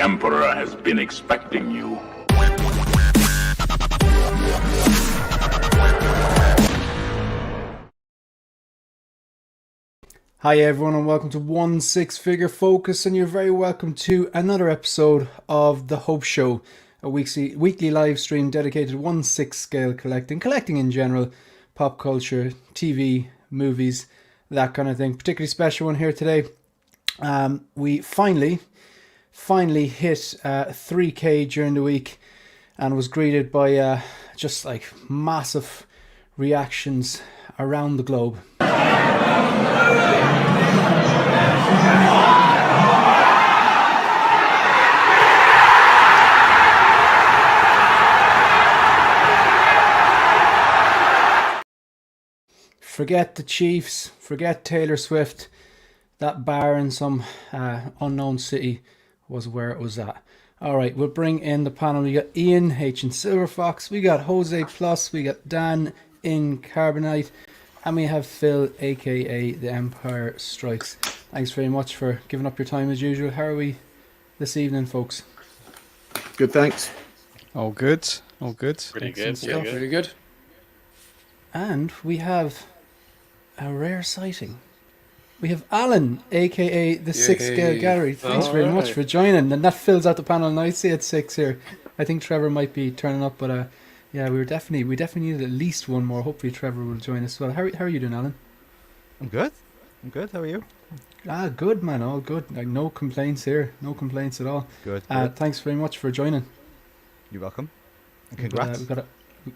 Emperor has been expecting you. Hi everyone and welcome to One Six Figure Focus, and you're very welcome to another episode of The Hope Show, a weekly live stream dedicated to 1/6 scale collecting in general, pop culture, TV, movies, that kind of thing. Particularly special one here today. We finally hit 3K during the week and was greeted by just like massive reactions around the globe. Forget the Chiefs, forget Taylor Swift. That bar in some unknown city was where it was at. Alright, we'll bring in the panel. We got Ian H in Silver Fox, we got Jose Plus, we got Dan in Carbonite, and we have Phil, aka The Empire Strikes. Thanks very much for giving up your time as usual. How are we this evening, folks? Good, thanks. All good. Pretty good. And we have a rare sighting. We have Alan, aka the Six Scale Gallery. Thanks very much for joining. And that fills out the panel nicely at 6 here. I think Trevor might be turning up, but yeah, we definitely needed at least one more. Hopefully Trevor will join us as well. How are you doing, Alan? I'm good. How are you? Good, man. All good. Like, no complaints here. No complaints at all. Good. Thanks very much for joining. You're welcome. And congrats.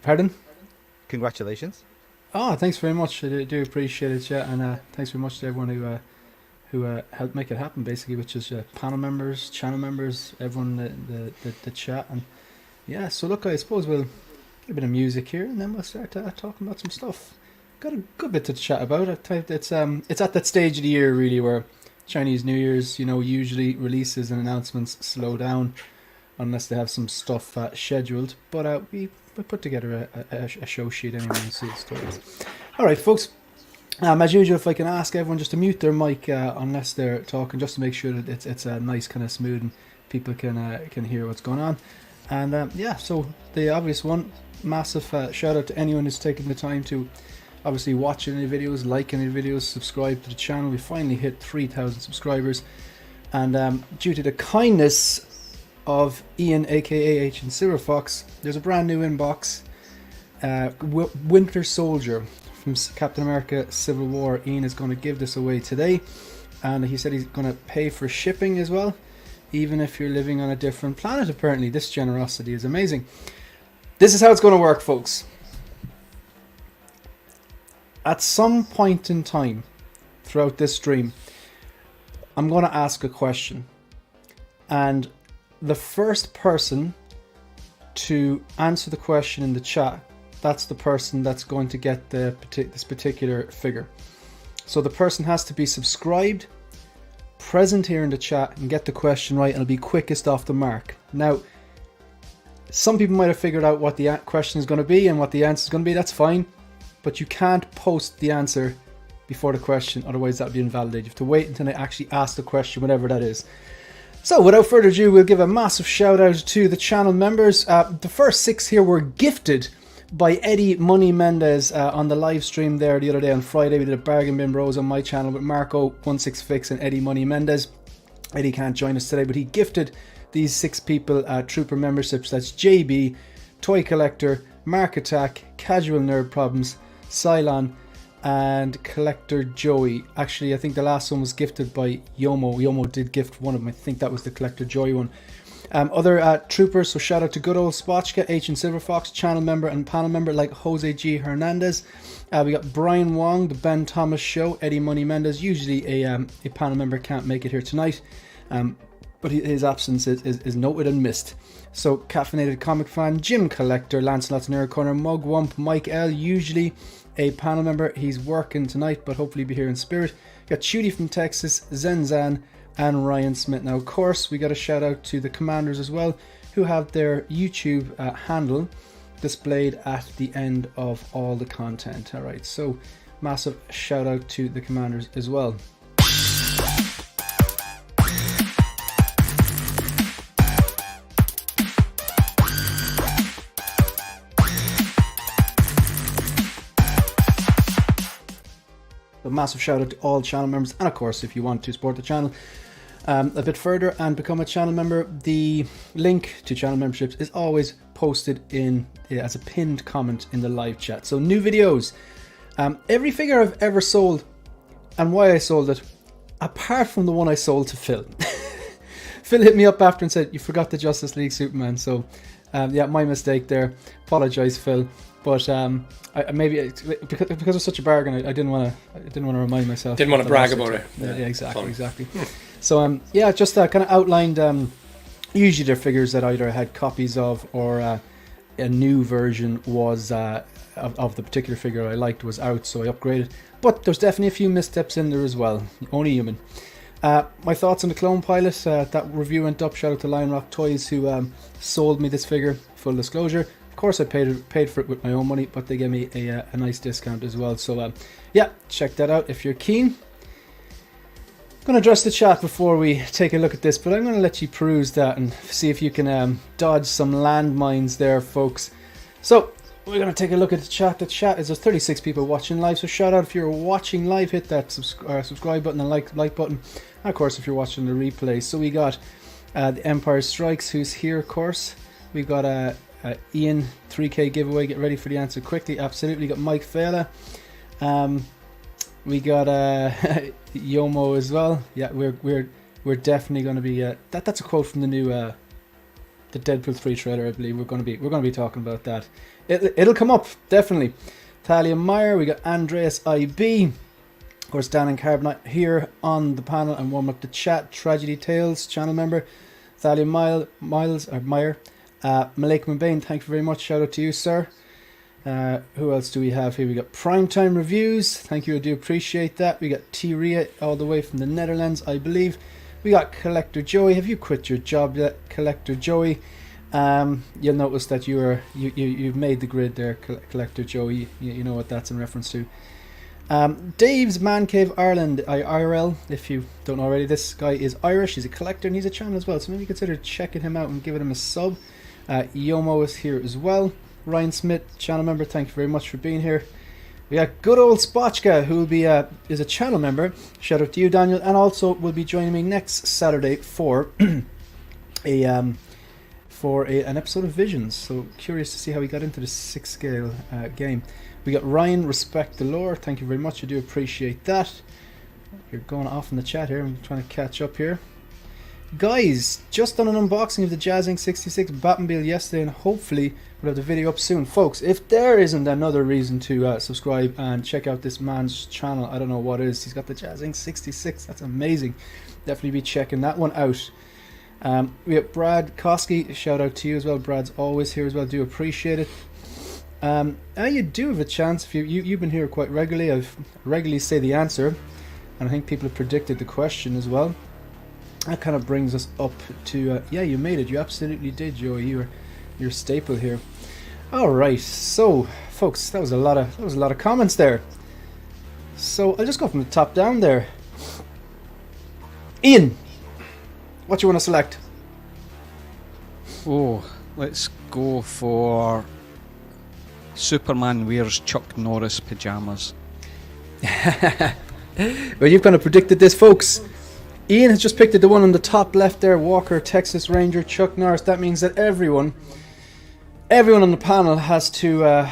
Pardon? Congratulations. Oh, thanks very much. I do appreciate it, yeah. And thanks very much to everyone who helped make it happen, basically, which is panel members, channel members, everyone, the chat. And yeah, so look, I suppose we'll get a bit of music here and then we'll start talking about some stuff. Got a good bit to chat about. It's at that stage of the year, really, where Chinese New Year's, usually releases and announcements slow down unless they have some stuff scheduled. But we put together a show sheet anyway and see the stories. Alright, folks, as usual, if I can ask everyone just to mute their mic unless they're talking, just to make sure that it's a nice kind of smooth and people can hear what's going on. And yeah, so the obvious one, massive shout out to anyone who's taken the time to obviously watch any videos, like any videos, subscribe to the channel. We finally hit 3,000 subscribers, and due to the kindness of Ian, aka H in Silver Fox, there's a brand new inbox, Winter Soldier from Captain America Civil War. Ian is going to give this away today, and he said he's going to pay for shipping as well, even if you're living on a different planet. Apparently this generosity is amazing. This is how it's going to work, folks. At some point in time throughout this stream, I'm going to ask a question, and the first person to answer the question in the chat, that's the person that's going to get this particular figure. So the person has to be subscribed, present here in the chat, and get the question right, and it'll be quickest off the mark. Now, some people might have figured out what the question is going to be and what the answer is going to be. That's fine, but you can't post the answer before the question, otherwise that would be invalidated. You have to wait until I actually ask the question, whatever that is. So without further ado, we'll give a massive shout out to the channel members. The first 6 here were gifted by Eddie Money Mendez on the live stream there the other day on Friday. We did a bargain bin bros on my channel with Marco 16Fix and Eddie Money Mendez. Eddie can't join us today, but he gifted these 6 people Trooper memberships. That's JB, Toy Collector, Mark Attack, Casual Nerd Problems, Cylon, and Collector Joey. Actually, I think the last one was gifted by Yomo. Yomo did gift one of them. I think that was the Collector Joey one. Other troopers, so shout out to good old Spotchka, H and Silver Fox, channel member and panel member like Jose G. Hernandez. We got Brian Wong, the Ben Thomas Show, Eddie Money Mendez. Usually a panel member can't make it here tonight, but his absence is noted and missed. So Caffeinated Comic Fan, Jim Collector, Lancelot's Nerd Corner, Mugwump, Mike L, usually a panel member. He's working tonight, but hopefully be here in spirit. Got Shooty from Texas, Zenzan, and Ryan Smith. Now, of course, we got a shout out to the commanders as well, who have their YouTube handle displayed at the end of all the content. All right, so massive shout out to the commanders as well. massive shout out to all channel members, and of course if you want to support the channel a bit further and become a channel member, the link to channel memberships is always posted in as a pinned comment in the live chat. So new videos, every figure I've ever sold and why I sold it, apart from the one I sold to Phil. Phil hit me up after and said, you forgot the Justice League Superman. So yeah, my mistake there. Apologize, Phil. But because it was such a bargain, I didn't want to remind myself. Didn't want to brag about it. Yeah, exactly. So yeah, just kind of outlined. Usually they're figures that either I had copies of or a new version was of the particular figure I liked was out, so I upgraded. But there's definitely a few missteps in there as well. Only human. My thoughts on the Clone Pilot. That review went up. Shout out to Lion Rock Toys who sold me this figure. Full disclosure. Of course, I paid for it with my own money, but they gave me a nice discount as well. So yeah, check that out if you're keen. I'm going to address the chat before we take a look at this, but I'm going to let you peruse that and see if you can dodge some landmines there, folks. So we're going to take a look at the chat. The chat is there's 36 people watching live, so shout out if you're watching live, hit that subscribe button and like button. And of course, if you're watching the replay. So we got the Empire Strikes, who's here, of course. We got Ian 3K giveaway. Get ready for the answer quickly. Absolutely. Got Mike Fela. We got Yomo as well. Yeah, we're definitely going to be. That's a quote from the new the Deadpool 3 trailer, I believe. We're going to be talking about that. It'll come up definitely. Talia Meyer. We got Andreas IB. Of course, Dan and Carbonite here on the panel and warm up the chat. Tragedy Tales channel member. Thalia Meyer. Malik Mbain, thank you very much. Shout out to you, sir. Who else do we have here? We got Primetime Reviews. Thank you, I do appreciate that. We got T-Ria all the way from the Netherlands, I believe. We got Collector Joey. Have you quit your job yet, Collector Joey? You'll notice that you've made the grid there, Collector Joey. You know what that's in reference to. Dave's Man Cave Ireland, IRL. If you don't know already, this guy is Irish. He's a collector and he's a channel as well. So maybe consider checking him out and giving him a sub. Yomo is here as well. Ryan Smith, channel member, thank you very much for being here. We got good old Spotchka, who will be is a channel member. Shout out to you, Daniel, and also will be joining me next Saturday for an episode of Visions. So curious to see how he got into the 6 scale game. We got Ryan, respect the lore. Thank you very much. I do appreciate that. You're going off in the chat here. I'm trying to catch up here. Guys, just done an unboxing of the Jazzing 66 Batmobile yesterday, and hopefully we'll have the video up soon. Folks, if there isn't another reason to subscribe and check out this man's channel, I don't know what is. He's got the Jazzing 66. That's amazing. Definitely be checking that one out. We have Brad Koski. Shout out to you as well. Brad's always here as well. Do appreciate it. You do have a chance. If you've been here quite regularly, I've regularly say the answer, and I think people have predicted the question as well. That kind of brings us up to yeah, you made it. You absolutely did, Joey. You're a staple here. All right, so folks, that was a lot of comments there. So I'll just go from the top down there. Ian, what you want to select? Oh, let's go for Superman wears Chuck Norris pajamas. Well, you've kind of predicted this, folks. Ian has just picked the one on the top left there. Walker, Texas Ranger, Chuck Norris. That means that everyone on the panel has to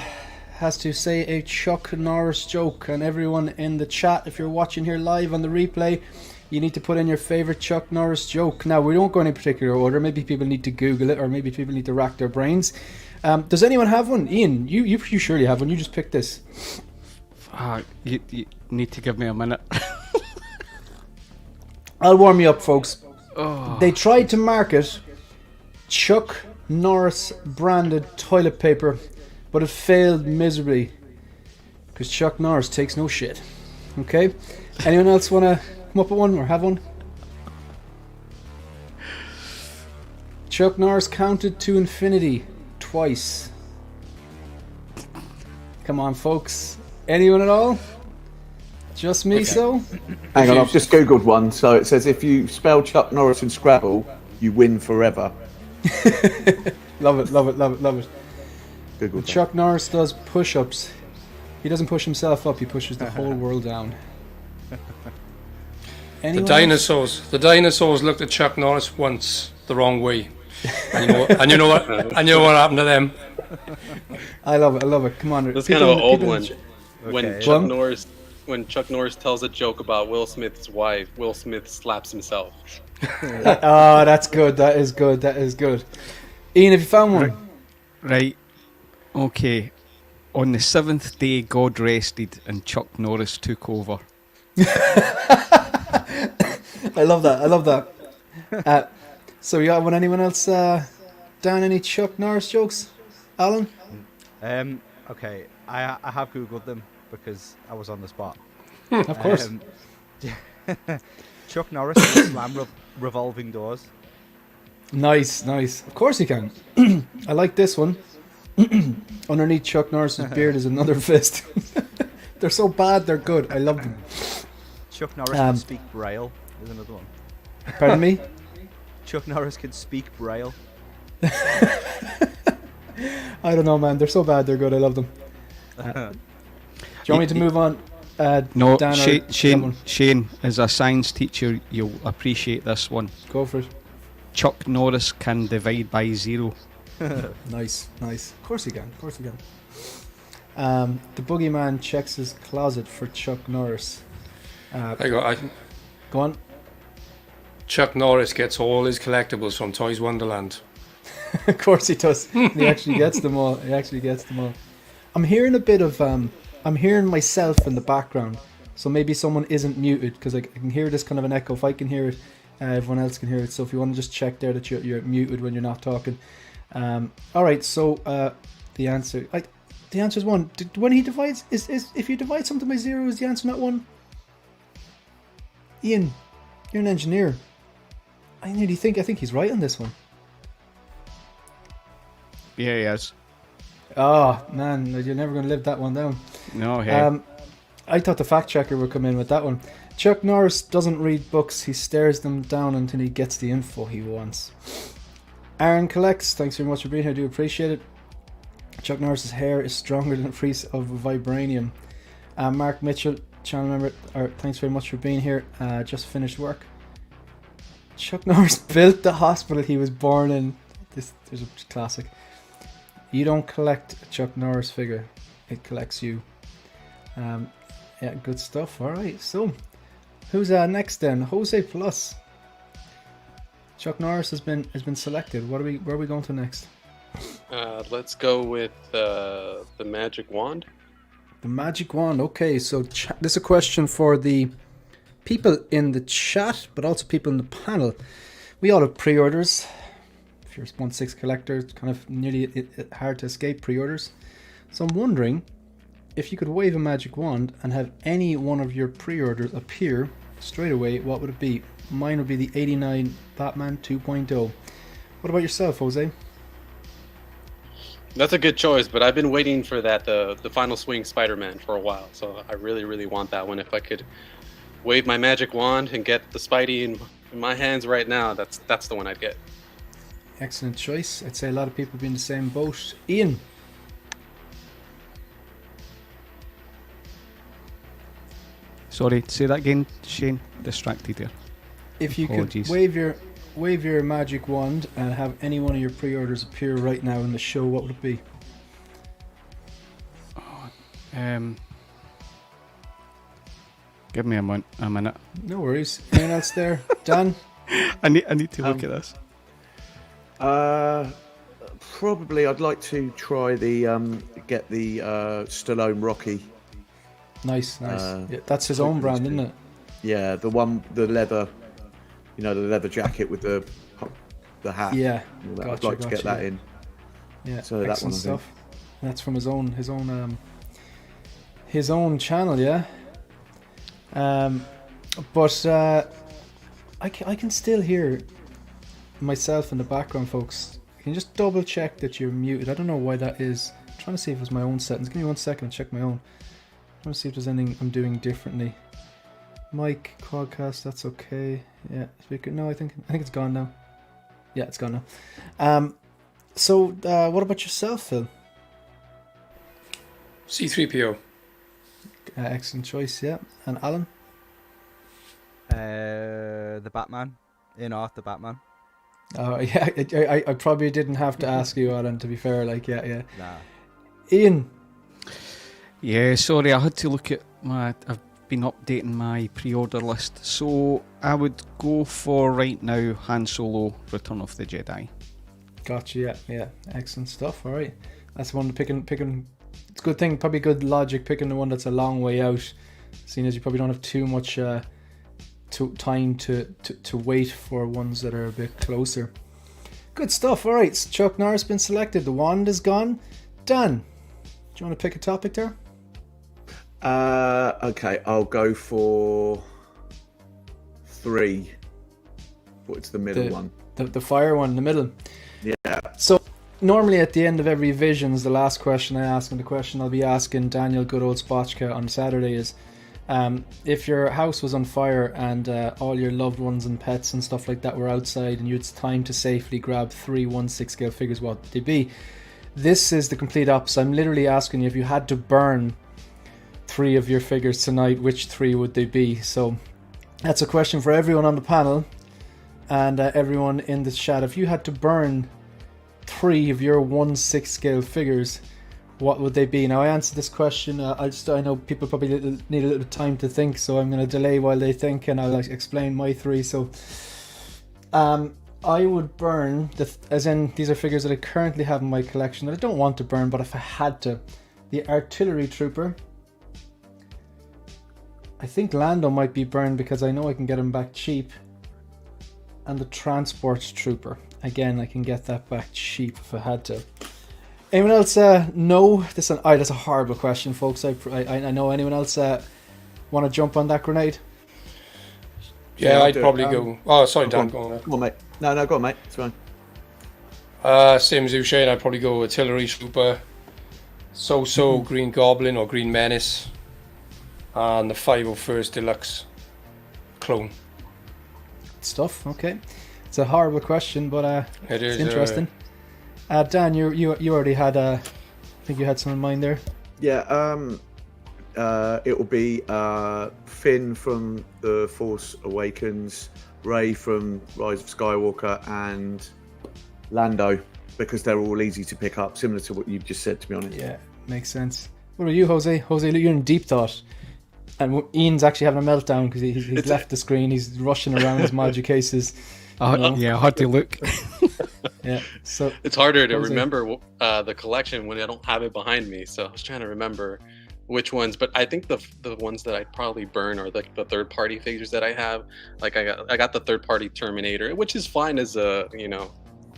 say a Chuck Norris joke, and everyone in the chat, if you're watching here live on the replay, you need to put in your favorite Chuck Norris joke. Now, we don't go in any particular order. Maybe people need to Google it, or maybe people need to rack their brains. Does anyone have one? Ian, you surely have one. You just picked this. You need to give me a minute. I'll warm you up, folks. Oh. They tried to market Chuck Norris branded toilet paper, but it failed miserably because Chuck Norris takes no shit. Okay? Anyone else want to come up with one or have one? Chuck Norris counted to infinity twice. Come on, folks. Anyone at all? Just me, okay. So? Hang on, I've just googled one. So it says if you spell Chuck Norris in Scrabble, you win forever. Love it, love it, love it, love it. Google Chuck Norris does push-ups. He doesn't push himself up, he pushes the whole world down. Anyone The else? dinosaurs looked at Chuck Norris once the wrong way. And you know what happened to them? I love it. I love it. Come on. This is kind of an old people in one. the ch- When Okay. Chuck Well- Norris, when Chuck Norris tells a joke about Will Smith's wife, Will Smith slaps himself. Oh, that's good. That is good. That is good. Ian, have you found one? Right. Okay. On the seventh day, God rested and Chuck Norris took over. I love that. I love that. So, you got one? Anyone else down any Chuck Norris jokes? Alan? Okay, I have googled them because I was on the spot. Of course. Chuck Norris can slam revolving doors. Nice. Of course he can. I like this one. Underneath Chuck Norris's beard is another fist. They're so bad, they're good. I love them. Chuck Norris can speak Braille. Is another one. Pardon me? Chuck Norris can speak Braille. I don't know, man. They're so bad, they're good. I love them. Do you want me to move on? No, Dan, or that Shane, one? Shane, as a science teacher, you'll appreciate this one. Go for it. Chuck Norris can divide by 0. Nice. Of course he can. The boogeyman checks his closet for Chuck Norris. Go on. Chuck Norris gets all his collectibles from Toys Wonderland. Of course he does. He actually gets them all. I'm hearing a bit of I'm hearing myself in the background, so maybe someone isn't muted because I can hear this kind of an echo. If I can hear it, everyone else can hear it. So if you want to just check there that you're muted when you're not talking. All right. So the answer is 1. When he divides, is if you divide something by 0, is the answer not 1? Ian, you're an engineer. I think he's right on this one. Yeah, he is. Oh man, you're never going to live that one down. No, hey. I thought the fact checker would come in with that one. Chuck Norris doesn't read books, he stares them down until he gets the info he wants. Aaron Collects, thanks very much for being here, I do appreciate it. Chuck Norris's hair is stronger than a piece of vibranium. Mark Mitchell, channel member, thanks very much for being here. Just finished work. Chuck Norris built the hospital he was born in. There's a classic. You don't collect a Chuck Norris figure, it collects you. Yeah, good stuff. Alright, so who's next then? Jose Plus. Chuck Norris has been selected. Where are we going to next? Let's go with the magic wand. The magic wand. Okay, so this is a question for the people in the chat, but also people in the panel. We all have pre-orders. If you're a 1/6 collector, it's kind of nearly hard to escape pre-orders. So I'm wondering if you could wave a magic wand and have any one of your pre-orders appear straight away, what would it be? Mine would be the 89 Batman 2.0. What about yourself, Jose? That's a good choice, but I've been waiting for that the final swing Spider-Man for a while, so I really want that one. If I could wave my magic wand and get the Spidey in my hands right now, that's the one I'd get. Excellent choice. I'd say a lot of people would be in the same boat. Ian? Sorry, say that again, Shane. Distracted there. If you Apologies. could wave your magic wand and have any one of your pre-orders appear right now in the show, what would it be? Give me a minute. No worries. Anyone else there? Dan? I need to look at this. Probably I'd like to try get the Stallone Rocky. Nice. Yeah, that's his own brand, isn't it? Yeah, the leather, the leather jacket with the hat. Yeah. I'd like to get that in. Yeah, So that excellent one, I stuff. That's from his own channel, yeah. But I can still hear myself in the background, folks. Can you just double check that you're muted? I don't know why that is. I'm trying to see if it's my own settings. Give me 1 second to check my own. I'm trying to see if there's anything I'm doing differently. Mic, quadcast, that's okay. Yeah, speaker. No, I think it's gone now. Yeah, it's gone now. So what about yourself, Phil? C-3PO. Excellent choice, yeah. And Alan? Batman. In art, the Batman. Oh yeah, I probably didn't have to ask you, Alan. To be fair, like yeah. Nah. Ian, Yeah, sorry, I had to look at I've been updating my pre-order list. So I would go for right now Han Solo, Return of the Jedi. gotcha. Yeah, excellent stuff. All right, that's one picking. It's a good thing, probably good logic picking the one that's a long way out, seeing as you probably don't have too much time to wait for ones that are a bit closer. Good stuff. All right, so Chuck Norris been selected. The wand is gone. Dan, do you want to pick a topic there? Okay, I'll go for 3. What's the middle one? The fire one in the middle. Yeah. So normally at the end of every Visions, the last question I ask, and the question I'll be asking Daniel good old Spotchka on Saturday is, if your house was on fire and all your loved ones and pets and stuff like that were outside and you had time to safely grab 3 1/6 scale figures, what would they be? This is the complete opposite. I'm literally asking you, if you had to burn 3 of your figures tonight, which 3 would they be? So that's a question for everyone on the panel and everyone in the chat. If you had to burn 3 of your 1/6 scale figures, what would they be? Now I answered this question. I know people probably need a little time to think, so I'm going to delay while they think, and I'll explain my 3. So, I would burn as in these are figures that I currently have in my collection that I don't want to burn, but if I had to, the artillery trooper. I think Lando might be burned because I know I can get him back cheap, and the transport trooper. Again, I can get that back cheap if I had to. Anyone else know? That's a horrible question, folks. I know. Anyone else want to jump on that grenade? Yeah, I'll I'd do probably it. go. Oh, sorry, Go Dan. on. Go on. Come on, mate. No, go on, mate. It's fine. Same as you, Shane. I'd probably go Artillery Trooper, So Green Goblin or Green Menace, and the 501st Deluxe Clone. Stuff. Okay, it's a horrible question, but It is it's interesting. Dan, you already had I think you had some in mind there. Yeah. It will be Finn from The Force Awakens, Rey from Rise of Skywalker, and Lando, because they're all easy to pick up, similar to what you've just said, to be honest. Yeah, makes sense. What are you, Jose? Jose, you're in deep thought. And Ian's actually having a meltdown because he's left the screen. He's rushing around his magic cases. Yeah, hard to look. Yeah, so It's harder to Jose. remember the collection when I don't have it behind me. So I was trying to remember which ones, but I think the ones that I'd probably burn are like the third party figures that I have. Like I got the third party Terminator, which is fine as a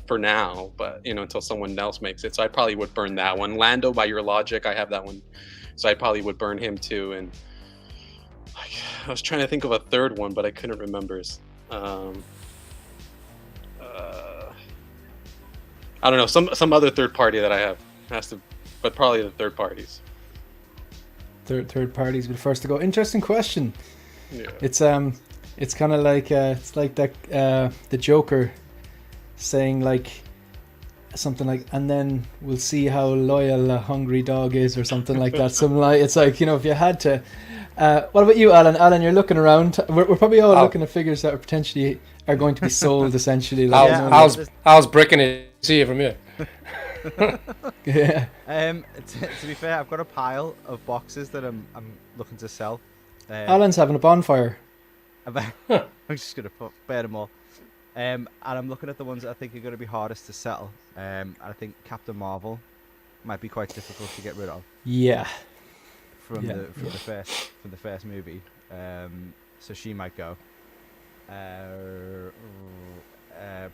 for now, but until someone else makes it. So I probably would burn that one. Lando, by your logic, I have that one, so I probably would burn him too. And I was trying to think of a third one, but I couldn't remember. I don't know, some other third party that I have has to, but probably the third parties. third parties were the first to go. Interesting question. Yeah. It's kind of like it's like that the Joker saying like something like, and then we'll see how loyal a hungry dog is, or something like that. Something like, it's like, if you had to. What about you, Alan? Alan, you're looking around. We're probably all looking at figures that are potentially are going to be sold essentially. Like, Al's breaking it. See it from here. Yeah. To be fair, I've got a pile of boxes that I'm looking to sell. Alan's having a bonfire. I'm just gonna bear them all. And I'm looking at the ones that I think are going to be hardest to sell. And I think Captain Marvel might be quite difficult to get rid of. Yeah. From the first movie. So she might go.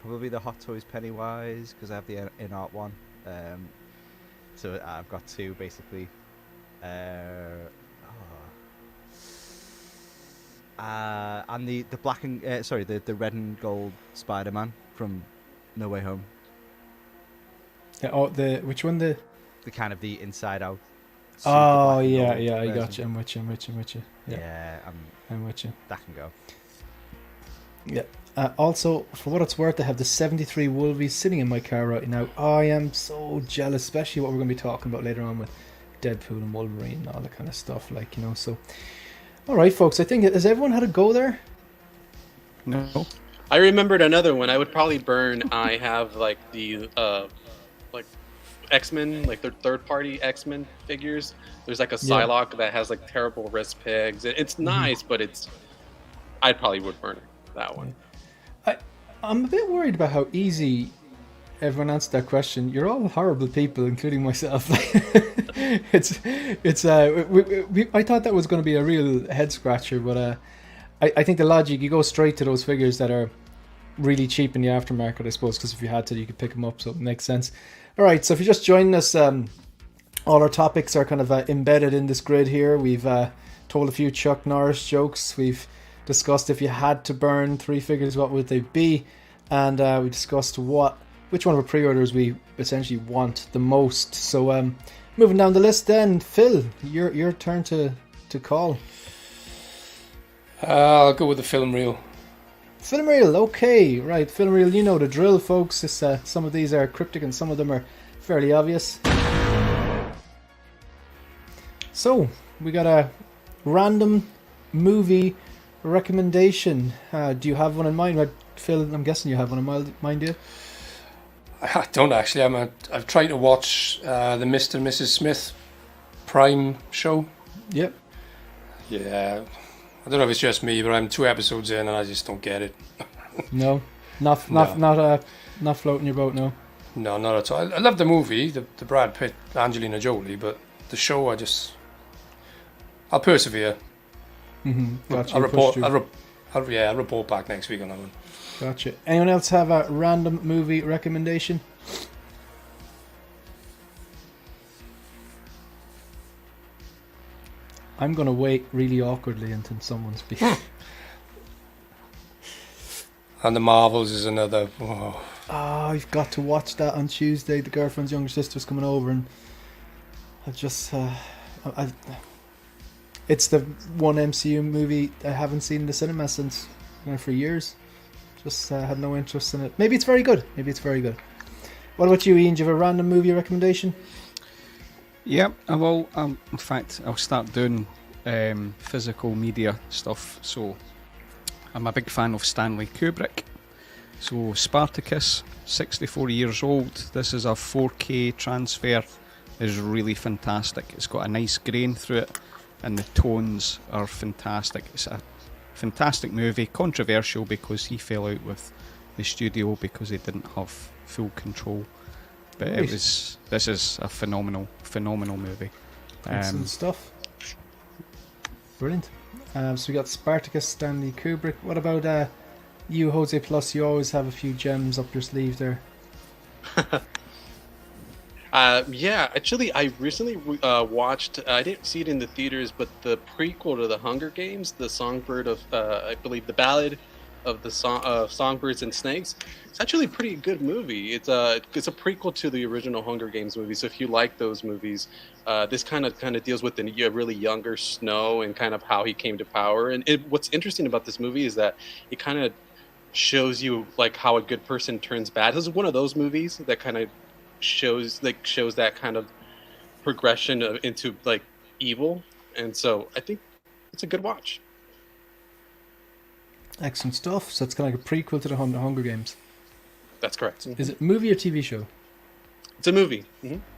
Probably the Hot Toys Pennywise, because I have the in art one. So I've got 2 basically. And the black and the red and gold Spider-Man from No Way Home. Yeah, which one? The kind of the inside out. Oh yeah, I got you. I'm with you. Yeah, I'm with you. That can go. Yeah. Also, for what it's worth, I have the 73 Wolvies sitting in my car right now. I am so jealous, especially what we're going to be talking about later on with Deadpool and Wolverine and all that kind of stuff. So, all right, folks. I think, has everyone had a go there? No. I remembered another one. I would probably burn. I have like the like X-Men, like their third-party X-Men figures. There's like a Yeah. Psylocke that has like terrible wrist pegs. It's nice, but I probably would burn that one. I'm a bit worried about how easy everyone answered that question. You're all horrible people, including myself. it's I thought that was going to be a real head scratcher, but I think the logic, you go straight to those figures that are really cheap in the aftermarket, I suppose, because if you had to, you could pick them up, so it makes sense. All right, so if you're just joining us, all our topics are kind of embedded in this grid here. We've told a few Chuck Norris jokes. We've discussed if you had to burn 3 figures, what would they be? And we discussed which one of our pre-orders we essentially want the most. So moving down the list then, Phil, your turn to call. I'll go with the film reel. Film reel, okay, right. Film reel, you know the drill, folks. It's, some of these are cryptic and some of them are fairly obvious. So, we got a random movie recommendation. Do you have one in mind? Phil, I'm guessing you have one in mind, do you? I don't actually. I've tried to watch the Mr. and Mrs. Smith Prime show. Yep. Yeah. I don't know if it's just me, but I'm 2 episodes in and I just don't get it. No, not floating your boat. No. No, not at all. I love the movie, the Brad Pitt, Angelina Jolie, but the show, I'll persevere. Gotcha. I'll report back next week on that one. Gotcha. Anyone else have a random movie recommendation? I'm going to wait really awkwardly until someone speaks. And The Marvels is another. Oh. I've got to watch that on Tuesday. The girlfriend's younger sister's coming over, and I just, it's the one MCU movie I haven't seen in the cinema since for years. Just had no interest in it. Maybe it's very good. What about you, Ian? Do you have a random movie recommendation? Yep, I will. In fact, I'll start doing physical media stuff. So, I'm a big fan of Stanley Kubrick. So, Spartacus, 64 years old. This is a 4K transfer. Is really fantastic. It's got a nice grain through it, and the tones are fantastic. It's a fantastic movie. Controversial because he fell out with the studio because they didn't have full control. But Nice. this is a phenomenal movie. Excellent stuff. Brilliant. So we got Spartacus, Stanley Kubrick. What about you, Jose Plus? You always have a few gems up your sleeve there. Yeah, actually, I recently watched. I didn't see it in the theaters, but the prequel to the Hunger Games, the Songbird of, I believe, the Ballad of the Songbirds and Snakes. It's actually a pretty good movie. It's a prequel to the original Hunger Games movie. So if you like those movies, this kind of deals with the really younger Snow and kind of how he came to power. And what's interesting about this movie is that it kind of shows you like how a good person turns bad. This is one of those movies that kind of shows that kind of progression into like evil, and so I think it's a good watch. Excellent stuff. So it's kind of like a prequel to the Hunger Games. That's correct. Is it movie or TV show? It's a movie.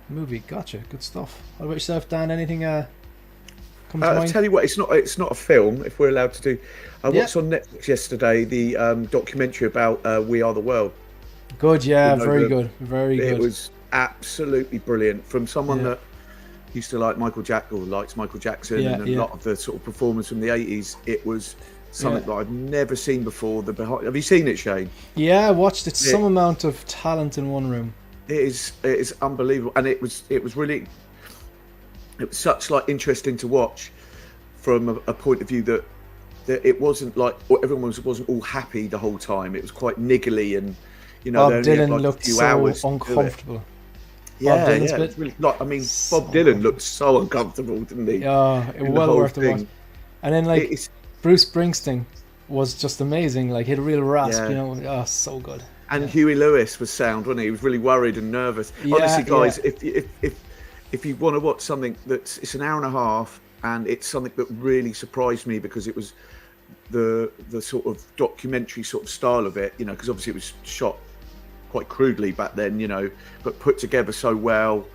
Movie. Gotcha. Good stuff. What about yourself, Dan? Anything come to I'll mind? tell you what, it's not a film, if we're allowed to do. I watched on Netflix yesterday the documentary about We Are the World. Good. Yeah. You know, Very good. Very good. It was absolutely brilliant from someone that used to like likes Michael Jackson and a lot of the sort of performance from the 80s. It was something that I've never seen before. Have you seen it, Shane? Yeah, I watched it. Some amount of talent in one room. It is unbelievable, and it was such like interesting to watch from a point of view that it wasn't like everyone wasn't all happy the whole time. It was quite niggly, and Bob they only Dylan had, like, looked a few so hours to do it. uncomfortable. Yeah, Dylan's yeah. bit- It's really, Bob Dylan looked so uncomfortable, didn't he? Yeah, it In the well whole worth the watch. thing. And then like It's- Bruce Springsteen was just amazing. Like he had a real rasp, so good. And Huey Lewis was sound, wasn't he? He was really worried and nervous. Yeah, Honestly, guys, if you want to watch something it's an hour and a half, and it's something that really surprised me because it was the sort of documentary sort of style of it, you know, because obviously it was shot quite crudely back then, you know, but put together so well.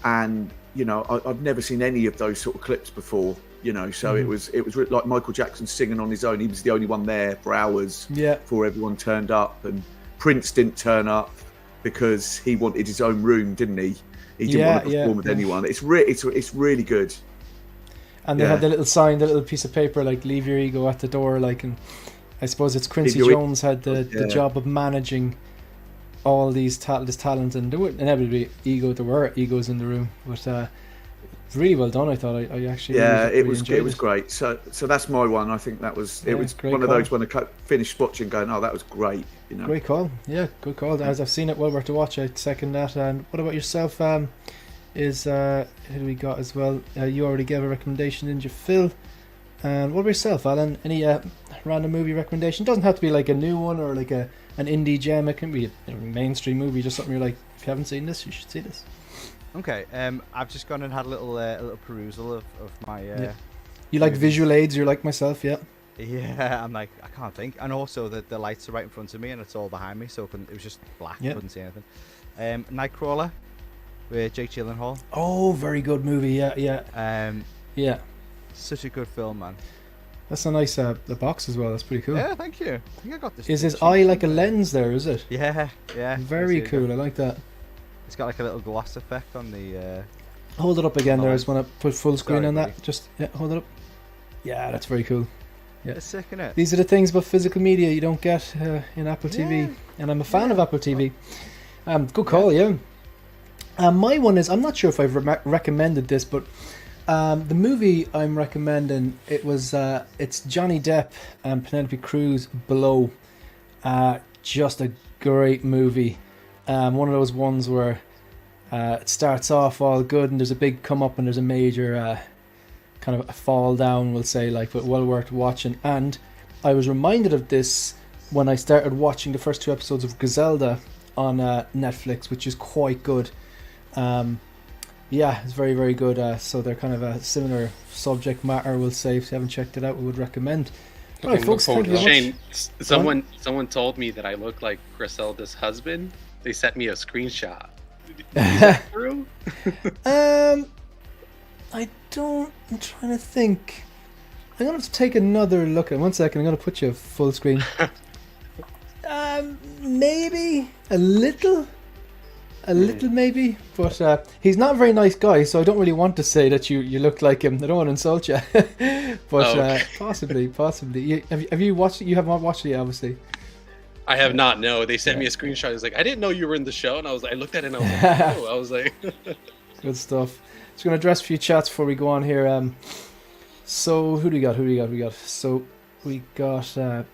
And you know, I've never seen any of those sort of clips before, you know. So it was like Michael Jackson singing on his own. He was the only one there for hours before everyone turned up, and Prince didn't turn up because he wanted his own room, didn't he? He didn't want to perform with anyone. It's really good. And they had the little sign, the little piece of paper, like "Leave your ego at the door." Like, and I suppose it's Quincy Jones had the job of managing all these this talent, and there were inevitably there were egos in the room, but really well done. I thought I actually it was great. So that's my one. I think that was was one of those when I finished watching, going, oh, that was great. You know, great call. Yeah, good call. As I've seen it, well worth to watch. I second that. And what about yourself? Who do we got as well? You already gave a recommendation, didn't you, Phil? And what about yourself, Alan? Any random movie recommendation? Doesn't have to be like a new one or like an indie gem. It can be a mainstream movie, just something you're like, if you haven't seen this, you should see this. Okay, I've just gone and had a little perusal of my. You like visual aids? You're like myself, yeah. Yeah, I'm like, I can't think, and also the lights are right in front of me and it's all behind me, so it was just black. I couldn't see anything. Nightcrawler with Jake Gyllenhaal. Oh, very good movie. Yeah. Such a good film, man. That's a nice the box as well. That's pretty cool. Yeah, thank you. I think I got this. Is his eye like a lens there, is it? Yeah. Very cool. I like that. It's got like a little gloss effect on the... Hold it up again there. I just want to put full screen on that. Buddy. Just hold it up. Yeah, that's very cool. Yeah. It's sick, innit? These are the things about physical media you don't get in Apple TV. And I'm a fan of Apple TV. Good call, yeah. My one is, I'm not sure if I've recommended this, but the movie I'm recommending, it's Johnny Depp and Penelope Cruz, Below. Just a great movie. One of those ones where it starts off all good and there's a big come up and there's a major kind of a fall down, we'll say, like, but well worth watching. And I was reminded of this when I started watching the first 2 episodes of Griselda on Netflix, which is quite good. It's very, very good. So they're kind of a similar subject matter, we'll say. If you haven't checked it out, we would recommend. All right, folks, thank you very much. Shane, someone told me that I look like Griselda's husband. They sent me a screenshot. Is that true? I'm trying to think. I'm going to have to take another look at it. 1 second, I'm going to put you full screen. Maybe a little maybe, but he's not a very nice guy, so I don't really want to say that you look like him. I don't want to insult you. But possibly. Have you watched it? You haven't watched it yet, obviously. I have not. No, they sent me a screenshot. It was like, I didn't know you were in the show, and I looked at it and I was like, good stuff. Just going to address a few chats before we go on here. So who do we got? So we got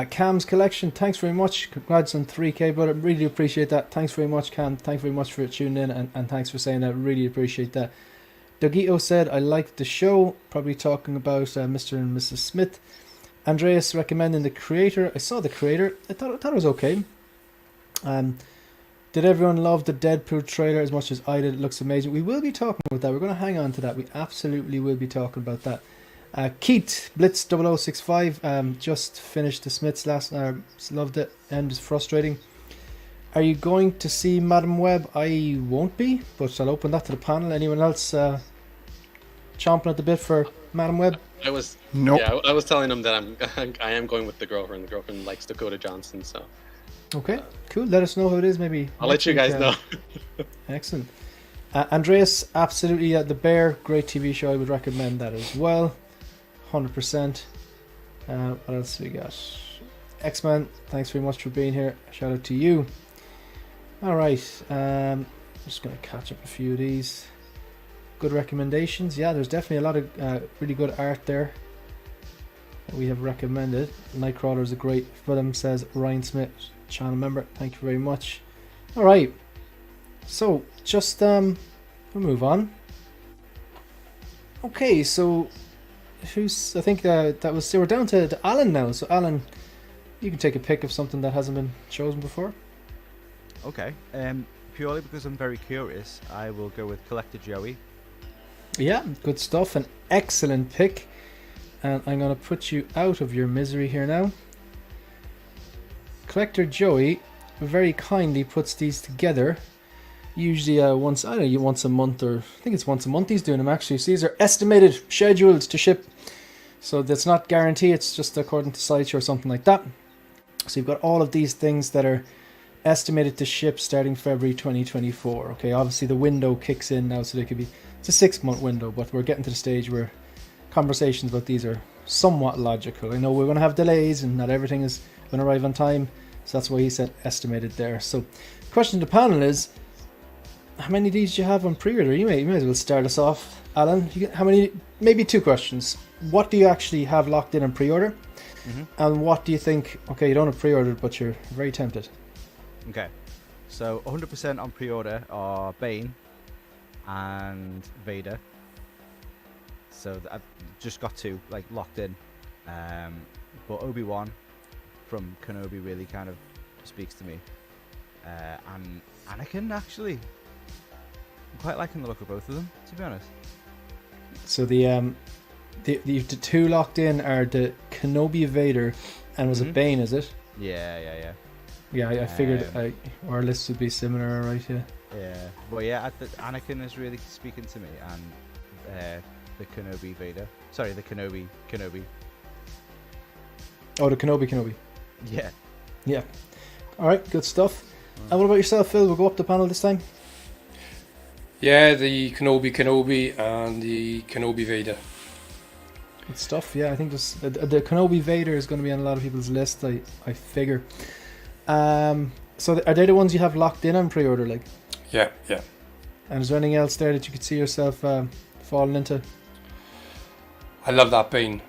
Cam's Collection. Thanks very much. Congrats on 3K, brother. Really appreciate that. Thanks very much, Cam. Thanks very much for tuning in, and thanks for saying that. Really appreciate that. Dogito said, I liked the show. Probably talking about Mr. and Mrs. Smith. Andreas recommending The Creator. I saw The Creator. I thought it was okay. Did everyone love the Deadpool trailer as much as I did? It looks amazing. We will be talking about that. We're going to hang on to that. We absolutely will be talking about that. Keith Blitz 0065 just finished The Smiths last night. Loved it and it's frustrating. Are you going to see Madam Web? I won't be, but I'll open that to the panel. Anyone else chomping at the bit for Madam Web? Nope. Yeah, I was telling him that I am going with the girlfriend. The girlfriend likes Dakota Johnson, so. Okay, cool. Let us know who it is. Maybe I'll let you guys know. Excellent. Andreas, absolutely. The Bear, great TV show. I would recommend that as well. 100%. What else we got? X-Man, thanks very much for being here. Shout out to you. All right. I'm just going to catch up a few of these. Good recommendations. Yeah, there's definitely a lot of really good art there that we have recommended. Nightcrawler is a great film, says Ryan Smith, channel member. Thank you very much. All right. So just we'll move on. Okay, so I think that was, so we're down to Alan now. So Alan, you can take a pick of something that hasn't been chosen before. Okay. Purely because I'm very curious, I will go with Collector Joey. Yeah, good stuff. An excellent pick. and I'm going to put you out of your misery here now. Collector Joey very kindly puts these together. Usually once a month, or I think it's once a month he's doing them actually. So these are estimated, scheduled to ship. So that's not guaranteed, it's just according to Sideshow or something like that. So you've got all of these things that are estimated to ship starting February 2024. Okay, obviously the window kicks in now, so it's a 6-month window, but we're getting to the stage where conversations about these are somewhat logical. I know we're going to have delays and not everything is going to arrive on time, so that's why he said estimated there. So the question to the panel is, how many of these do you have on pre-order? You may as well start us off, Alan. How many? Maybe 2 questions. What do you actually have locked in on pre-order? And what do you think, okay, you don't have pre-ordered, but you're very tempted? Okay, so 100% on pre-order are Bane and Vader. So I've just got 2 like locked in. But Obi-Wan from Kenobi really kind of speaks to me. And Anakin, actually. I'm quite liking the look of both of them, to be honest. So the 2 locked in are the Kenobi Vader, and was it Bane, is it? Yeah. Yeah, I figured our list would be similar, right? Yeah. Yeah, well, yeah, Anakin is really speaking to me, and the Kenobi Vader. Sorry, the Kenobi. Oh, the Kenobi. Yeah. Yeah. All right, good stuff. And what about yourself, Phil? We'll go up the panel this time. Yeah, the Kenobi and the Kenobi Vader. Good stuff. Yeah, I think the Kenobi Vader is going to be on a lot of people's list. I figure. So are they the ones you have locked in on pre-order, like? Yeah. And is there anything else there that you could see yourself falling into? I love that Bane.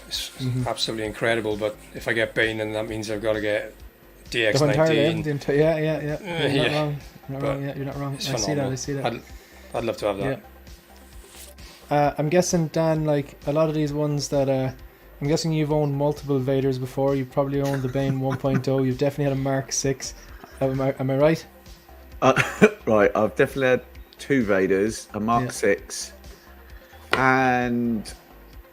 It's absolutely incredible, but if I get Bane, then that means I've got to get DX19. Yeah. You're not wrong. I see that. I'd love to have that. Yeah. I'm guessing, Dan, like a lot of these ones that I'm guessing you've owned multiple Vaders before. You've probably owned the Bane 1.0. You've definitely had a Mark 6. Am I right? Right, I've definitely had 2 Vaders, a Mark 6, and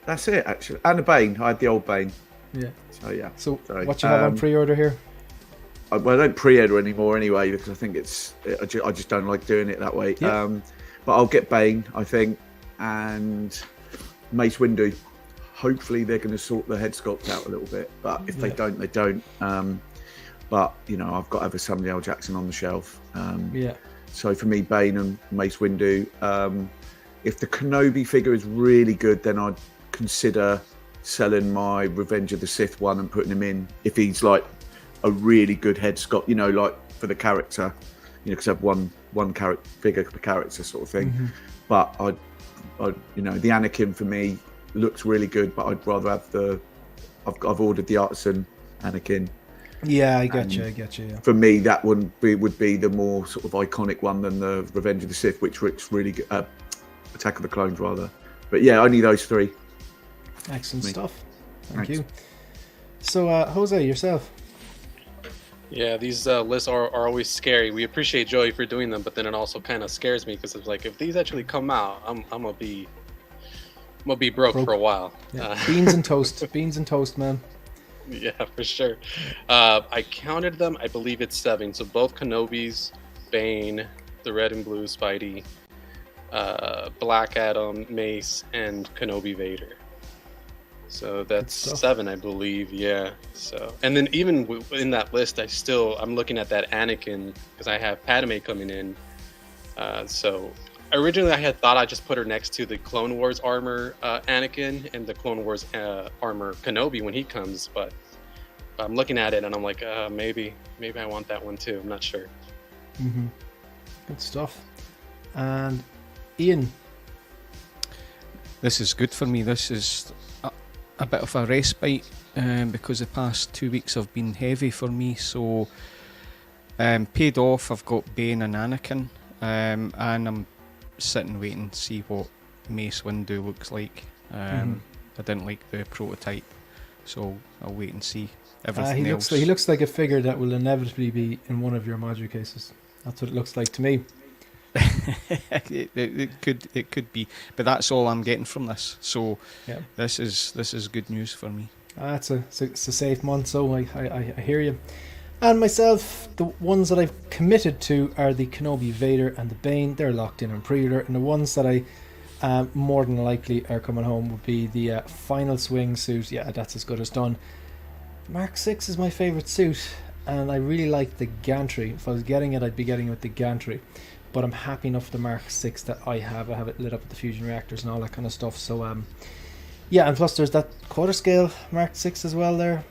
that's it, actually. And a Bane. I had the old Bane. Yeah. So, yeah. So what you have on pre-order here? Well, I don't pre-order anymore anyway, because I think I just don't like doing it that way. Yeah. But I'll get Bane, I think, and Mace Windu. Hopefully they're going to sort the head sculpt out a little bit, but if they don't, they don't. But I've got to have Samuel L. Jackson on the shelf. So for me, Bane and Mace Windu. If the Kenobi figure is really good, then I'd consider selling my Revenge of the Sith one and putting him in. If he's like a really good head sculpt, like for the character, because I have one figure per character sort of thing. But I'd the Anakin for me looks really good, but I'd rather have I've ordered the artisan Anakin. Yeah, I get you. Yeah. For me, that would be the more sort of iconic one than the Revenge of the Sith, which looks really good. Attack of the Clones, rather. But yeah, only those 3. Excellent stuff. Thank Thanks. you. So, Jose, yourself. Yeah, these lists are always scary. We appreciate Joey for doing them, but then it also kind of scares me because it's like if these actually come out, I'm gonna be broke for a while. Yeah. Beans and toast, man. Yeah, for sure. I counted them. I believe it's 7. So both Kenobis, Bane, the red and blue Spidey, Black Adam, Mace, and Kenobi Vader. So that's 7, I believe. Yeah. So, and then even in that list, I'm looking at that Anakin because I have Padme coming in. So originally I had thought I'd just put her next to the Clone Wars armor Anakin and the Clone Wars armor Kenobi when he comes, but I'm looking at it and I'm like, maybe I want that one too. I'm not sure. Good stuff. And Ian, This is good for me. This is a bit of a respite because the past 2 weeks have been heavy for me. So paid off. I've got Bane and Anakin, and I'm sitting waiting to see what Mace Windu looks like. I didn't like the prototype, so I'll wait and see everything else. He looks like a figure that will inevitably be in one of your module cases. That's what it looks like to me. it could be, but that's all I'm getting from this. So Yeah. this is good news for me. It's a safe month, so I hear you. And myself, the ones that I've committed to are the Kenobi, Vader, and the Bane. They're locked in on pre-order, and the ones that I more than likely are coming home would be the final swing suit. Yeah, that's as good as done. Mark 6 is my favourite suit, and I really like the gantry. If I was getting it, I'd be getting it with the gantry. But I'm happy enough with the Mark 6 that I have. I have it lit up with the fusion reactors and all that kind of stuff. So, yeah, and plus there's that quarter scale Mark 6 as well there.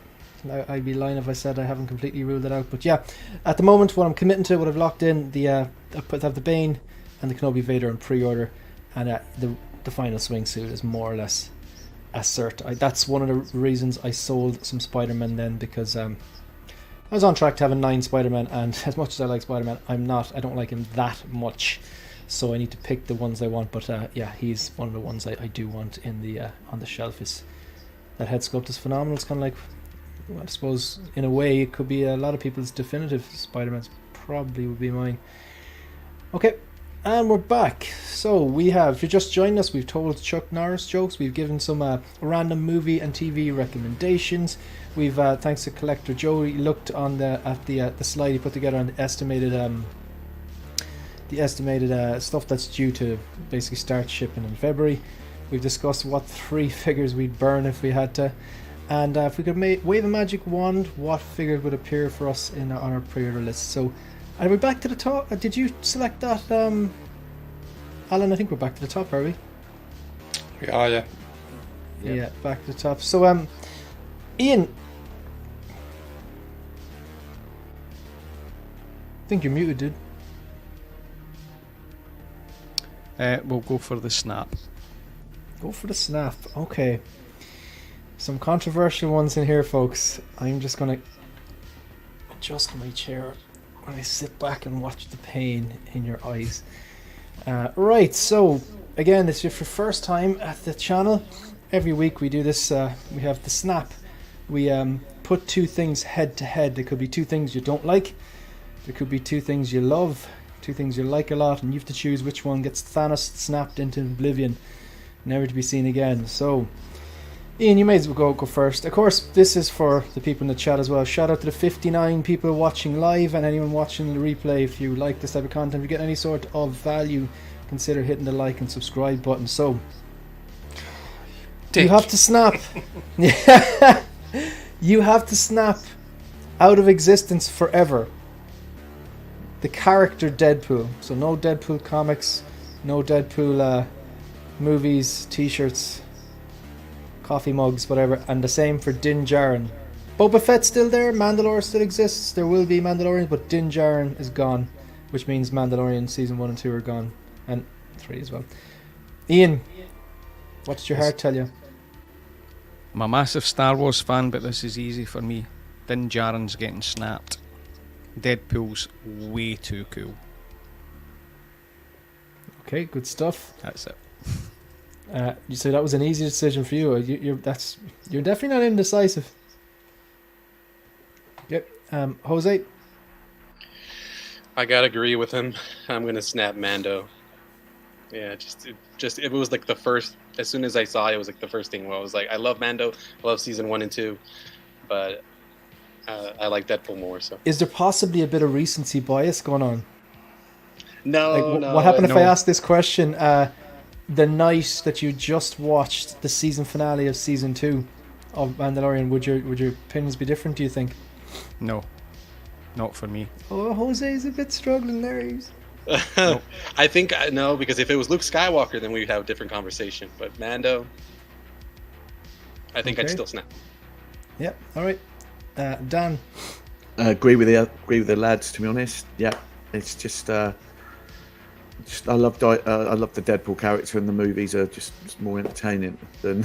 I'd be lying if I said I haven't completely ruled it out. But yeah, at the moment, what I'm committing to, what I've locked in, I have the Bane and the Kenobi Vader on pre-order, and the final swing suit is more or less a cert. That's one of the reasons I sold some Spider-Man then, because I was on track to having 9 Spider-Man, and as much as I like Spider-Man, I don't like him that much. So I need to pick the ones I want. But yeah, he's one of the ones I do want in the on the shelf. That head sculpt is phenomenal. It's kind of like, well, I suppose in a way it could be a lot of people's definitive Spider-Man's probably would be mine. Okay, and we're back. So we have, if you're just joining us, we've told Chuck Norris jokes, we've given some random movie and TV recommendations. We've thanks to Collector Joe, he looked on at the slide he put together on the estimated stuff that's due to basically start shipping in February. We've discussed what 3 figures we'd burn if we had to. And if we could wave a magic wand, what figure would appear for us on our pre-order list? So, are we back to the top? Did you select that, Alan? I think we're back to the top, are we? We are, yeah. Yeah, back to the top. So, Ian, I think you're muted, dude. We'll go for the snap. Go for the snap. Okay. Some controversial ones in here, folks. I'm just going to adjust my chair when I sit back and watch the pain in your eyes. Right, so again, this is your first time at the channel. Every week we do this. We have the snap. We put 2 things head to head. There could be 2 things you don't like. There could be 2 things you love. 2 things you like a lot, and you have to choose which one gets Thanos snapped into oblivion, never to be seen again. So, Ian, you may as well go first. Of course, this is for the people in the chat as well. Shout out to the 59 people watching live and anyone watching the replay. If you like this type of content, if you get any sort of value, consider hitting the like and subscribe button. So, you have to snap. You have to snap out of existence forever the character Deadpool. So no Deadpool comics, no Deadpool movies, t-shirts, coffee mugs, whatever, and the same for Din Djarin. Boba Fett's still there, Mandalore still exists, there will be Mandalorians, but Din Djarin is gone, which means Mandalorian season 1 and 2 are gone, and 3 as well. Ian, what did your heart tell you? I'm a massive Star Wars fan, but this is easy for me. Din Djarin's getting snapped. Deadpool's way too cool. Okay, good stuff. That's it. You say that was an easy decision for you. You're definitely not indecisive. Yep. Jose. I gotta agree with him. I'm gonna snap Mando. Yeah, it was like the first. As soon as I saw it, it was like the first thing where I was like, I love Mando. I love season 1 and 2, but I like Deadpool more. So is there possibly a bit of recency bias going on? No, no. What happened if I asked this question the night that you just watched the season finale of season 2 of Mandalorian? Would your opinions be different, do you think? No, not for me. Oh, Jose's a bit struggling there. No. I think no, because if it was Luke Skywalker, then we'd have a different conversation. But Mando, I think I'd still snap. Yep. All right. Dan. I agree with the lads. To be honest, yeah, it's just I love the Deadpool character, and the movies are just more entertaining than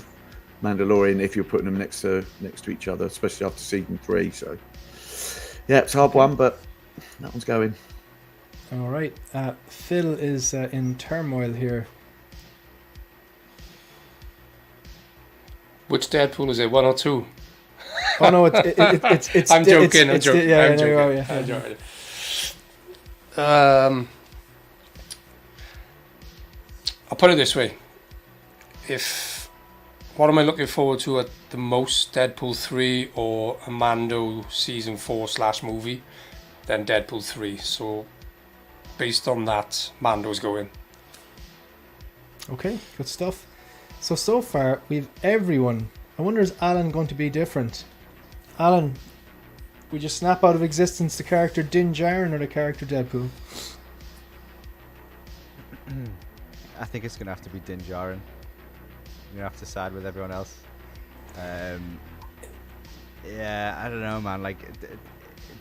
Mandalorian if you're putting them next to each other, especially after season 3. So yeah, it's a hard one, but that one's going. All right. Phil is in turmoil here. Which Deadpool is it? 1 or 2? Oh no, it's. I'm joking. I'm joking. Yeah, I'm there you joking. go, yeah. I'm joking. I'll put it this way. What am I looking forward to at the most? Deadpool 3 or a Mando season 4/movie? Then Deadpool 3. So based on that, Mando's going. Okay, good stuff. So far, we've everyone. I wonder, is Alan going to be different? Alan, would you snap out of existence the character Din Djarin or the character Deadpool? I think it's going to have to be Din Djarin. I'm going to have to side with everyone else. Yeah, I don't know, man. Like,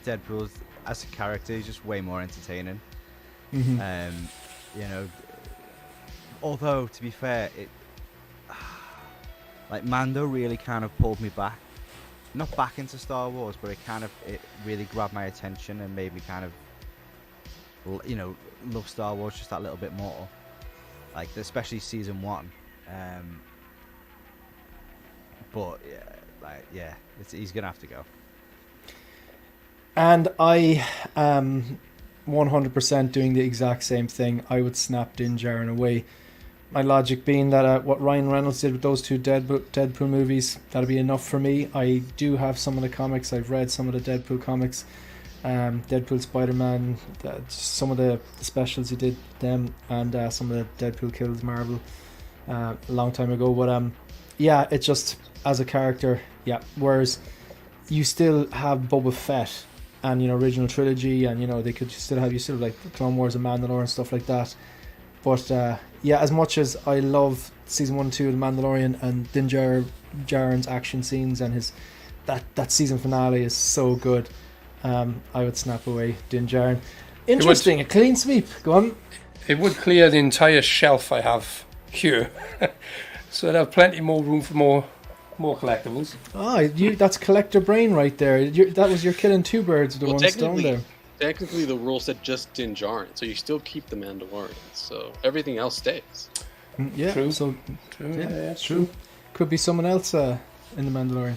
Deadpool, as a character, he's just way more entertaining. Mm-hmm. You know, although, to be fair, like, Mando really kind of pulled me back. Not back into Star Wars, but it really grabbed my attention and made me kind of, you know, love Star Wars just that little bit more. Like, especially season 1. But yeah, he's gonna have to go. And I am 100% doing the exact same thing. I would snap Din Djarin away. My logic being that what Ryan Reynolds did with those 2 Deadpool movies, that'll be enough for me. I do have some of the comics. I've read some of the Deadpool comics. Deadpool, Spider-Man, some of the specials he did them, and some of the Deadpool Kills Marvel a long time ago. But yeah, it's just as a character, yeah. Whereas you still have Boba Fett and, you know, original trilogy, and, you know, they could still have like Clone Wars and Mandalorian and stuff like that. But yeah, as much as I love season 1 and 2 of The Mandalorian and Din Djarin's action scenes and his that season finale is so good, I would snap away Din Djarin. Interesting, a clean sweep. Go on. It would clear the entire shelf I have here. So I'd have plenty more room for more collectibles. That's collector brain right there. That was your killing 2 birds with the one stone there. Technically, the rule said just Din Djarin, so you still keep the Mandalorian. So everything else stays. Yeah, true. So True. yeah, that's true. Could be someone else in the Mandalorian.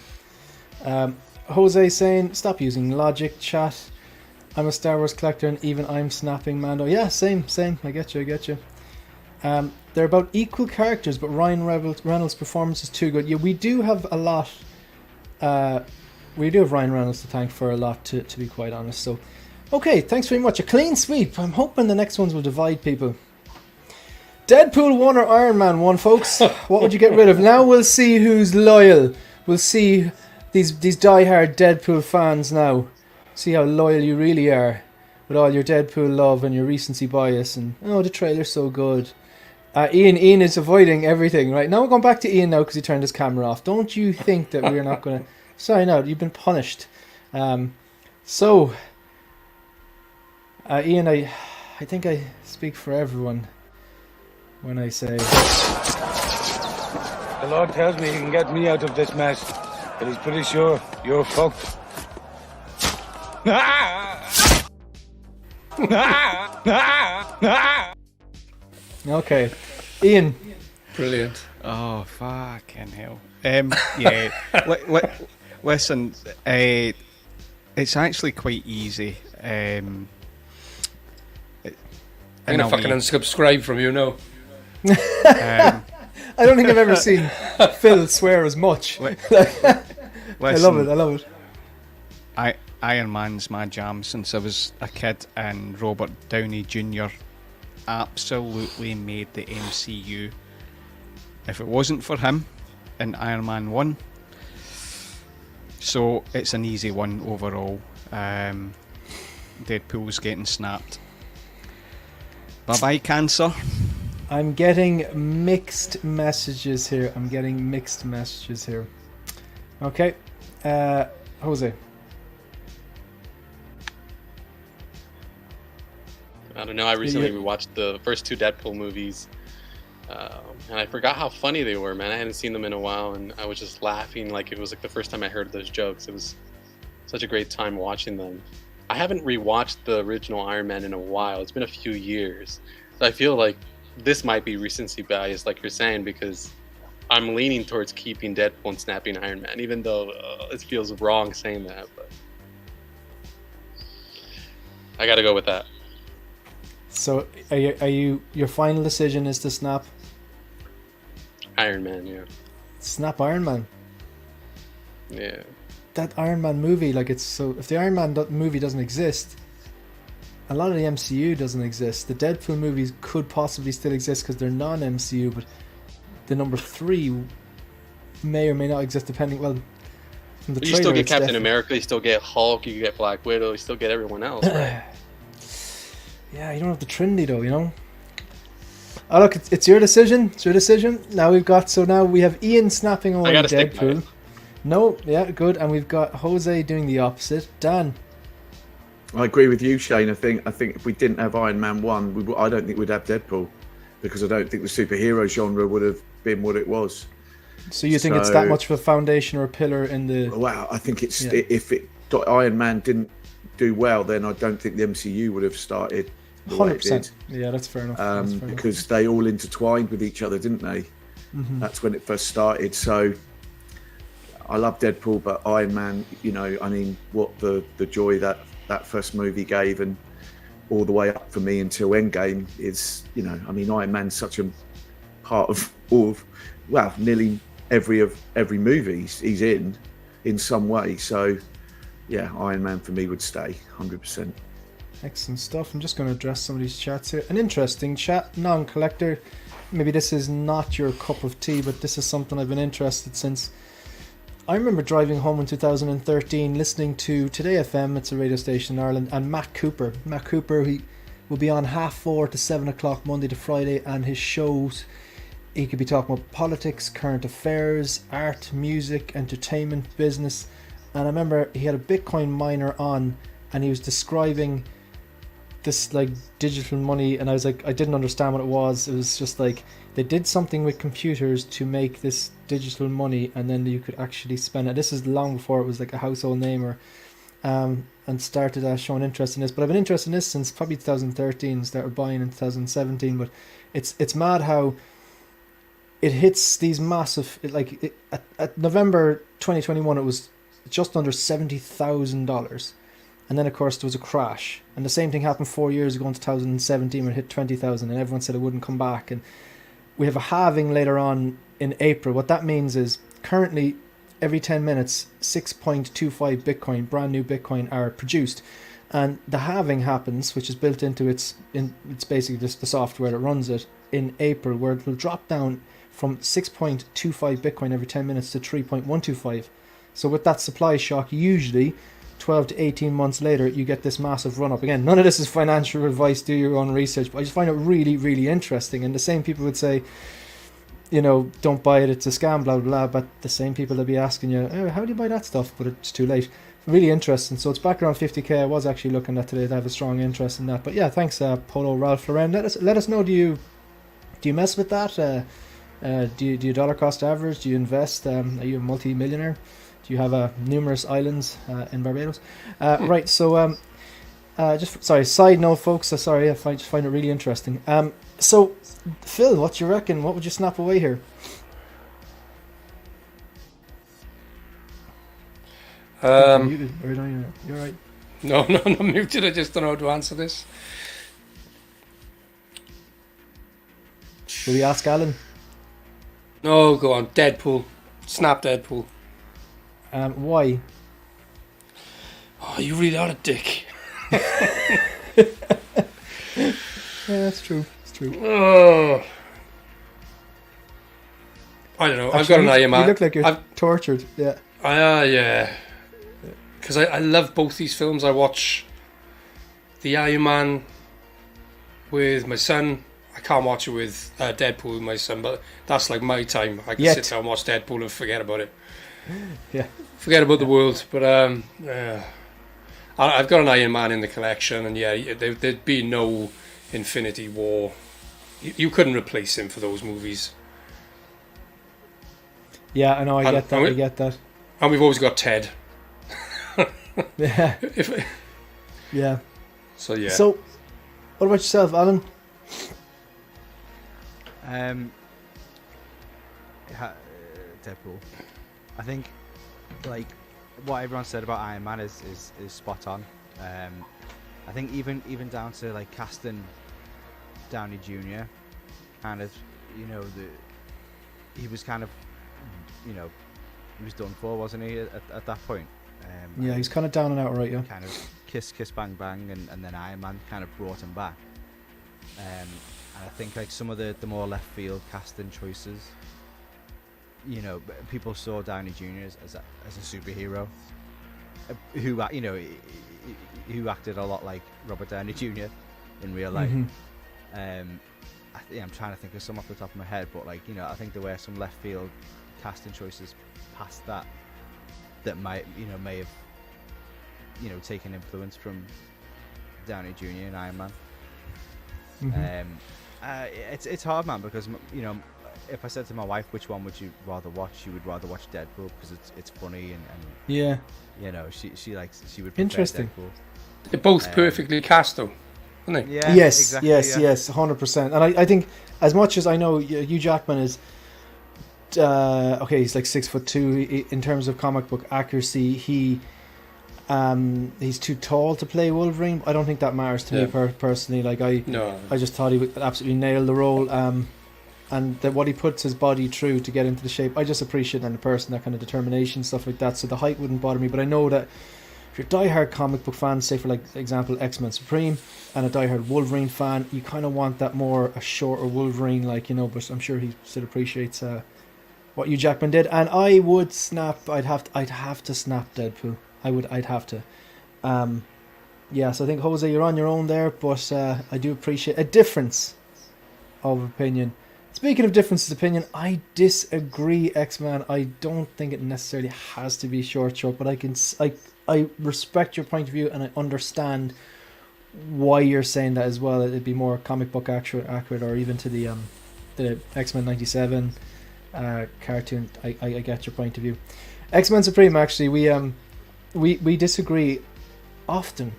Jose saying, stop using logic, chat. I'm a Star Wars collector and even I'm snapping Mando. Yeah, same. I get you. They're about equal characters, but Ryan Reynolds' performance is too good. Yeah, we do have a lot. We do have Ryan Reynolds to thank for a lot, to be quite honest. So, okay, thanks very much. A clean sweep. I'm hoping the next ones will divide people. Deadpool 1 or Iron Man 1, folks? What would you get rid of? Now we'll see who's loyal. We'll see these die-hard Deadpool fans now. See how loyal you really are with all your Deadpool love and your recency bias. And, oh, the trailer's so good. Ian is avoiding everything, right? Now we're going back to Ian now because he turned his camera off. Don't you think that we're not going to... Sorry, no, you've been punished. Ian, I think I speak for everyone when I say... The Lord tells me he can get me out of this mess, but he's pretty sure you're fucked. Okay. Ian. Brilliant. Oh, fucking hell. Yeah, listen, it's actually quite easy. I'm gonna fucking unsubscribe from you now. I don't think I've ever seen Phil swear as much. Listen, I love it. Iron Man's my jam since I was a kid, and Robert Downey Jr. absolutely made the MCU. If it wasn't for him in Iron Man 1, so it's an easy one overall. Deadpool's getting snapped. Bye-bye, cancer. I'm getting mixed messages here. Okay. Jose. I don't know. I recently rewatched the first 2 Deadpool movies, and I forgot how funny they were, man. I hadn't seen them in a while, and I was just laughing like it was like the first time I heard those jokes. It was such a great time watching them. I haven't rewatched the original Iron Man in a while. It's been a few years. So I feel like this might be recency bias, like you're saying, because I'm leaning towards keeping Deadpool and snapping Iron Man, even though it feels wrong saying that. But I got to go with that. So, are you? Your final decision is to snap Iron Man, yeah. Snap Iron Man. Yeah. That Iron Man movie, like it's so. If the Iron Man movie doesn't exist, a lot of the MCU doesn't exist. The Deadpool movies could possibly still exist because they're non-MCU, but the number 3 may or may not exist depending. Well, from the But you trailer, still get it's Captain definitely- America, you still get Hulk, you get Black Widow, you still get everyone else, right? Yeah, you don't have the Trinity though, you know. Oh look, it's your decision. It's your decision. Now we have Ian snapping away gotta stick by Deadpool. it. No, yeah, good, and we've got Jose doing the opposite. Dan. I agree with you, Shane. I think if we didn't have Iron Man 1, I don't think we'd have Deadpool, because I don't think the superhero genre would have been what it was. So you think it's that much of a foundation or a pillar in the? Wow, I think it's Yeah. if Iron Man didn't do well, then I don't think the MCU would have started. the way it 100%. did. Yeah, that's fair enough. That's fair enough. Because they all intertwined with each other, didn't they? Mm-hmm. That's when it first started. So I love Deadpool, but Iron Man, I mean, what the joy that first movie gave, and all the way up for me until Endgame is, I mean, Iron Man's such a part of nearly every movie he's in some way. So yeah, Iron Man for me would stay 100%. Excellent stuff. I'm just going to address some of these chats here. An interesting chat, non-collector. Maybe this is not your cup of tea, but this is something I've been interested since. I remember driving home in 2013, listening to Today FM, it's a radio station in Ireland, and Matt Cooper. Matt Cooper, he will be on 4:30 to 7 o'clock Monday to Friday, and his shows, he could be talking about politics, current affairs, art, music, entertainment, business. And I remember he had a Bitcoin miner on, and he was describing this like digital money, and I was like, I didn't understand what it was. It was just like they did something with computers to make this digital money, and then you could actually spend it. This is long before it was like a household name, or and started showing interest in this. But I've been interested in this since probably 2013. Started buying in 2017. But it's mad how it hits these massive. At November 2021, it was just under $70,000. And then, of course, there was a crash. And the same thing happened 4 years ago in 2017 when it hit 20,000, and everyone said it wouldn't come back. And we have a halving later on in April. What that means is currently every 10 minutes, 6.25 Bitcoin, brand new Bitcoin, are produced. And the halving happens, which is built into it's basically just the software that runs it, in April, where it will drop down from 6.25 Bitcoin every 10 minutes to 3.125. So with that supply shock, usually 12 to 18 months later, you get this massive run up. Again, none of this is financial advice, do your own research, but I just find it really, really interesting. And the same people would say, don't buy it, it's a scam, blah, blah, blah. But the same people will be asking you, oh, how do you buy that stuff? But it's too late. Really interesting. So it's back around 50k. I was actually looking at today to have a strong interest in that. But yeah, thanks, Polo Ralph Lauren. Let us know, do you mess with that? Do you dollar cost average? Do you invest? Are you a multi-millionaire? Do you have numerous islands in Barbados? Right, so side note, folks. Sorry, I just find it really interesting. So, Phil, what do you reckon? What would you snap away here? You're muted. Or no, you're right. No, I'm muted. I just don't know how to answer this. Will we ask Alan? No, go on. Deadpool. Snap Deadpool. Why? Oh, you really are a dick. Yeah, that's true. It's true. Oh. I don't know. I've got an Iron Man. You look like you're tortured. Yeah. Yeah. Because I love both these films. I watch the Iron Man with my son. I can't watch it with Deadpool with my son, but that's like my time. I can sit down and watch Deadpool and forget about it. Yeah. Forget about the world. But I've got an Iron Man in the collection, and yeah, there'd be no Infinity War. You couldn't replace him for those movies. Yeah, I know. I get that. And we've always got Ted. Yeah. Yeah. So yeah. So, what about yourself, Alan? Deadpool. I think, like, what everyone said about Iron Man is spot on. I think even down to like casting Downey Jr. kind of, he was kind of, you know, he was done for, wasn't he, at that point? Yeah, he's kind of down and out, right? Yeah. Kind of kiss, bang, bang, and then Iron Man kind of brought him back. And I think like some of the more left field casting choices, you know, people saw Downey Jr. as a superhero, who you know, who acted a lot like Robert Downey Jr. in real life. I'm trying to think of some off the top of my head, but like, you know, I think there were some left field casting choices past that might, you know, may have, you know, taken influence from Downey Jr. and Iron Man. It's hard, man, because, you know, if I said to my wife which one would you rather watch, she would rather watch Deadpool because it's funny and yeah, you know, she would prefer interesting. Deadpool. They're both perfectly cast, though, aren't they? Yeah, yes, exactly, yes, yeah. yes, 100%. And I think as much as I know Hugh Jackman is okay, he's like 6'2" in terms of comic book accuracy. He's too tall to play Wolverine. I don't think that matters to me personally. Like I just thought he would absolutely nail the role. And that what he puts his body through to get into the shape, I just appreciate in a person that kind of determination, stuff like that. So the height wouldn't bother me. But I know that if you're a diehard comic book fan, say for like example X-Men Supreme, and a diehard Wolverine fan, you kind of want that a shorter Wolverine, like, you know. But I'm sure he still appreciates what Hugh Jackman did, and I would snap. I'd have to snap Deadpool. I'd have to. Yeah, so I think Jose, you're on your own there, but I do appreciate a difference of opinion. Speaking of differences of opinion, I disagree, X-Man. I don't think it necessarily has to be short, but I respect your point of view and I understand why you're saying that as well. It'd be more comic book accurate, or even to the X-Men 97 cartoon. I get your point of view. X-Men Supreme, actually, we disagree often.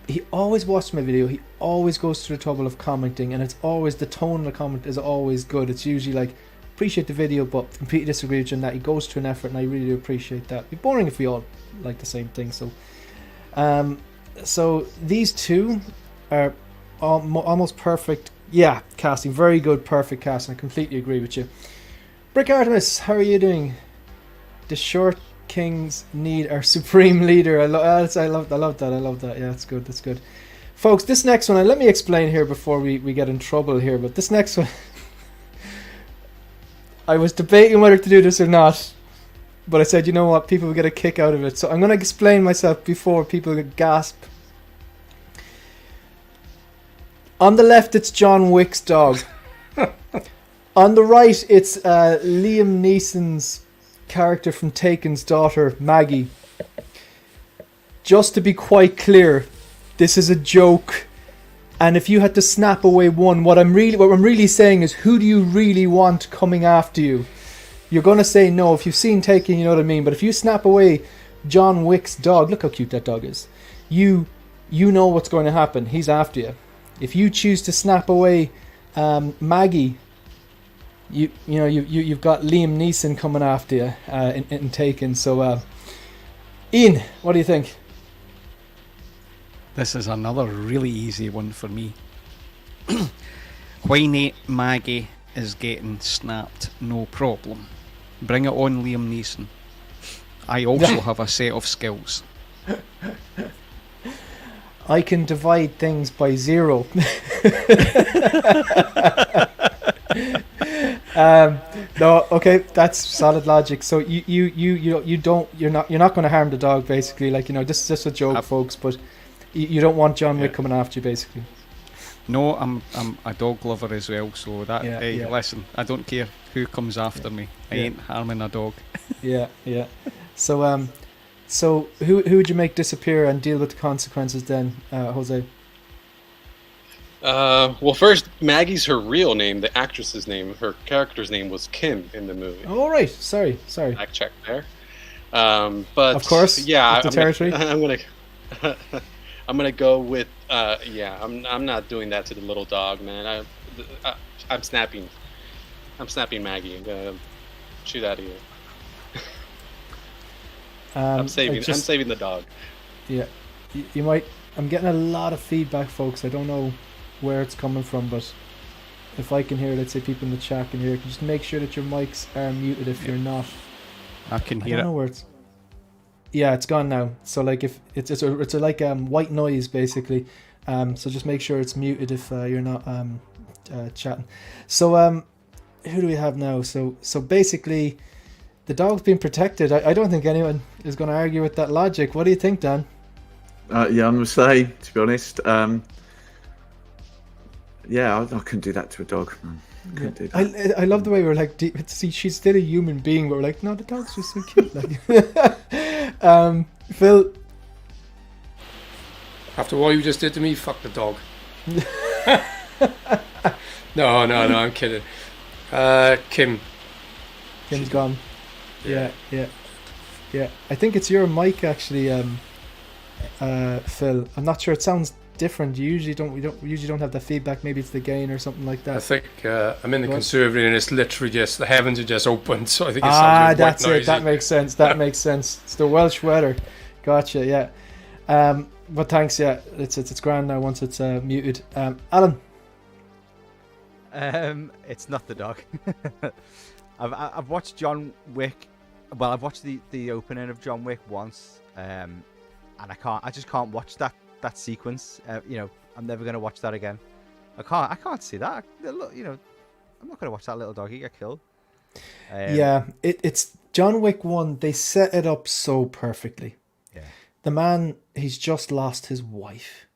He always watched my video. He always goes through the trouble of commenting, and it's always, the tone of the comment is always good. It's usually like, appreciate the video, but completely disagree with you, and that he goes to an effort, and I really do appreciate that. It'd be boring if we all like the same thing. So, so these two are almost perfect. Yeah, casting, very good, perfect casting. I completely agree with you. Brick Artemis, how are you doing? The short Kings need our supreme leader. I love that. Yeah, that's good. That's good, folks. This next one, and let me explain here before we get in trouble here. But this next one, I was debating whether to do this or not, but I said, you know what, people will get a kick out of it, so I'm going to explain myself before people gasp. On the left, it's John Wick's dog. On the right, it's Liam Neeson's character from Taken's daughter, Maggie. Just to be quite clear, this is a joke, and if you had to snap away one, what I'm really saying is, who do you really want coming after you? You're gonna say no. If you've seen Taken, you know what I mean. But if you snap away John Wick's dog, look how cute that dog is. You know what's going to happen. He's after you. If you choose to snap away Maggie, you've got Liam Neeson coming after you in Taken. So, Ian, what do you think? This is another really easy one for me. Whiny Maggie is getting snapped, no problem. Bring it on, Liam Neeson. I also have a set of skills. I can divide things by 0. No, okay, that's solid logic. So you're not going to harm the dog, basically. Like, you know, this is just a joke, folks. But you don't want John Wick coming after you, basically. No, I'm a dog lover as well. So that listen, I don't care who comes after me. I ain't harming a dog. Yeah. So who would you make disappear and deal with the consequences then, Jose? Well, first, Maggie's her real name, the actress's name. Her character's name was Kim in the movie. Oh, right. Sorry. Back check there. But of course, yeah, the territory. I'm gonna go with I'm not doing that to the little dog, man. I'm snapping Maggie and gonna shoot out of here. I'm saving the dog. Yeah, you might. I'm getting a lot of feedback, folks. I don't know where it's coming from, but if I can hear, let's say people in the chat can hear, just make sure that your mics are muted if you're not. I can I hear don't know it. where it's. Yeah, it's gone now. So like if it's a like white noise basically. So just make sure it's muted if you're not chatting. So who do we have now? So basically, the dog's being protected. I don't think anyone is going to argue with that logic. What do you think, Dan? Yeah, I'm gonna say, to be honest, yeah, I couldn't do that to a dog. Couldn't do that. I love the way we're like, see, she's still a human being, but we're like, no, the dog's just so cute. Like, Phil. After what you just did to me, fuck the dog. No, I'm kidding. Kim. Kim's gone. Yeah. I think it's your mic actually, Phil. I'm not sure. It sounds different. We usually don't have the feedback. Maybe it's the gain or something like that. I think I'm in the conservatory and it's literally just the heavens are just opened, so I think it sounds that's quite it. noisy. That makes sense. That makes sense. It's the Welsh weather. Gotcha. Yeah. But thanks. Yeah, it's grand now once it's muted. Alan. It's not the dog. I've watched John Wick. Well, I've watched the opening of John Wick once, and I just can't watch that sequence. I'm never gonna watch that again. I can't see that. Look, I'm not gonna watch that little doggy get killed. Yeah, it's John Wick 1. They set it up so perfectly. Yeah. The man, he's just lost his wife.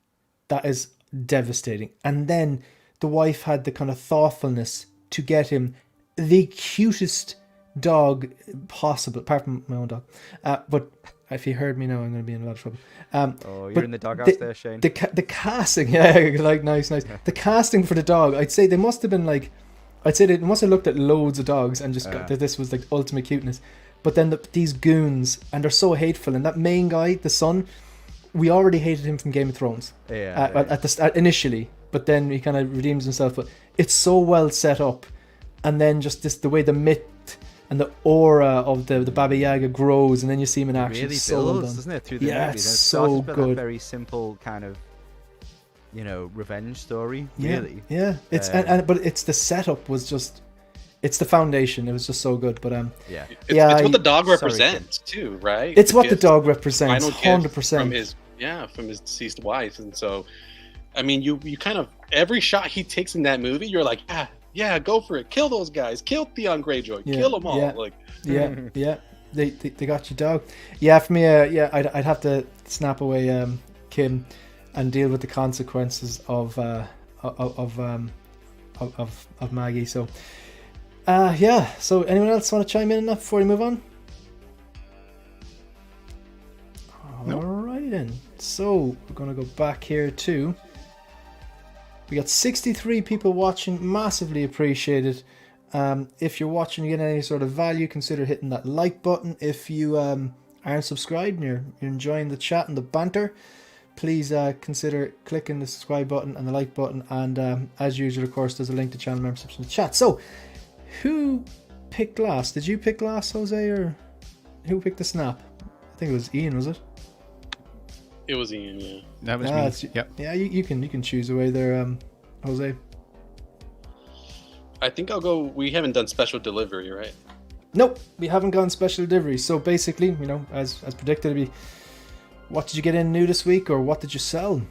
That is devastating. And then the wife had the kind of thoughtfulness to get him the cutest dog possible, apart from my own dog. But if he heard me now, I'm going to be in a lot of trouble. You're in the doghouse there, Shane. The casting, yeah, like nice. The casting for the dog, I'd say they must have been like, they must have looked at loads of dogs and just got that this was like ultimate cuteness. But then these goons, and they're so hateful. And that main guy, the son, we already hated him from Game of Thrones. At the start initially, but then he kind of redeems himself. But it's so well set up, and then just the way the myth and the aura of the Baba Yaga grows, and then you see him in action. Really so builds, well done. doesn't it? Through the yeah, movies. it's And it so starts with good. That very simple kind of, revenge story. Yeah, Really. yeah. It's but it's the setup was just. It's the foundation. It was just so good, but yeah, it's what the dog represents too, right? It's what the dog represents, final gift 100%. from his deceased wife, and so, I mean, you kind of every shot he takes in that movie, you're like, yeah, go for it, kill those guys, kill Theon Greyjoy, kill them all, like, yeah, they got you, dog. Yeah, for me, I'd have to snap away Kim and deal with the consequences of Maggie. So. So anyone else want to chime in enough before we move on? No. Alright then. So we're going to go back here too. We got 63 people watching. Massively appreciated. If you're watching, you get any sort of value, consider hitting that like button. If you aren't subscribed and you're enjoying the chat and the banter, please consider clicking the subscribe button and the like button. And as usual, of course, there's a link to channel memberships in the chat. So who picked last? Did you pick last, Jose, or who picked the snap? I think it was Ian, was it? it was Ian, yeah. That was me. Yep. Yeah, you can choose away there, Jose. I think I'll go. We haven't done special delivery, right? Nope, we haven't gone special delivery. So basically, as predicted, it'd be what did you get in new this week, or what did you sell?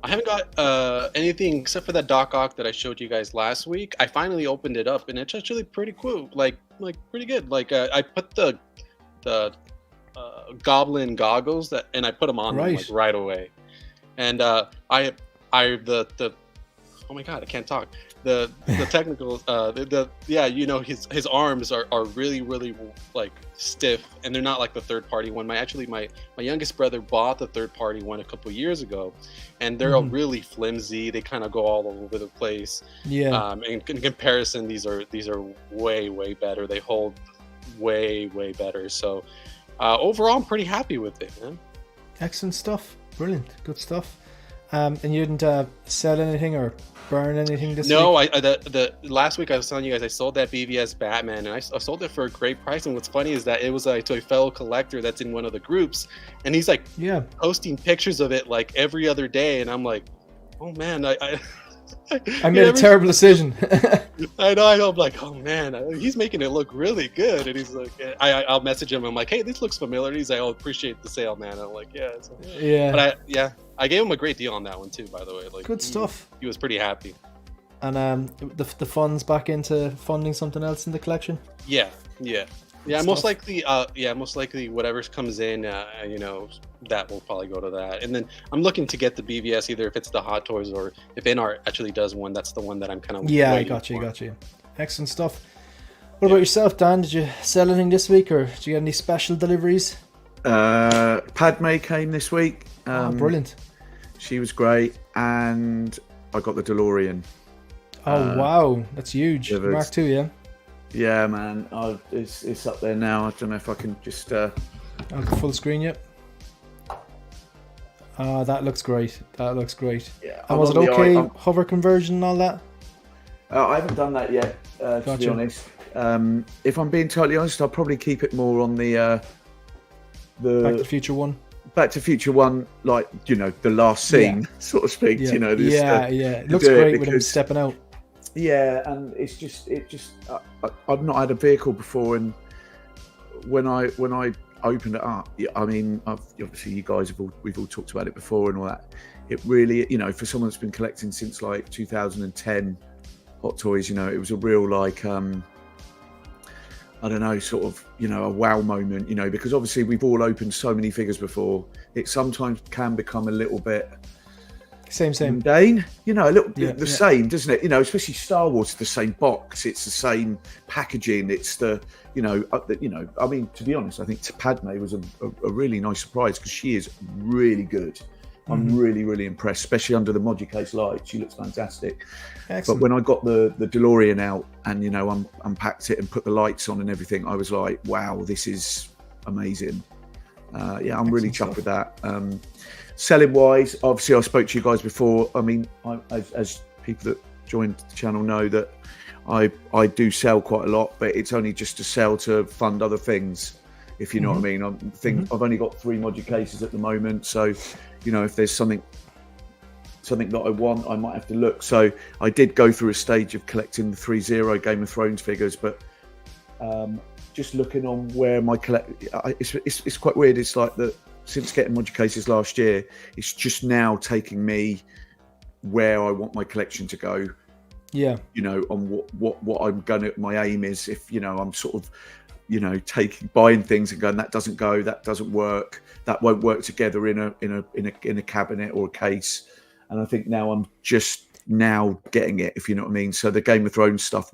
I haven't got anything except for that Doc Ock that I showed you guys last week. I finally opened it up, and it's actually pretty cool. Like pretty good. Like I put the goblin goggles and I put them on them, like, right away. And oh my god, I can't talk. The technical his arms are really like stiff, and they're not like the third party one. My youngest brother bought the third party one a couple years ago, and they're all really flimsy. They kind of go all over the place. Yeah. In comparison, these are way better. They hold way better. So overall, I'm pretty happy with it, man. Excellent stuff. Brilliant. Good stuff. And you didn't sell anything or burn anything this week? No, the last week I was telling you guys I sold that BVS Batman, and I sold it for a great price. And what's funny is that it was to a fellow collector that's in one of the groups, and he's like posting pictures of it like every other day, and I'm like, oh man, I I made a terrible decision. I know. I'm like, oh man, he's making it look really good. And he's like, I'll message him. I'm like, hey, this looks familiar. He's like, oh, appreciate the sale, man. And I'm like, yeah. So, Yeah. But I gave him a great deal on that one too. By the way, like, Good stuff. He was pretty happy. And the funds back into funding something else in the collection. Yeah. Stuff. Most likely, whatever comes in, that will probably go to that. And then I'm looking to get the BVS, either if it's the Hot Toys or if InArt actually does one. That's the one that I'm kind of I got you. Excellent stuff. What about yourself, Dan? Did you sell anything this week, or did you get any special deliveries? Padme came this week. Brilliant. She was great, and I got the DeLorean. Oh wow, that's huge. delivered. Mark II, yeah. Yeah, man, it's up there now. I don't know if I can just. Full screen, yep. That looks great. Yeah. And was it okay? Hover conversion and all that? I haven't done that yet, to be honest. If I'm being totally honest, I'll probably keep it more on the Back to the Future one. Back to Future one, like the last scene, so to speak. Yeah. It looks great with him stepping out. Yeah, and it's just I've not had a vehicle before, and when I opened it up, I mean, obviously you guys we've all talked about it before and all that. It really, for someone that's been collecting since like 2010 Hot Toys, it was a real like I don't know, sort of, a wow moment, because obviously we've all opened so many figures before. It sometimes can become a little bit same mundane, a little bit the same, doesn't it? Especially Star Wars, the same box, it's the same packaging, it's the, I mean, to be honest, I think Padme was a really nice surprise because she is really good. I'm really, really impressed, especially under the Modicase light. She looks fantastic. Excellent. But when I got the DeLorean out and, unpacked it and put the lights on and everything, I was like, wow, this is amazing. I'm really chuffed with that. Selling wise, obviously I spoke to you guys before. I mean, as people that joined the channel know that I do sell quite a lot, but it's only just to sell to fund other things, if you know what I mean. I've only got 3 Modicase at the moment, so if there's something that I want, I might have to look. So I did go through a stage of collecting the 3-0 Game of Thrones figures, but just looking on where my it's quite weird. It's like that since getting Modicases last year, it's just now taking me where I want my collection to go. Yeah. On what I'm gonna, my aim is, if I'm sort of buying things and going, that doesn't go, that doesn't work, that won't work together in a cabinet or a case. And I think now I'm just now getting it, if you know what I mean. So the Game of Thrones stuff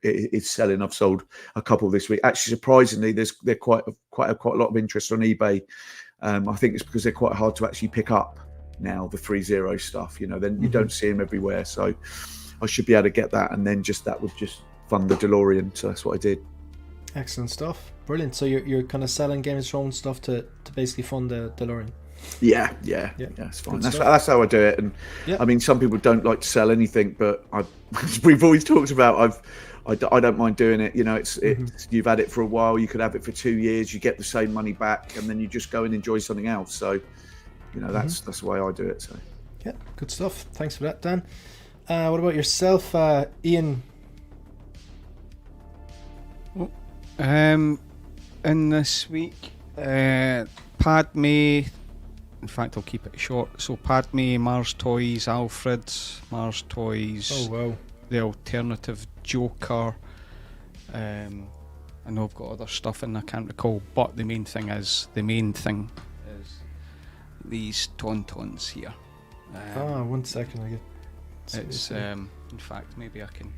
it's selling. I've sold a couple this week. Actually, surprisingly, there's quite a lot of interest on eBay. I think it's because they're quite hard to actually pick up now, the 3-0 stuff. Then you don't see them everywhere. So I should be able to get that, and then that would just fund the DeLorean. So that's what I did. Excellent stuff. Brilliant. So you're kind of selling Game of Thrones stuff to basically fund the DeLorean. Yeah, it's fine. That's how I do it. And I mean, some people don't like to sell anything, but we've always talked about I don't mind doing it. It's you've had it for a while. You could have it for 2 years. You get the same money back, and then you just go and enjoy something else. So, that's the way I do it. So, yeah, good stuff. Thanks for that, Dan. What about yourself, Ian? In this week, Padme. In fact, I'll keep it short. So Padme, Mars Toys, Alfred, Mars Toys. Oh wow! The alternative Joker. I know I've got other stuff and I can't recall, but the main thing is these Tauntauns here. 1 second, I get. It's in fact, maybe I can.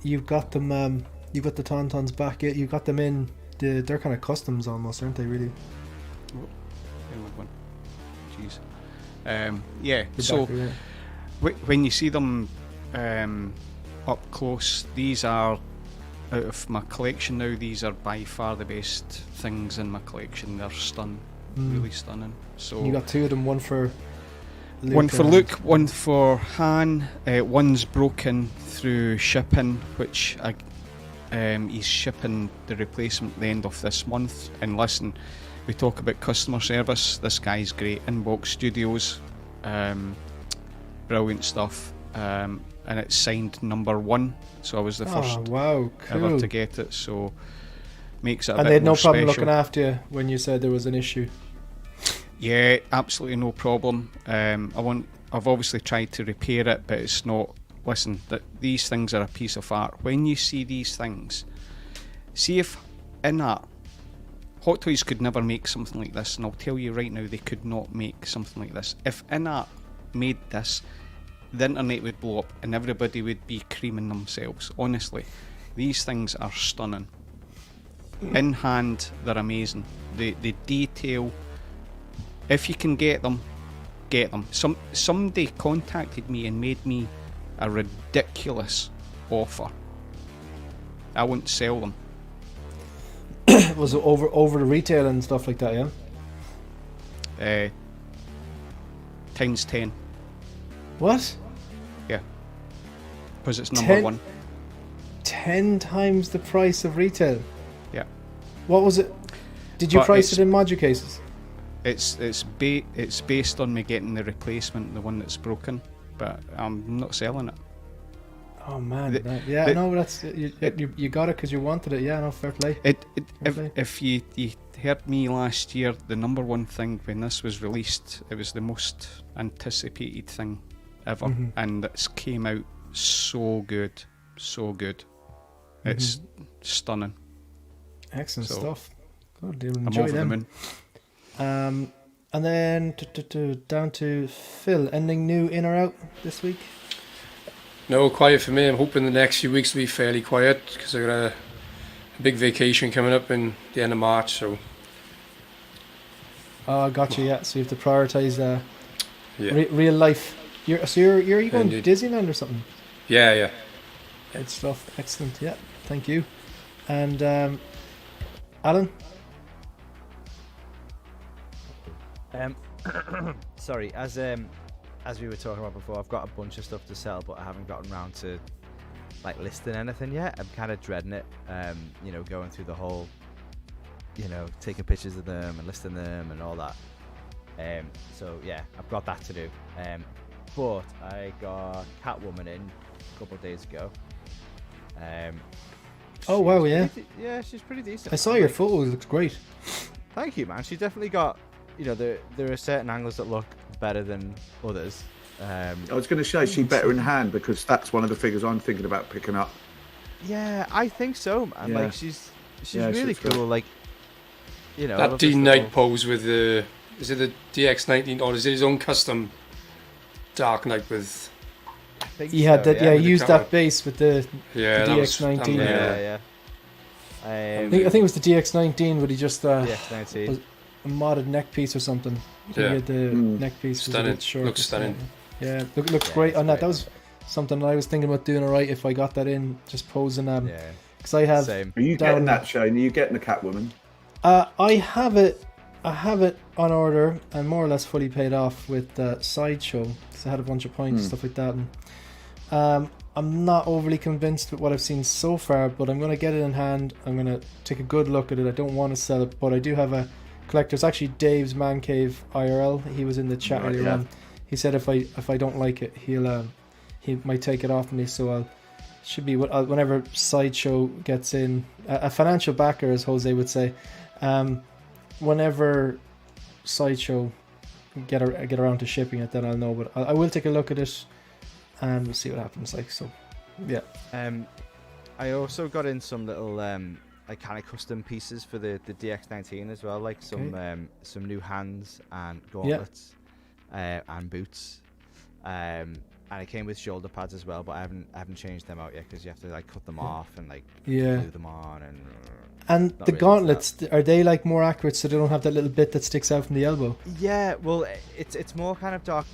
You've got them. You've got the Tauntauns back. You got them in. They're kind of customs almost, aren't they? Really. Jeez. Yeah. So when you see them up close, these are out of my collection now. These are by far the best things in my collection. They're really stunning. So you got 2 of them. One for Luke, one for Han. One's broken through shipping, which he's shipping the replacement at the end of this month. And listen, we talk about customer service. This guy's great. Inbox Studios, brilliant stuff. and it's signed #1. So I was the first wow, ever cool. to get it. So makes it a And bit they had no more problem special. looking after you when you said there was an issue. Yeah, absolutely no problem. I've obviously tried to repair it, but it's not. Listen, these things are a piece of art. When you see these things, see if in art, Hot Toys could never make something like this, and I'll tell you right now, they could not make something like this. If in art made this, the internet would blow up and everybody would be creaming themselves. Honestly, these things are stunning. In hand, they're amazing. The detail. If you can get them, get them. Somebody contacted me and made me a ridiculous offer. I wouldn't sell them. Was it over the retail and stuff like that, yeah? Times 10. What? Yeah. Because it's #1. 10 times the price of retail? Yeah. What was it? Did you But price it in module cases? It's based on me getting the replacement, the one that's broken, but I'm not selling it. Oh man, The- no, that's you got it because you wanted it. Yeah, no, fair play. If you heard me last year, the #1 thing when this was released, it was the most anticipated thing ever, and it's came out so good. It's stunning. Excellent So, stuff. Good, you'll I'm enjoy over the them. moon. And then down to Phil. Anything new in or out this week? No, quiet for me. I'm hoping the next few weeks will be fairly quiet because I've got a big vacation coming up in the end of March. So Oh, gotcha. Yeah, so you have to prioritize yeah, real life. You're going Indeed. Disneyland or something? yeah. Good stuff. Excellent. Yeah, thank you. And Alan. Sorry, as we were talking about before, I've got a bunch of stuff to sell, but I haven't gotten around to like listing anything yet. I'm kind of dreading it. Going through the whole, taking pictures of them and listing them and all that. So yeah, I've got that to do. But I got Catwoman in a couple of days ago. Oh wow, yeah. Yeah, she's pretty decent. I saw your photos. Looks great. Thank you, man. She's definitely got, there are certain angles that look better than others. I was going to say she's better in hand because that's one of the figures I'm thinking about picking up. Yeah, I think so, man. Yeah. Like she's Yeah, really she's good. cool. Like, I That love this Dean little- Knight pose with the is it the DX19 or is it his own custom Dark Knight with I think He had so, that. Yeah, he with the used cover. that base with the yeah The that was DX19. Yeah. I think it was the DX19, but he just DX19. a modded neck piece or something. He Yeah. had the neck piece was a Stunning. bit short. Looks stunning. Yeah, looks Yeah, great it's on that. great, That was something that I was thinking about doing. Alright, if I got that in, just posing. Yeah, Because I have. same. Are you Down- getting that, Shane? Are you getting the Catwoman? I have it. I have it on order and more or less fully paid off with Sideshow because I had a bunch of points and stuff like that. And, I'm not overly convinced with what I've seen so far, but I'm going to get it in hand. I'm going to take a good look at it. I don't want to sell it, but I do have a collector. It's actually Dave's Man Cave IRL. He was in the chat Right, earlier yeah. on. He said if I don't like it, he might take it off me. So should be whenever Sideshow gets in a financial backer, as Jose would say. Whenever Sideshow get around to shipping it, then I'll know. But I will take a look at it and we'll see what happens. Like so, yeah. I also got in some little like kind of custom pieces for the DX19 as well, like some new hands and gauntlets and boots. And it came with shoulder pads as well, but I haven't changed them out yet because you have to like cut them off and like glue them on And not the really gauntlets, are they like more accurate so they don't have that little bit that sticks out from the elbow? Yeah, well, it's more kind of Dark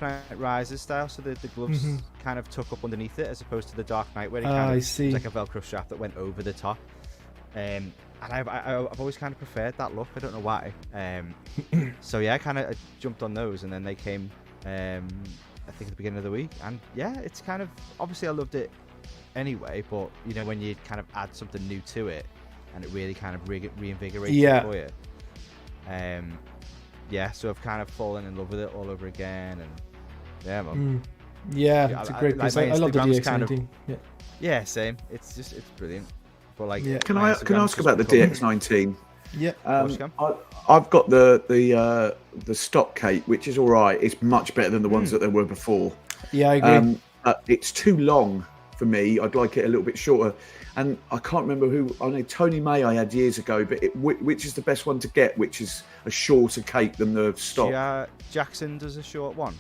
Knight Rises style, so the gloves kind of tuck up underneath it as opposed to the Dark Knight where it kind I of see. was like a Velcro strap that went over the top. And I've always kind of preferred that look. I don't know why. So yeah, I jumped on those, and then they came. I think at the beginning of the week, and yeah, it's kind of obviously I loved it anyway, but when you kind of add something new to it, and it really kind of reinvigorates it for you. So I've kind of fallen in love with it all over again, and yeah, man. Yeah, it's a great piece. I love the DX19. Yeah. Yeah, same. It's brilliant. But like, Yeah. Can I ask about the DX19? Yeah. I've got the stock cape, which is all right. It's much better than the ones that there were before. Yeah, I agree. It's too long for me. I'd like it a little bit shorter. And I can't remember who. I know Tony May I had years ago, but which is the best one to get? Which is a shorter cape than the stock? Yeah, Jackson does a short one.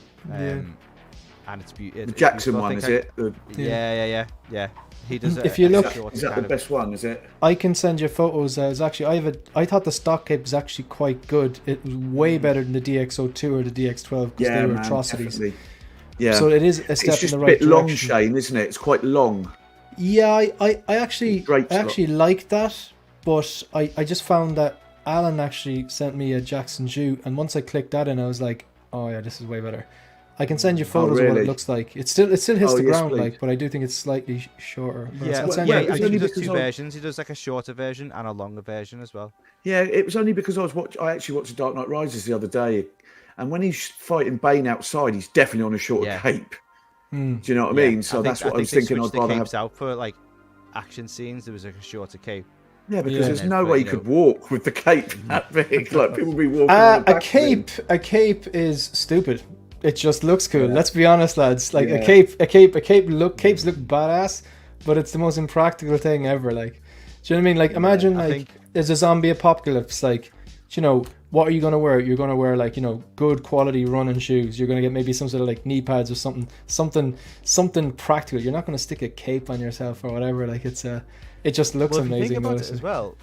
And it's beautiful. The Jackson one, is it? Yeah. He does. If you look, is that the best one? Is it? I can send you photos. I thought the stock cape was actually quite good. It was way better than the DX02 or the DX12 because they were atrocities. Definitely. Yeah. So it is a step in the right direction. It's just a bit long, Shane, isn't it? It's quite long. Yeah, I actually like that, but I just found that Alan actually sent me a Jackson Jute, and once I clicked that in, I was like, oh yeah, this is way better. I can send you photos of what it looks like. It still hits the ground, please. But I do think it's slightly shorter. Yeah, I think he does two versions. He does like a shorter version and a longer version as well. Yeah, it was only because I actually watched Dark Knight Rises the other day, and when he's fighting Bane outside, he's definitely on a shorter cape. Do you know what I mean? So that's what I was thinking. I'd rather have out for like action scenes. There was like a shorter cape. Yeah, because there's no way you could walk with the cape that big. Like people be walking. A cape is stupid. It just looks cool. Let's be honest, lads. Like capes look badass, but it's the most impractical thing ever. Like, do you know what I mean? Like, imagine there's a zombie apocalypse. Like, you know, what are you gonna wear? You're gonna wear like, you know, good quality running shoes. You're gonna get maybe some sort of like knee pads or something practical. You're not gonna stick a cape on yourself or whatever. Like, it just looks amazing. If you think about it as well,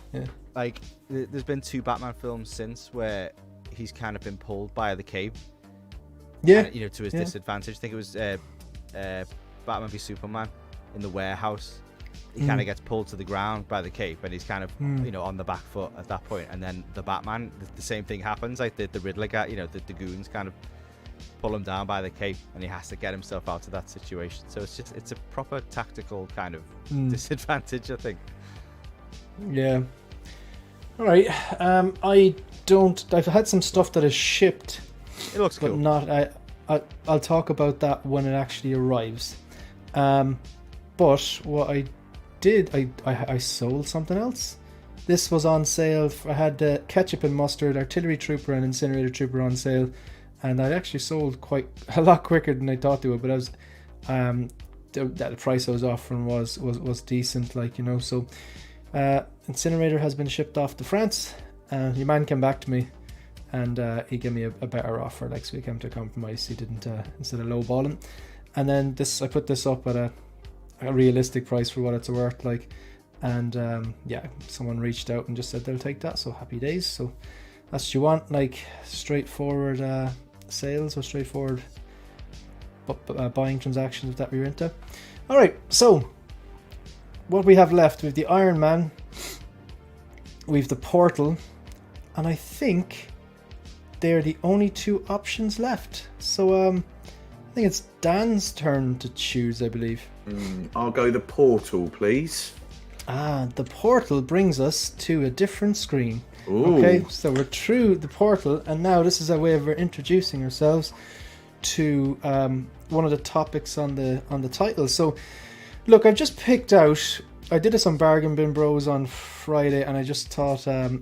like there's been 2 Batman films since where he's kind of been pulled by the cape. Yeah, and, you know, to his disadvantage. I think it was Batman v Superman in the warehouse. He kind of gets pulled to the ground by the cape, and he's kind of you know, on the back foot at that point. And then the Batman, the same thing happens. Like the Riddler guy, you know, the goons kind of pull him down by the cape, and he has to get himself out of that situation. So it's a proper tactical kind of disadvantage, I think. Yeah. All right. I've had some stuff that is shipped. It looks but cool. Not. I'll talk about that when it actually arrives. But what I did, I sold something else. This was on sale. I had the ketchup and mustard, artillery trooper, and incinerator trooper on sale, and I actually sold quite a lot quicker than I thought they would. But I was, the price I was offering was decent, like, you know. So, incinerator has been shipped off to France. Your man came back to me, and he gave me a better offer. Like, so we came to a compromise. He didn't instead of lowballing. And then I put this up at a realistic price for what it's worth, like, and someone reached out and just said they'll take that, so happy days. So that's what you want, like, straightforward sales or straightforward buying transactions that we're into. All right, so what we have left, with the Iron Man, we've the Portal, and I think they're the only 2 options left. So I think it's Dan's turn to choose, I believe. I'll go the Portal, please. The Portal brings us to a different screen. Ooh. Okay, so we're through the Portal, and now this is a way of introducing ourselves to one of the topics on the title. So, look, I've just picked out. I did this on Bargain Bin Bros on Friday, and I just thought a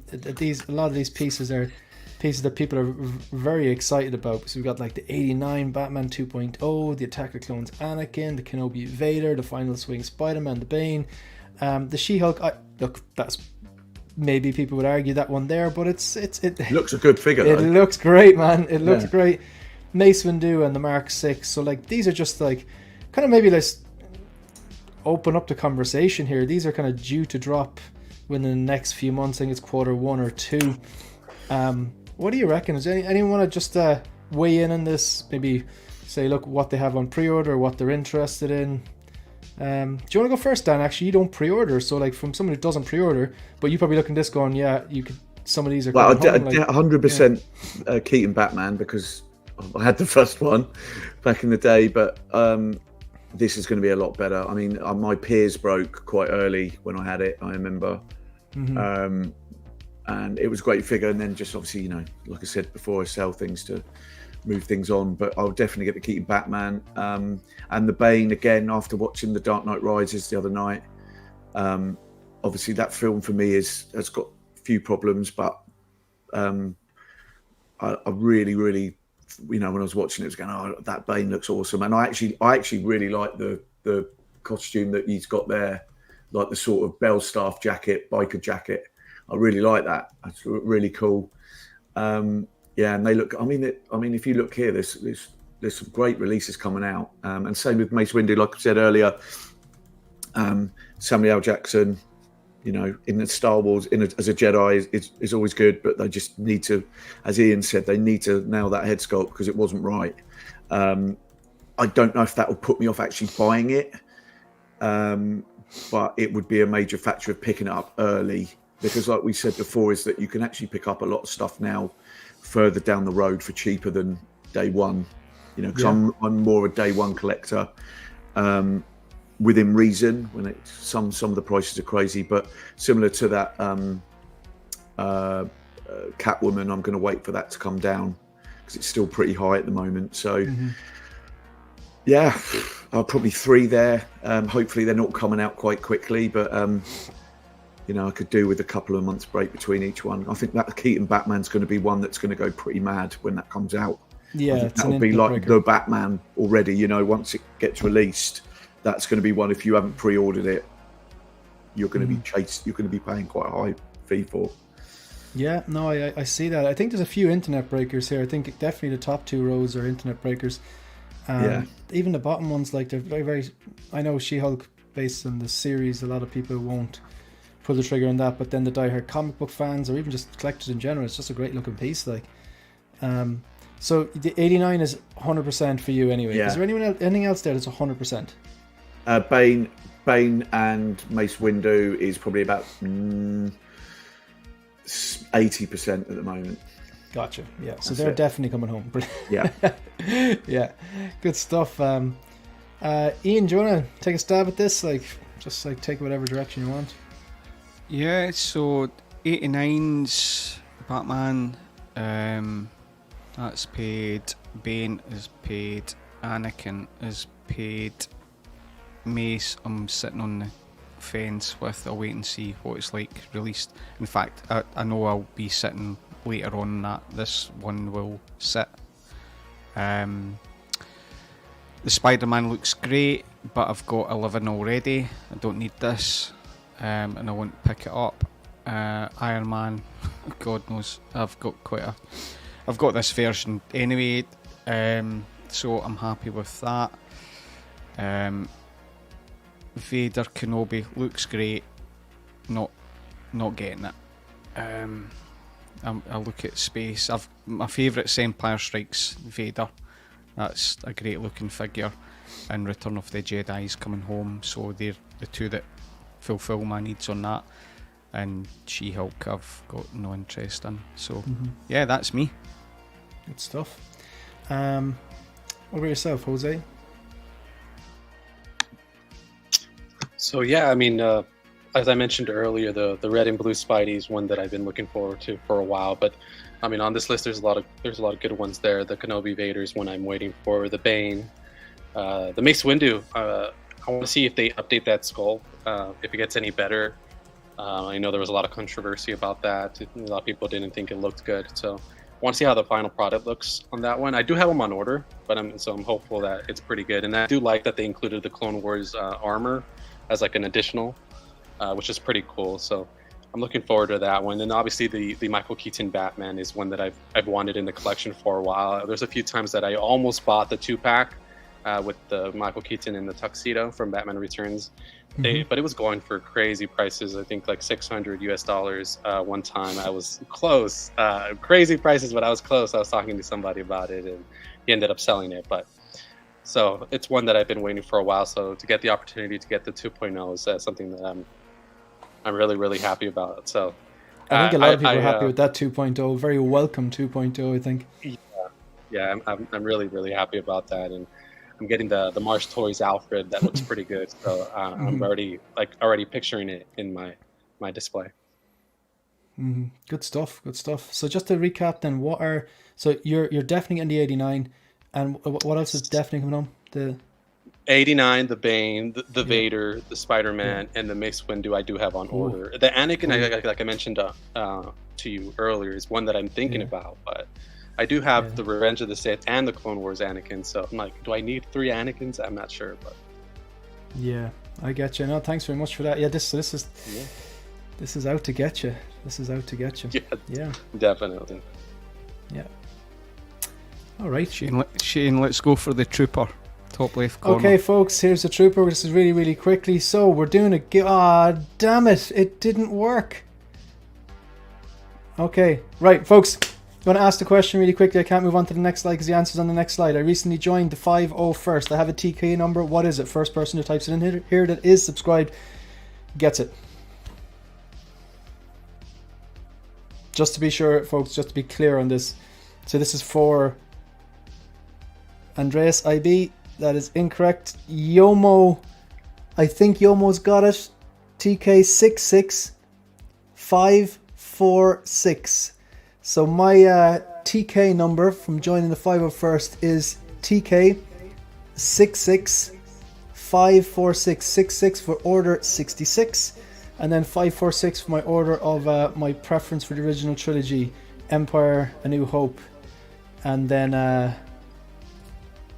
lot of these pieces are pieces that people are very excited about. So we've got like the 89 Batman 2.0, the Attack of Clones Anakin, the Kenobi Vader, the Final Swing Spider-Man, the Bane, the She-Hulk. Look, that's maybe people would argue that one there, but it looks a good figure. It looks great, man. It looks great. Mace Windu and the Mark 6. So like these are just like kind of, maybe let's open up the conversation here. These are kind of due to drop within the next few months. I think it's Q1 or 2. What do you reckon? Does anyone want to just weigh in on this? Maybe say, look, what they have on pre-order, what they're interested in. Do you want to go first, Dan? Actually, you don't pre-order, so like from someone who doesn't pre-order, but you probably looking at this going, yeah, you could. Some of these are. Well, 100% Keaton Batman, because I had the first one back in the day, but this is going to be a lot better. I mean, my peers broke quite early when I had it. I remember. And it was a great figure, and then just obviously, you know, like I said before, I sell things to move things on. But I'll definitely get the Keaton Batman and the Bane again after watching The Dark Knight Rises the other night. Obviously, that film for me has got a few problems, but I really, when I was watching it, I was going, "Oh, that Bane looks awesome!" And I actually really like the costume that he's got there, like the sort of Bellstaff jacket, biker jacket. I really like that. It's really cool. And they look. I mean, if you look here, there's some great releases coming out. And same with Mace Windu, like I said earlier. Samuel L. Jackson, in the Star Wars as a Jedi is always good, but they just need to, as Ian said, they need to nail that head sculpt because it wasn't right. I don't know if that will put me off actually buying it, but it would be a major factor of picking it up early because, like we said before, is that you can actually pick up a lot of stuff now further down the road for cheaper than day one. Because I'm more a day one collector. Within reason, when some of the prices are crazy, but similar to that Catwoman, I'm going to wait for that to come down because it's still pretty high at the moment. So I'll probably 3 there. Hopefully they're not coming out quite quickly, but I could do with a couple of months break between each one. I think that Keaton Batman's going to be one that's going to go pretty mad when that comes out. That'll be like the Batman already. Once it gets released. That's going to be one. If you haven't pre-ordered it, you're going to be chased. You're going to be paying quite a high fee for. Yeah, no, I see that. I think there's a few internet breakers here. I think definitely the top 2 rows are internet breakers. Even the bottom ones, like they're very, very. I know She-Hulk based on the series. A lot of people won't pull the trigger on that, but then the diehard comic book fans, or even just collectors in general, it's just a great looking piece. So the 89 is 100% for you anyway. Is there anything else there that's 100%? Bane and Mace Windu is probably about 80% at the moment. Gotcha. Yeah, so they're definitely coming home. Yeah. Yeah, good stuff. Ian, do you want to take a stab at this? Just take whatever direction you want. Yeah, so 89's Batman, that's paid. Bane is paid. Anakin is paid. Mace, I'm sitting on the fence with. I'll wait and see what it's like released. In fact, I know I'll be sitting later on that this one will sit. The Spider-Man looks great, but I've got 11 already. I don't need this, and I won't pick it up. Iron Man, God knows, I've got this version anyway, so I'm happy with that. Vader Kenobi looks great, not getting it. I look at space. My favourite's Empire Strikes Vader. That's a great looking figure, and Return of the Jedi's coming home, so they're the 2 that fulfil my needs on that. And She-Hulk I've got no interest in, so yeah, that's me. Good stuff. What about yourself, Jose? So yeah, I mean, as I mentioned earlier, the red and blue Spidey is one that I've been looking forward to for a while. But I mean, on this list, there's a lot of good ones there. The Kenobi Vader is one I'm waiting for. The Bane, the Mace Windu. I want to see if they update that skull, if it gets any better. I know there was a lot of controversy about that. A lot of people didn't think it looked good. So I want to see how the final product looks on that one. I do have them on order, but I'm hopeful that it's pretty good. And I do like that they included the Clone Wars armor as like an additional, which is pretty cool. So I'm looking forward to that one. And obviously the Michael Keaton Batman is one that I've wanted in the collection for a while. There's a few times that I almost bought the 2-pack with the Michael Keaton in the tuxedo from Batman Returns. But it was going for crazy prices. I think like $600 one time. I was close, crazy prices, but I was close. I was talking to somebody about it, and he ended up selling it. But so it's one that I've been waiting for a while. So to get the opportunity to get the 2.0 is something that I'm really, really happy about. So I think a lot of people are happy with that 2.0. Very welcome 2.0, I think. Yeah, I'm really, really happy about that. And I'm getting the Mars Toys Alfred that looks pretty good. So I'm already picturing it in my display. Good stuff. Good stuff. So just to recap, then, so you're definitely getting the 89, and what else is definitely coming on? The 89, the Bane, the Vader, the Spider-Man, and the Mace Windu I do have on order. The Anakin, like I mentioned to you earlier, is one that I'm thinking about, but I do have the Revenge of the Sith and the Clone Wars Anakin, so I'm like, do I need 3 Anakins? I'm not sure, but... Yeah, I get you. No, thanks very much for that. Yeah, this is out to get you. This is out to get you. Yeah, definitely. Yeah. All right, Shane, let's go for the trooper. Top left corner. Okay, folks, here's the trooper. This is really, really quickly. So we're doing a... damn it. It didn't work. Okay, right, folks. I'm going to ask the question really quickly. I can't move on to the next slide because the answer's on the next slide. I recently joined the 501st. I have a TK number. What is it? First person who types it in here that is subscribed gets it. Just to be sure, folks, just to be clear on this. So this is for Andreas IB. That is incorrect. Yomo, I think Yomo's got it. TK66546. So my TK number from joining the 501st is TK6654666 for order 66. And then 546 for my order of my preference for the original trilogy, Empire, A New Hope. And then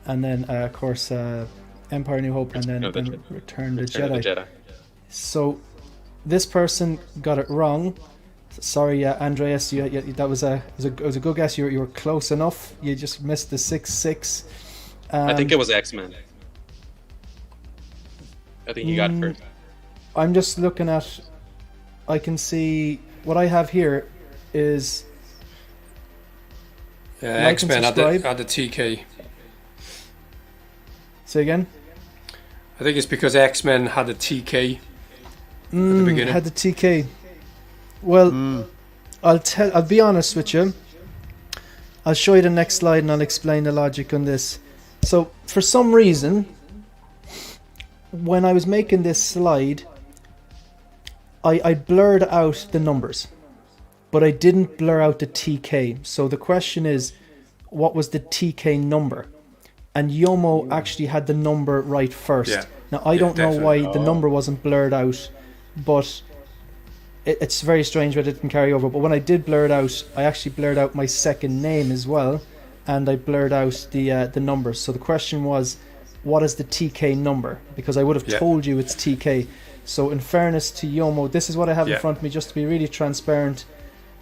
of course, Empire, A New Hope, and then Return of the Jedi. So this person got it wrong. Sorry, Andreas, that was a good guess. You were close enough. You just missed the 6-6. I think it was X-Men. I think you got it first. I'm just looking at... I can see... What I have here is... Yeah, like X-Men had the TK. Say again? I think it's because X-Men had a TK at the beginning. Had the TK. Well, I'll be honest with you. I'll show you the next slide and I'll explain the logic on this. So, for some reason, when I was making this slide, I blurred out the numbers, but I didn't blur out the TK. So the question is, what was the TK number? And Yomo actually had the number right first. Yeah. Now, I don't know why the number wasn't blurred out, but it's very strange that it didn't carry over. But when I did blur it out, I actually blurred out my second name as well, and I blurred out the numbers. So the question was, what is the TK number? Because I would have told you it's TK. So in fairness to Yomo, this is what I have in front of me, just to be really transparent.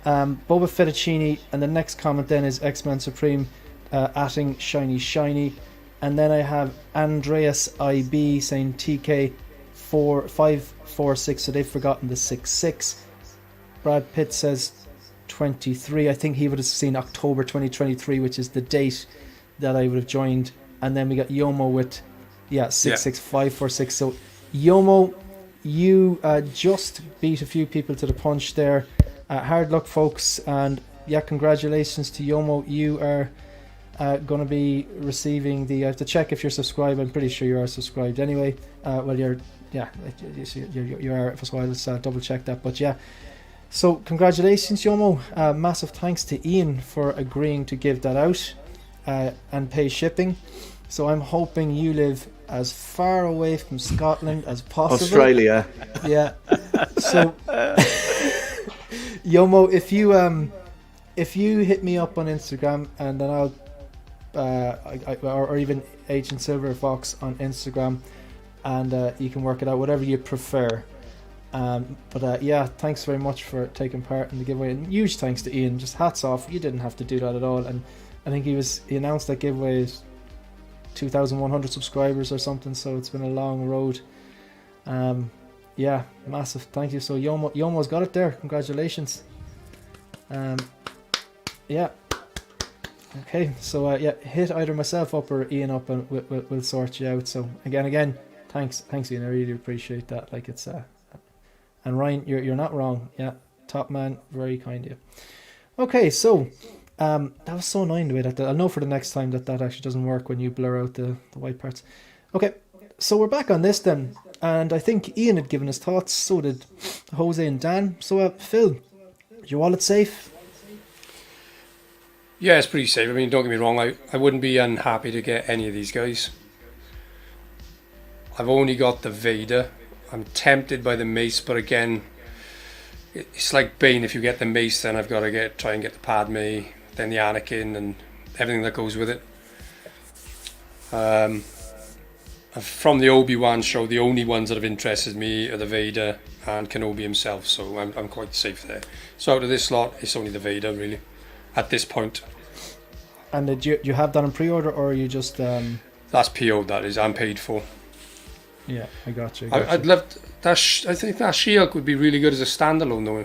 Boba Fettuccine, and the next comment then is X-Men Supreme, atting shiny. And then I have Andreas IB saying TK 546, so they've forgotten the 66. Brad Pitt says 23. I think he would have seen October 2023, which is the date that I would have joined. And then we got Yomo with 66546. So Yomo, you just beat a few people to the punch there. Hard luck, folks, and congratulations to Yomo. You are going to be receiving the... I have to check if you're subscribed. I'm pretty sure you are subscribed anyway. Well, you are. First of all, let's double check that. But so congratulations, Yomo. Massive thanks to Ian for agreeing to give that out and pay shipping. So I'm hoping you live as far away from Scotland as possible. Australia. Yeah. So Yomo, if you hit me up on Instagram, and then I'll or even Agent Silver Fox on Instagram, and you can work it out, whatever you prefer. But thanks very much for taking part in the giveaway, and huge thanks to Ian. Just hats off. You didn't have to do that at all, and I think he announced that giveaway is 2,100 subscribers or something, so it's been a long road. Massive thank you. So Yomo's got it there. Congratulations. Okay, so hit either myself up or Ian up, and we'll sort you out. So again, thanks Ian. I really appreciate that. Like, it's and Ryan, you're not wrong. Yeah, top man, very kind of you. Okay, so that was so annoying the way that I'll know for the next time that actually doesn't work when you blur out the white parts. Okay, so we're back on this then, and I think Ian had given his thoughts. So did Jose and Dan. So Phil, Your wallet safe? Yeah, it's pretty safe. I mean, don't get me wrong, I wouldn't be unhappy to get any of these guys. I've only got the Vader. I'm tempted by the Mace, but again, it's like Bane. If you get the Mace, then I've got to try and get the Padme, then the Anakin, and everything that goes with it. From the Obi-Wan show, the only ones that have interested me are the Vader and Kenobi himself, so I'm quite safe there. So out of this lot, it's only the Vader, really, at this point. And did you have that in pre-order, or are you just... That's PO'd, that is. I'm paid for. Yeah, I got you. I'd love that. I think that She-Hulk would be really good as a standalone, though.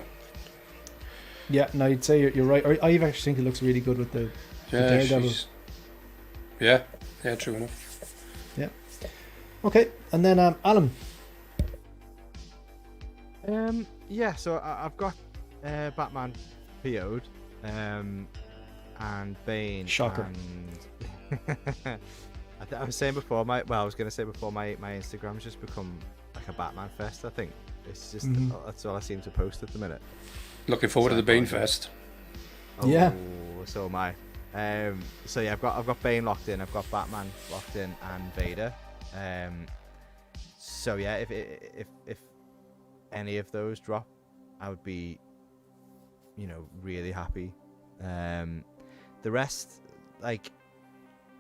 Yeah, no, you'd say you're right. I actually think it looks really good with the Daredevil. Yeah, true enough. Yeah. Okay, and then Alan. Yeah, so I've got Batman PO'd, and Bane. Shocker. And I was saying before, my Instagram's just become like a Batman fest. I think it's just that's all I seem to post at the minute. Looking forward to the Bane fest. Oh, yeah. So am I. So yeah, I've got Bane locked in. I've got Batman locked in, and Vader. So yeah, if any of those drop, I would be, really happy. The rest, like,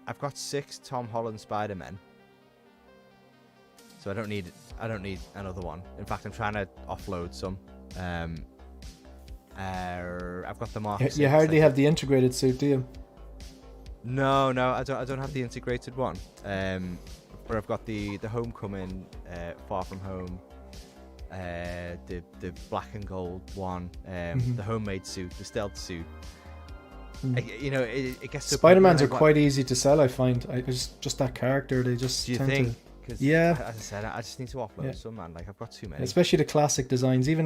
I've got 6 Tom Holland Spider-Men, so I don't need another one. In fact, I'm trying to offload some. I've got the Mark. You hardly have the integrated suit, do you? No, I don't have the integrated one. But I've got the Homecoming, Far From Home, the black and gold one, the homemade suit, the stealth suit. It gets to Spider-Mans are quite easy to sell, I find. It's just that character. They just Do you tend think? to. 'Cause, Yeah. As I said, I just need to offload some, man. Like, I've got too many. Especially the classic designs. Even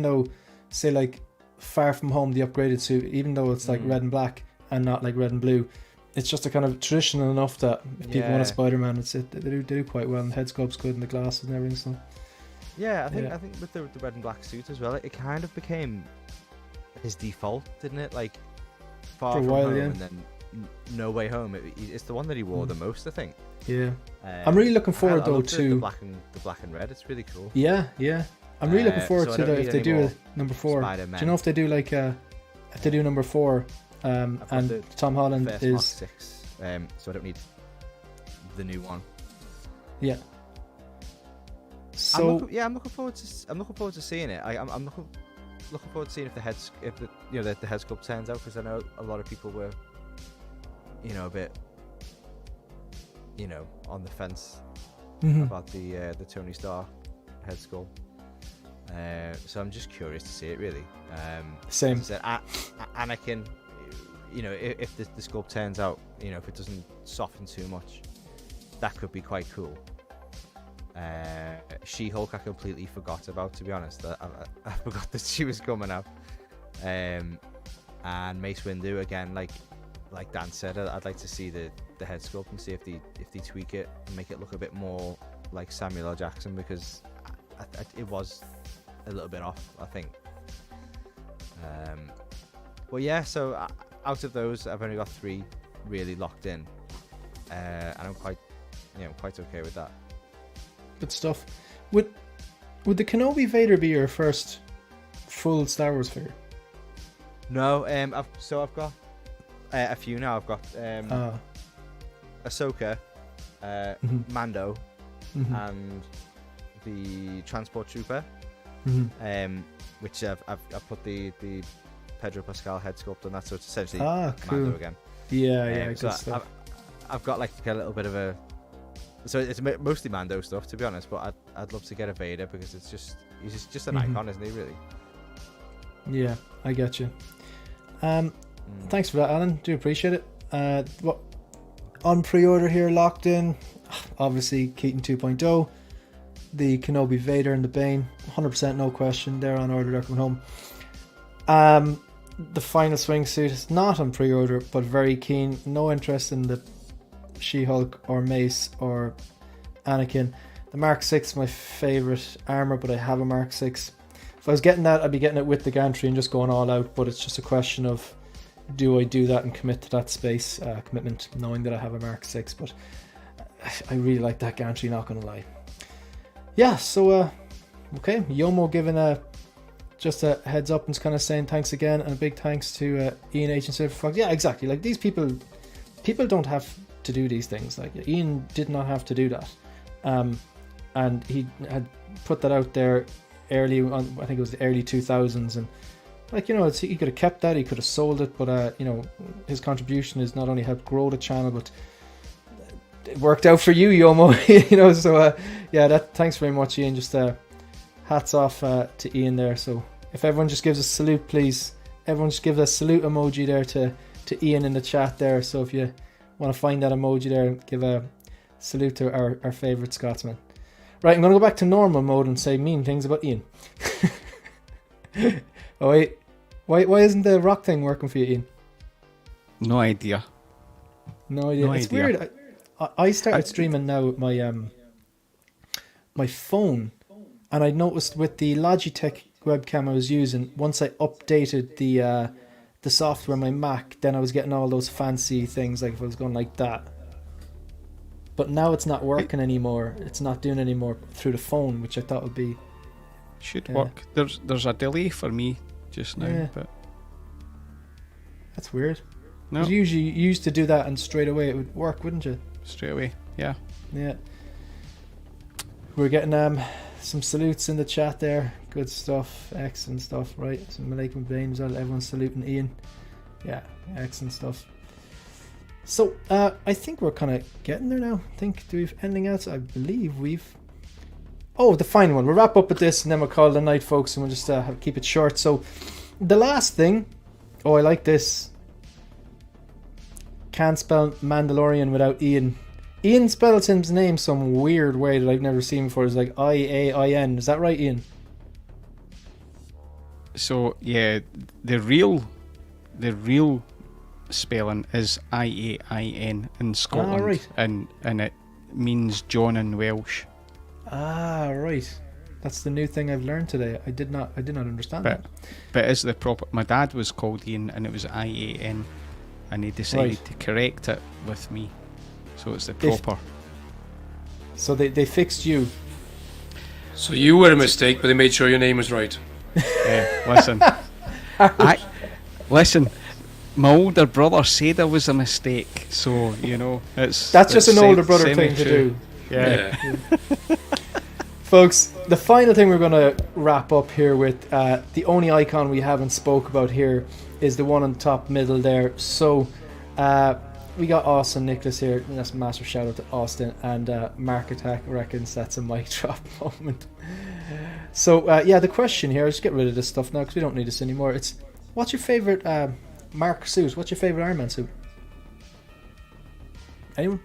though, say, like Far From Home, the upgraded suit, even though it's like red and black and not like red and blue, it's just a kind of traditional enough that if people want a Spider-Man, they do quite well, and the head sculpt's good, and the glasses and everything. So yeah, I think with the red and black suit as well, it kind of became his default, didn't it? Like, Far for a From while, Home, yeah. and then No Way Home. It's the one that he wore the most, I think. Yeah, I'm really looking forward I though love to the black and red. It's really cool. Yeah. I'm really looking forward so I to don't if need they any do more a number 4. Spider-Man. Do you know if they do like if they do number 4, I've got and the Tom Holland first is Mark 6, so I don't need the new one. yeah. So I'm looking forward to seeing it. I'm looking forward to seeing if the head sculpt turns out, because I know a lot of people were, a bit, on the fence about the Tony Stark head sculpt. So I'm just curious to see it, really. Same. As I said, Anakin, if the sculpt turns out, if it doesn't soften too much, that could be quite cool. She-Hulk I completely forgot about, to be honest. I forgot that she was coming out. And Mace Windu, again, like Dan said, I'd like to see the head sculpt and see if they tweak it and make it look a bit more like Samuel L. Jackson, because it was a little bit off, I think. Well, yeah, so out of those, I've only got 3 really locked in, and I'm quite okay with that. good stuff. Would the Kenobi Vader be your first full Star Wars figure? No, I've got a few now. I've got Ahsoka, Mando, and the Transport Trooper, which I've put the Pedro Pascal head sculpt on that, so it's essentially cool. Mando again. Yeah, So good stuff. I've got like a little bit of a. So it's mostly Mando stuff, to be honest, but I'd love to get a Vader, because he's just an icon, isn't he? Really. Yeah, I get you. Thanks for that, Alan. Do appreciate it. What on pre-order here, locked in? Obviously, Keaton 2.0, the Kenobi Vader and the Bane, 100% no question. They're on order. They're coming home. The final swing suit is not on pre-order, but very keen. No interest in the She-Hulk or Mace or Anakin. The Mark 6 is my favourite armour, but I have a Mark 6. If I was getting that, I'd be getting it with the gantry and just going all out. But it's just a question of, do I do that and commit to that space commitment, knowing that I have a Mark 6? But I really like that gantry, not gonna lie. Yeah, so okay, Yomo giving just a heads up and kind of saying thanks again, and a big thanks to Ian H and Silver Fox. Yeah, exactly. Like, these people don't have to do these things. Like, Ian did not have to do that, and he had put that out there early on. I think it was the early 2000s, and like, you know, he could have kept that, he could have sold it, but you know, his contribution has not only helped grow the channel, but it worked out for you, Yomo. You know, so yeah, thanks very much, Ian. Just hats off to Ian there. So if everyone just gives a salute, please. Everyone just give a salute emoji there to Ian in the chat there. So if you want to find that emoji there, give a salute to our favourite Scotsman. Right, I'm going to go back to normal mode and say mean things about Ian. Oh wait, why isn't the rock thing working for you, Ian? No idea. No idea. It's weird. I started streaming now with my my phone, and I noticed with the Logitech webcam I was using, once I updated the software on my Mac, then I was getting all those fancy things, like if I was going like that. But now it's not working anymore. It's not doing anymore through the phone, which I thought would be... Should work. There's a delay for me just now, but... That's weird. No. 'Cause usually you used to do that and straight away it would work, wouldn't you? Straight away, yeah. Yeah. We're getting some salutes in the chat there. Good stuff. Excellent stuff, right? Some Malaikum Blaine as well. Everyone's saluting Ian. Yeah, excellent stuff. So, I think we're kind of getting there now. Do we have anything else? I believe we've... Oh, the final one. We'll wrap up with this and then we'll call it a night, folks, and we'll just keep it short. So, the last thing... Oh, I like this. Can't spell Mandalorian without Ian. Ian spells his name some weird way that I've never seen before. It's like I-A-I-N. Is that right, Ian? So, yeah, the real spelling is I-A-I-N in Scotland. Right. And it means John in Welsh. Ah, right. That's the new thing I've learned today. I did not understand that. But it's the proper... My dad was called Ian and it was I-A-N. And he decided to correct it with me. So it's the proper... So they fixed you. So you were a mistake, but they made sure your name was right. Listen. Listen, my older brother said I was a mistake. So, you know, that's just an older brother thing to do. Yeah. Folks, the final thing we're going to wrap up here with, the only icon we haven't spoke about here is the one on top middle there. So we got Austin Nicholas here, and that's a massive shout out to Austin, and Mark Attack reckons that's a mic drop moment. So yeah, the question here, just get rid of this stuff now because we don't need this anymore. It's, what's your favourite Mark suit? What's your favourite Iron Man suit? Anyone?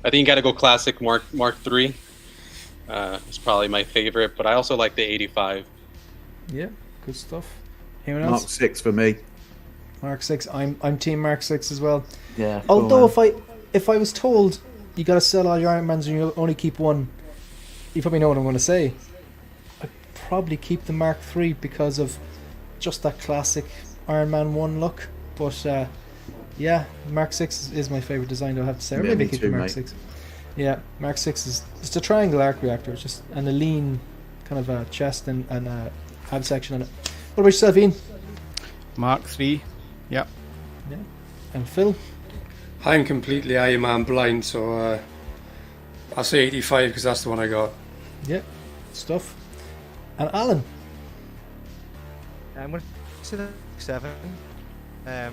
I think you got to go classic Mark III. It's probably my favorite, but I also like the 85. Yeah, good stuff. Anyone else? Mark 6 for me. Mark 6. I'm team Mark 6 as well. Yeah. Although if I was told you got to sell all your Iron Mans and you only keep one, you probably know what I'm going to say. I'd probably keep the Mark III because of just that classic Iron Man 1 look. But yeah, Mark 6 is my favourite design, I'll have to say. Or maybe keep the Mark 6. Yeah, Mark 6 is just a triangle arc reactor, it's just and a lean kind of chest and ab section on it. What about yourself, Ian? Mark III. Yep. Yeah. And Phil? I'm completely Iron Man blind, so I'll say 85 because that's the one I got. Yeah, stuff. And Alan? I'm going to say 7. I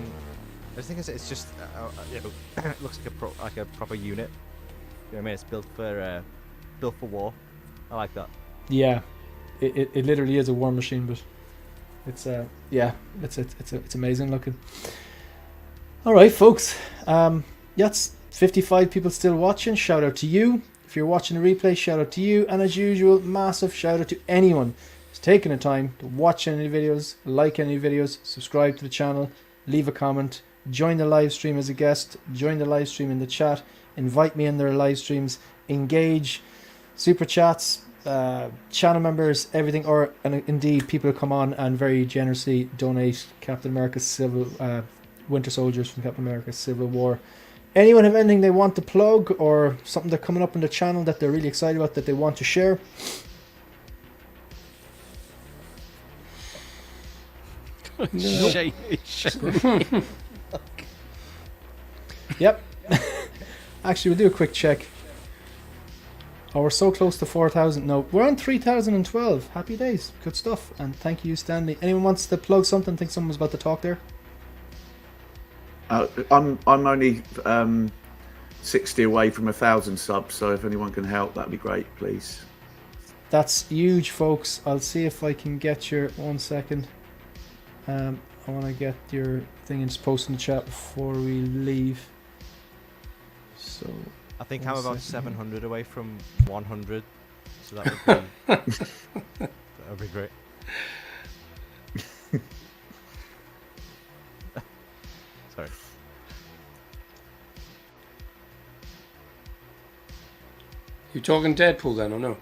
just think it's just you know, it looks like a proper unit. You know what I mean? It's built for war. I like that. Yeah, it literally is a war machine, but it's yeah, it's amazing looking. All right, folks. That's 55 people still watching. Shout out to you. If you're watching the replay, shout out to you. And as usual, massive shout out to anyone who's taken the time to watch any videos, like any videos, subscribe to the channel, leave a comment, join the live stream as a guest, join the live stream in the chat, invite me in their live streams, engage, super chats, channel members, everything, and indeed people who come on and very generously donate Captain America's Winter Soldiers from Captain America's Civil War. Anyone have anything they want to plug or something that's coming up on the channel that they're really excited about that they want to share? Shiny. Yep. Actually, we'll do a quick check. Oh, we're so close to 4,000. No, we're on 3,012. Happy days. Good stuff. And thank you, Stanley. Anyone wants to plug something? Think someone was about to talk there? I'm only 60 away from 1,000 subs, so if anyone can help, that'd be great, please. That's huge, folks. I'll see if I can get your... 1 second. I want to get your thing and just post in the chat before we leave. So... I think 1 I'm about second. 700 away from 100, so that would be that would be great. Sorry. You talking Deadpool then, or no?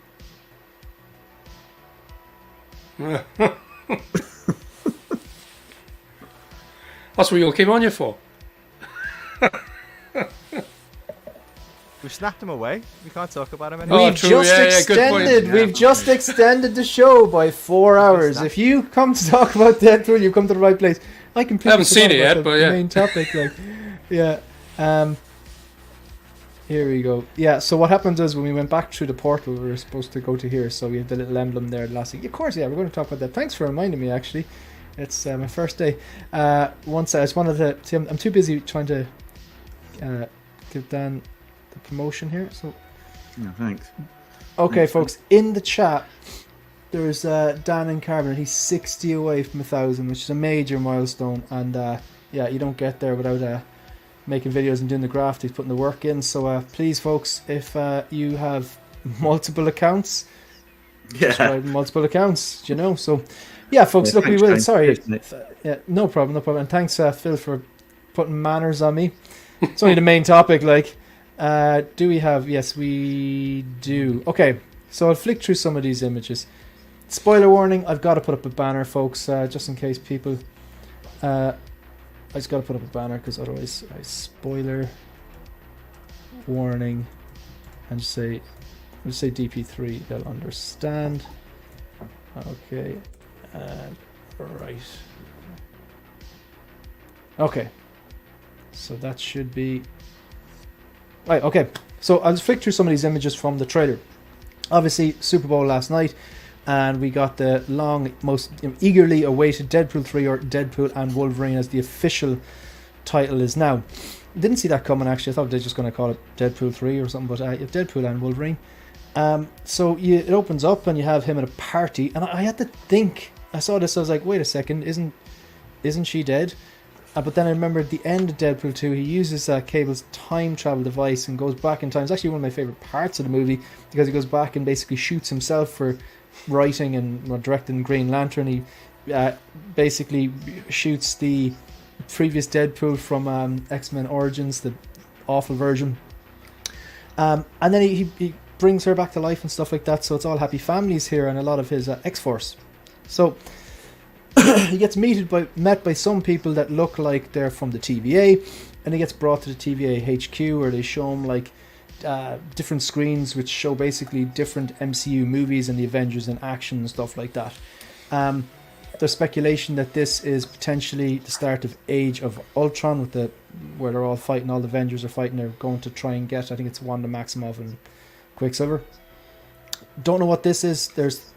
That's what you all came on here for. We've snapped him away. We can't talk about him anymore. Oh, We've true. just Yeah, good point. extended. We've just extended the show by 4 hours. If you come to talk about Deadpool, you've come to the right place. I completely Haven't seen forgot it about yet, the but yeah. main topic. Like, yeah. Here we go. Yeah. So what happened is when we went back through the portal, we were supposed to go to here. So we had the little emblem there last week. Of course, yeah. We're going to talk about that. Thanks for reminding me. Actually, it's my first day. Once I just wanted to. See, I'm too busy trying to give Dan the promotion here. So. No, thanks. Okay, folks, in the chat, there's Dan and Carbon. He's 60 away from 1,000, which is a major milestone. And yeah, you don't get there without making videos and doing the graft. He's putting the work in. So please, folks, if you have multiple accounts, subscribe to multiple accounts, you know. So yeah, folks, look, we will. James. Sorry. Cheers, mate. Yeah, no problem. And thanks, Phil, for putting manners on me. It's only the main topic, like. Do we have? Yes, we do. Okay, so I'll flick through some of these images. Spoiler warning, I've got to put up a banner, folks, just in case people... I just got to put up a banner, because otherwise spoiler warning and just say DP3, they'll understand. Okay, right. Okay, so that should be... Right, okay. So I'll just flick through some of these images from the trailer. Obviously, Super Bowl last night, and we got the most eagerly awaited Deadpool 3, or Deadpool and Wolverine as the official title is now. Didn't see that coming, actually. I thought they were just going to call it Deadpool 3 or something, but Deadpool and Wolverine. So it opens up, and you have him at a party, and I had to think. I saw this, I was like, wait a second, isn't she dead? But then I remembered the end of Deadpool 2, he uses Cable's time travel device and goes back in time. It's actually one of my favourite parts of the movie, because he goes back and basically shoots himself for writing and directing Green Lantern. He basically shoots the previous Deadpool from X-Men Origins, the awful version. And then he brings her back to life and stuff like that, so it's all happy families here and a lot of his X-Force. So... he gets met by some people that look like they're from the TVA, and he gets brought to the TVA HQ where they show him like different screens which show basically different MCU movies and the Avengers in action and stuff like that. There's speculation that this is potentially the start of Age of Ultron, where they're all fighting, all the Avengers are fighting, they're going to try and get, I think it's Wanda Maximoff and Quicksilver. Don't know what this is. There's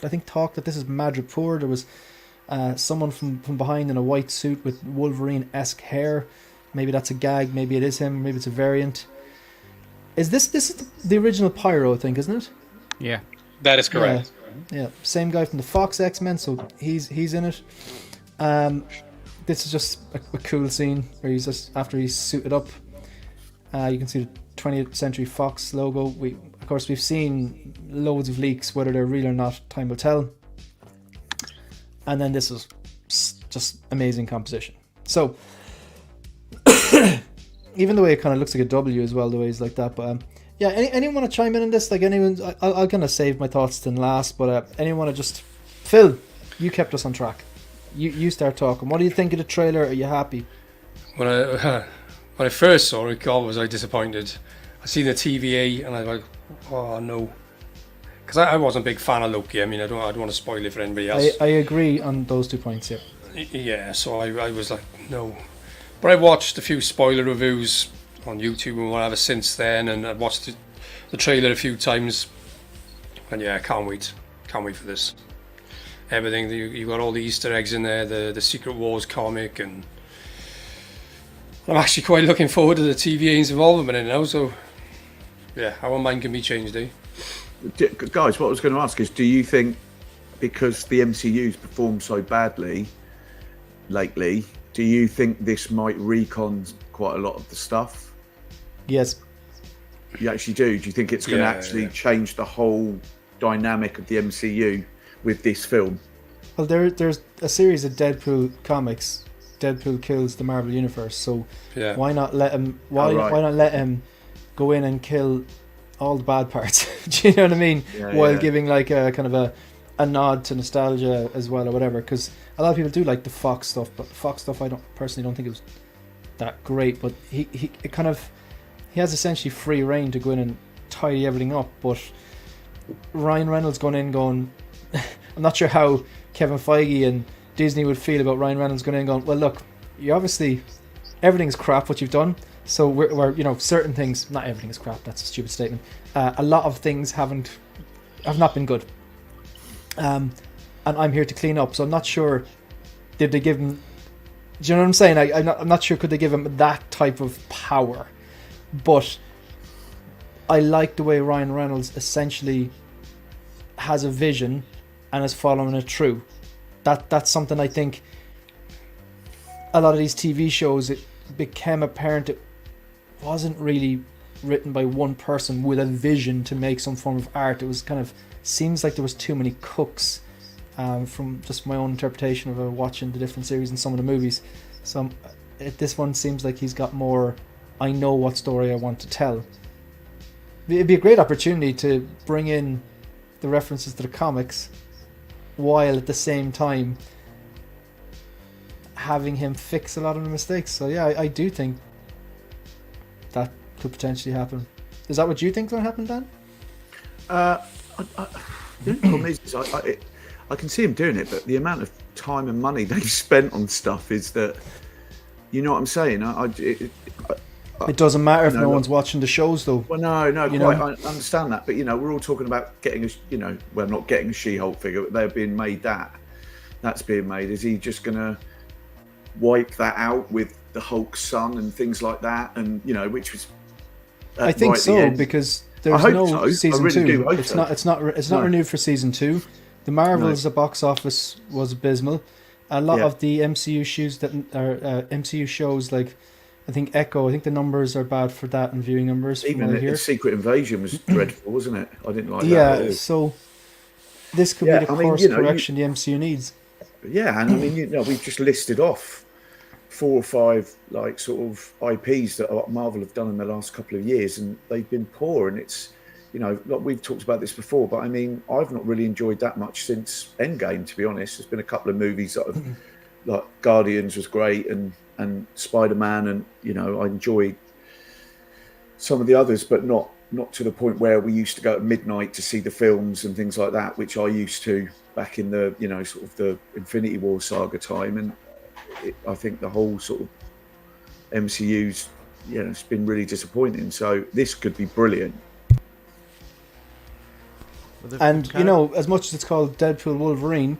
I think talk that this is Madripoor. There was someone from behind in a white suit with Wolverine-esque hair. Maybe that's a gag. Maybe it is him. Maybe it's a variant. Is this is the original Pyro, I think, isn't it? Yeah. That is correct. Yeah. Same guy from the Fox X-Men, so he's in it. This is just a cool scene where he's just after he's suited up. You can see the 20th Century Fox logo. Of course, we've seen loads of leaks. Whether they're real or not, time will tell. And then this is just amazing composition. So, even the way it kind of looks like a W as well, the way it's like that. But Yeah, anyone want to chime in on this? Like anyone, I'm gonna save my thoughts till last, but anyone want to just... Phil, you kept us on track. You start talking. What do you think of the trailer? Are you happy? When I first saw it, God, was I disappointed. I seen the TVA and I was like, oh no, because I wasn't a big fan of Loki. I mean, I don't want to spoil it for anybody else. I agree on those 2 points. Yeah. Yeah, so I was like, no. But I watched a few spoiler reviews on YouTube and whatever since then, and I watched the trailer a few times. And yeah, I can't wait for this. Everything, you got all the Easter eggs in there, the Secret Wars comic, and I'm actually quite looking forward to the TVA's involvement in it now. So yeah, our mind can be changed, eh? Guys, what I was going to ask is, do you think because the MCU's performed so badly lately, do you think this might recon quite a lot of the stuff? Yes. You actually do? Do you think it's going to actually change the whole dynamic of the MCU with this film? Well, there's a series of Deadpool comics. Deadpool kills the Marvel Universe, so why not let him? Why not let him go in and kill all the bad parts? Do you know what I mean? While giving like a kind of a nod to nostalgia as well, or whatever. Because a lot of people do like the Fox stuff, but Fox stuff I personally don't think it was that great. But he has essentially free reign to go in and tidy everything up. But Ryan Reynolds going, I'm not sure how Kevin Feige and Disney would feel about Ryan Reynolds going in and going, well, look, you obviously, everything's crap what you've done, so we're certain things, not everything is crap, that's a stupid statement, a lot of things have not been good, and I'm here to clean up. So I'm not sure, did they give him, do you know what I'm saying? I'm not sure could they give him that type of power, but I like the way Ryan Reynolds essentially has a vision and is following it through. That's something I think a lot of these TV shows, it became apparent it wasn't really written by one person with a vision to make some form of art. It was kind of, seems like there was too many cooks, from just my own interpretation of watching the different series and some of the movies. So this one seems like he's got more, I know what story I want to tell. It'd be a great opportunity to bring in the references to the comics while at the same time having him fix a lot of the mistakes. So yeah, I do think that could potentially happen. Is that what you think will happen, Dan? The only problem is I can see him doing it, but the amount of time and money they've spent on stuff is that, you know what I'm saying? It doesn't matter if no one's watching the shows, though. Well, no, quite. I understand that, but we're all talking about getting not getting a She-Hulk figure, but they're being made that's being made. Is he just gonna wipe that out with the Hulk's son and things like that? And which was, I think right so, because there's no season really 2. It's not renewed for season 2. The Marvels, the box office was abysmal. A lot of the MCU shows like, I think Echo, I think the numbers are bad for that and viewing numbers. Even Secret Invasion was dreadful, wasn't it? I didn't like that. Yeah, so this could be the course correction the MCU needs. Yeah, and I mean, we've just listed off 4 or 5 like sort of IPs that Marvel have done in the last couple of years, and they've been poor. And it's, like we've talked about this before, but I mean, I've not really enjoyed that much since Endgame, to be honest. There's been a couple of movies that have, like Guardians was great, and Spider-Man, and I enjoyed some of the others, but not to the point where we used to go at midnight to see the films and things like that, which I used to back in the sort of the Infinity War saga time. And I think the whole sort of MCU's it's been really disappointing. So this could be brilliant. And as much as it's called Deadpool Wolverine,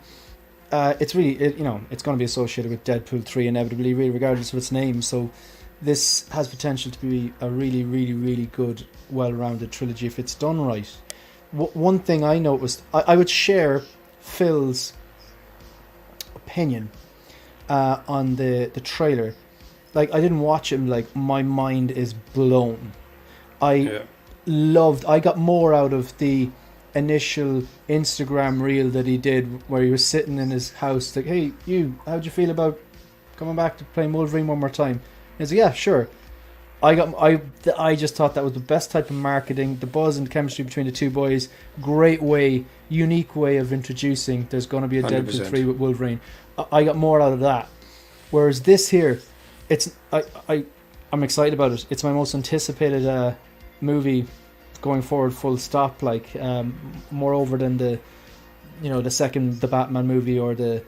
it's really it's going to be associated with Deadpool 3 inevitably, really, regardless of its name. So this has potential to be a really, really, really good, well-rounded trilogy if it's done right. One thing I noticed, I would share Phil's opinion on the trailer. Like, I didn't watch it, like, my mind is blown. I got more out of the initial Instagram reel that he did, where he was sitting in his house like, hey, how'd you feel about coming back to playing Wolverine one more time? And he's like, yeah, sure. I just thought that was the best type of marketing. The buzz and chemistry between the two boys, great way, unique way of introducing. There's going to be a 100%. Deadpool 3 with Wolverine. I got more out of that. Whereas this here, I'm excited about it. It's my most anticipated movie going forward. Full stop. Like moreover than the second the Batman movie or the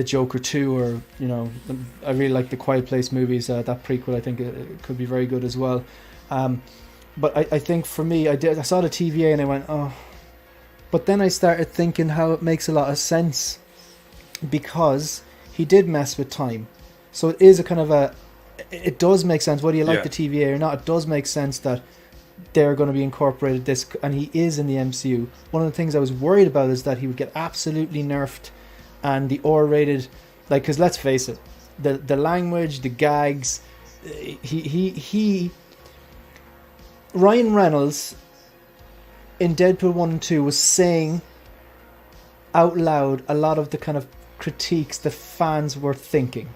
Joker 2 or I really like the Quiet Place movies. That prequel I think it could be very good as well. But I think for me, I saw the TVA and I went, oh. But then I started thinking how it makes a lot of sense because he did mess with time. So it is a kind of it does make sense whether you like the TVA or not. It does make sense that they're going to be incorporated this, and he is in the MCU. One of the things I was worried about is that he would get absolutely nerfed and the R-rated, like, because let's face it, the language, the gags, Ryan Reynolds in Deadpool 1 and 2 was saying out loud a lot of the kind of critiques the fans were thinking,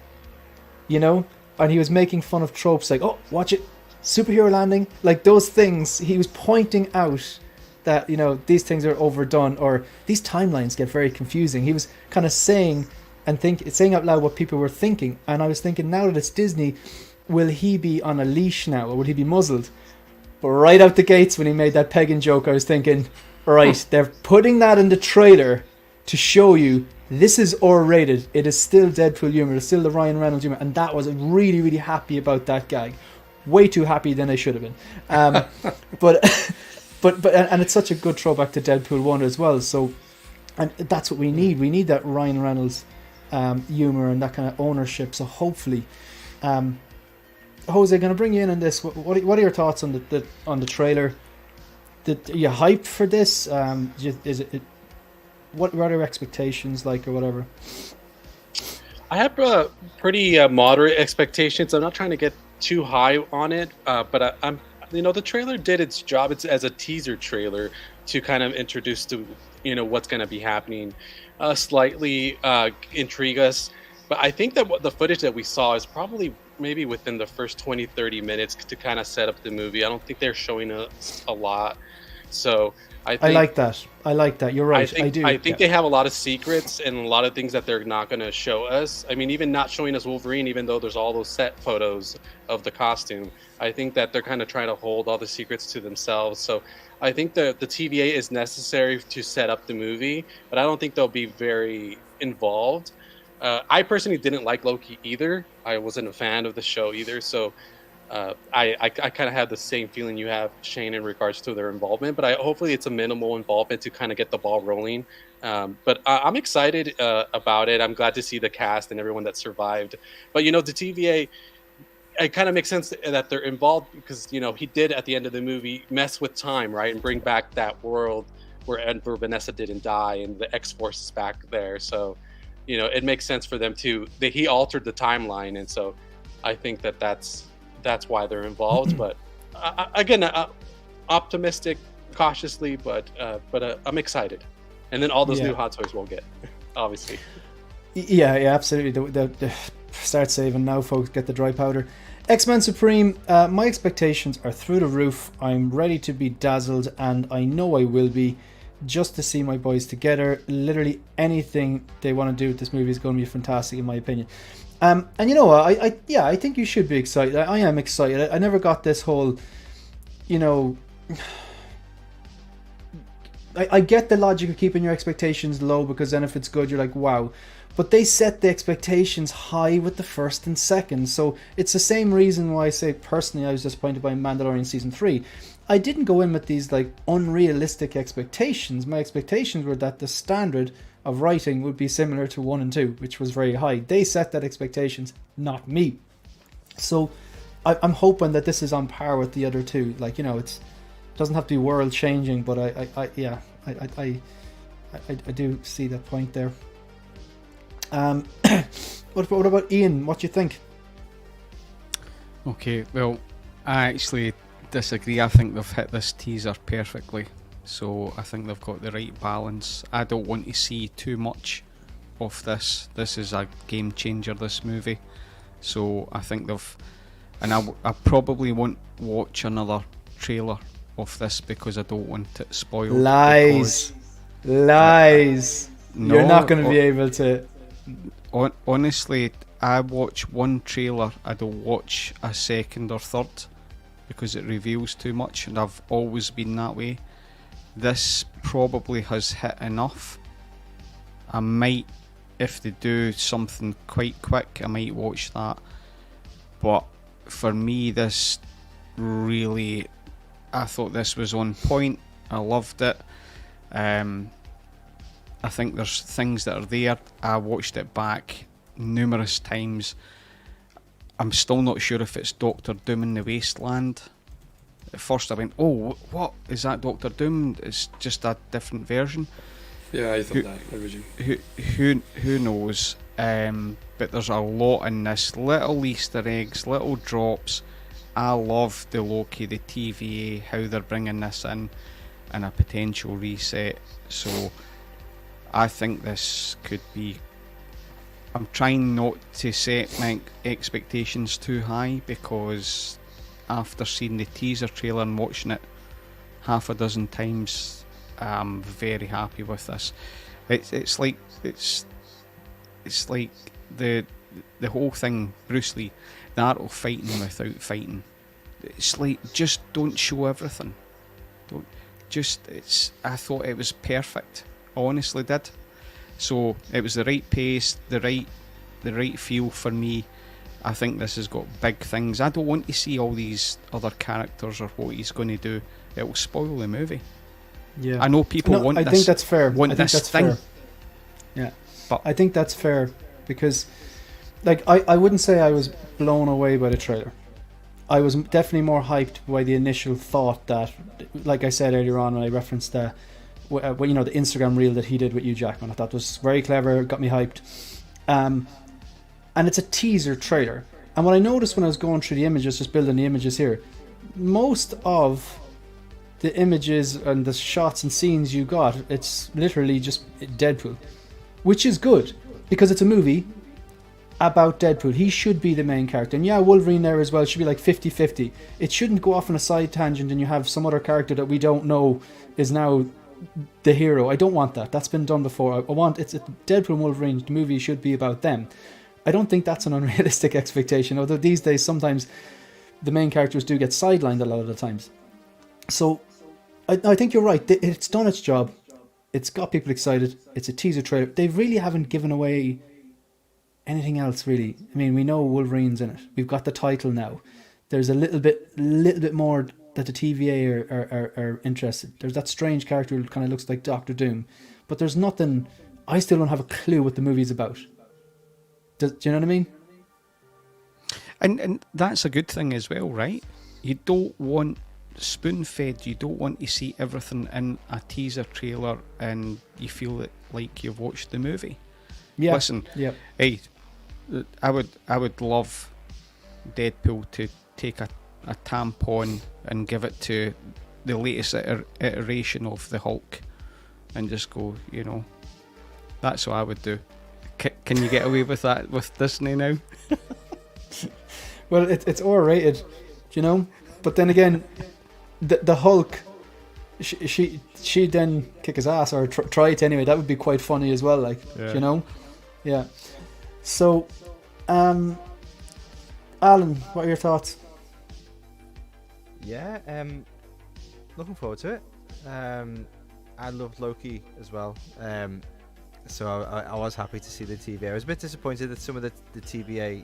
and he was making fun of tropes like, oh, watch it, superhero landing, like those things. He was pointing out that these things are overdone or these timelines get very confusing. He was kind of saying out loud what people were thinking, and I was thinking, now that it's Disney, will he be on a leash now or will he be muzzled? But right out the gates when he made that pagan joke, I was thinking, right, they're putting that in the trailer to show you this is R-rated. It is still Deadpool humor. It's still the Ryan Reynolds humor, and that was really, really happy about that gag. Way too happy than I should have been. But and it's such a good throwback to Deadpool 1 as well. So, and that's what we need. We need that Ryan Reynolds humor and that kind of ownership. So hopefully, Jose, going to bring you in on this. What are your thoughts on the trailer? Are you hyped for this? What are your expectations like or whatever? I have pretty moderate expectations. I'm not trying to get too high on it, but I'm the trailer did its job. It's as a teaser trailer to kind of introduce to what's going to be happening, slightly intrigue us. But I think that the footage that we saw is probably maybe within the first 20-30 minutes to kind of set up the movie. I don't think they're showing us a lot, so I like that. You're right. I think they have a lot of secrets and a lot of things that they're not going to show us. I mean, even not showing us Wolverine, even though there's all those set photos of the costume, I think that they're kind of trying to hold all the secrets to themselves. So I think the TVA is necessary to set up the movie, but I don't think they'll be very involved. I personally didn't like Loki either. I wasn't a fan of the show either. So I kind of have the same feeling you have, Shane, in regards to their involvement, but hopefully it's a minimal involvement to kind of get the ball rolling. But I'm excited about it. I'm glad to see the cast and everyone that survived. But the TVA, it kind of makes sense that they're involved because he did at the end of the movie mess with time, right, and bring back that world where Vanessa didn't die and the X-Force is back there. So it makes sense for them that he altered the timeline, and so I think that's why they're involved. But again, optimistic, cautiously, but I'm excited. And then all those new hot toys we'll get, obviously. Yeah, absolutely. The start saving now, folks. Get the dry powder. X-Men Supreme. My expectations are through the roof. I'm ready to be dazzled, and I know I will be. Just to see my boys together. Literally anything they want to do with this movie is going to be fantastic, in my opinion. And you know what? I think you should be excited. I am excited. I never got this whole, I get the logic of keeping your expectations low because then if it's good, you're like, wow. But they set the expectations high with the first and second. So it's the same reason why I say personally I was disappointed by Mandalorian Season 3. I didn't go in with these like unrealistic expectations. My expectations were that the standard of writing would be similar to 1 and 2, which was very high. They set that expectations, not me. So I'm hoping that this is on par with the other two. Like, it doesn't have to be world changing, but I do see that point there. What about Ian? What do you think? Okay, well, I actually disagree. I think they've hit this teaser perfectly. So I think they've got the right balance. I don't want to see too much of this. This is a game changer, this movie. So I think they've and I probably won't watch another trailer of this because I don't want it spoiled. Lies. Lies. No, You're not going to be able to. Honestly, I watch one trailer, I don't watch a second or third because it reveals too much, and I've always been that way. This probably has hit enough. I might, if they do something quite quick, I might watch that. But for me, this really, I thought this was on point. I loved it. I think there's things that are there. I watched it back numerous times. I'm still not sure if it's Doctor Doom in the Wasteland. At first I went, oh, what? Is that Doctor Doom? It's just a different version. Yeah, I thought that originally. Who knows? But there's a lot in this. Little Easter eggs, little drops. I love the Loki, the TVA, how they're bringing this in, and a potential reset. So I think this could be... I'm trying not to set my expectations too high, because after seeing the teaser trailer and watching it half a dozen times, I'm very happy with this. It's like the whole thing, Bruce Lee, the art of fighting without fighting. It's like, just don't show everything. I thought it was perfect. I honestly did. So it was the right pace, the right feel for me. I think this has got big things. I don't want to see all these other characters or what he's going to do. It will spoil the movie. Yeah, I know people want this. I think that's fair. Want I think this that's thing. fair. Yeah, but I think that's fair because, like, I wouldn't say I was blown away by the trailer. I was definitely more hyped by the initial thought that, like I said earlier on when I referenced the Instagram reel that he did with Hugh Jackman. I thought was very clever, got me hyped. And it's a teaser trailer. And what I noticed when I was going through the images, just building the images here, most of the images and the shots and scenes you got, it's literally just Deadpool, which is good because it's a movie about Deadpool. He should be the main character. And yeah, Wolverine there as well. It should be like 50-50. It shouldn't go off on a side tangent and you have some other character that we don't know is now the hero. I don't want that. That's been done before. I want it's Deadpool and Wolverine. The movie should be about them. I don't think that's an unrealistic expectation, although these days sometimes the main characters do get sidelined a lot of the times. So I think you're right. It's done its job. It's got people excited. It's a teaser trailer. They really haven't given away anything else, really. I mean, we know Wolverine's in it. We've got the title now. There's a little bit more that the TVA are interested. There's that strange character who kind of looks like Doctor Doom, but there's nothing. I still don't have a clue what the movie's about. Do you know what I mean? And that's a good thing as well, right? You don't want spoon-fed. You don't want to see everything in a teaser trailer and you feel it like you've watched the movie. Yeah. Listen, yeah. Hey, I would love Deadpool to take a tampon and give it to the latest iteration of the Hulk and just go, that's what I would do. Can you get away with that with Disney now? Well, it's R-rated, but then again, the Hulk, she then kick his ass or try it anyway. That would be quite funny as well, yeah. So, Alan, what are your thoughts? Yeah, looking forward to it. I loved Loki as well. So I was happy to see the TVA. I was a bit disappointed that some of the TVA,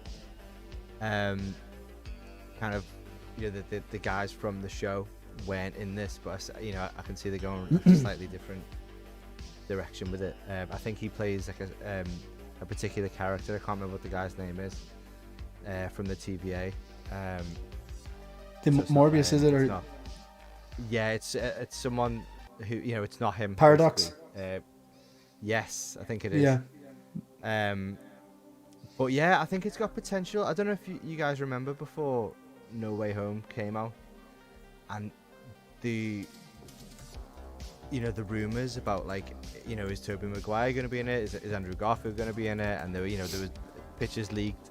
kind of, the guys from the show weren't in this, but I can see they're going a slightly different direction with it. I think he plays like a particular character. I can't remember what the guy's name is from the TVA. Morbius, is it? Or not, yeah, it's someone who it's not him. Paradox. Yes, I think it is. Yeah. But yeah, I think it's got potential. I don't know if you guys remember before No Way Home came out, and the rumors about is Tobey Maguire going to be in it? Is Andrew Garfield going to be in it? And there was pictures leaked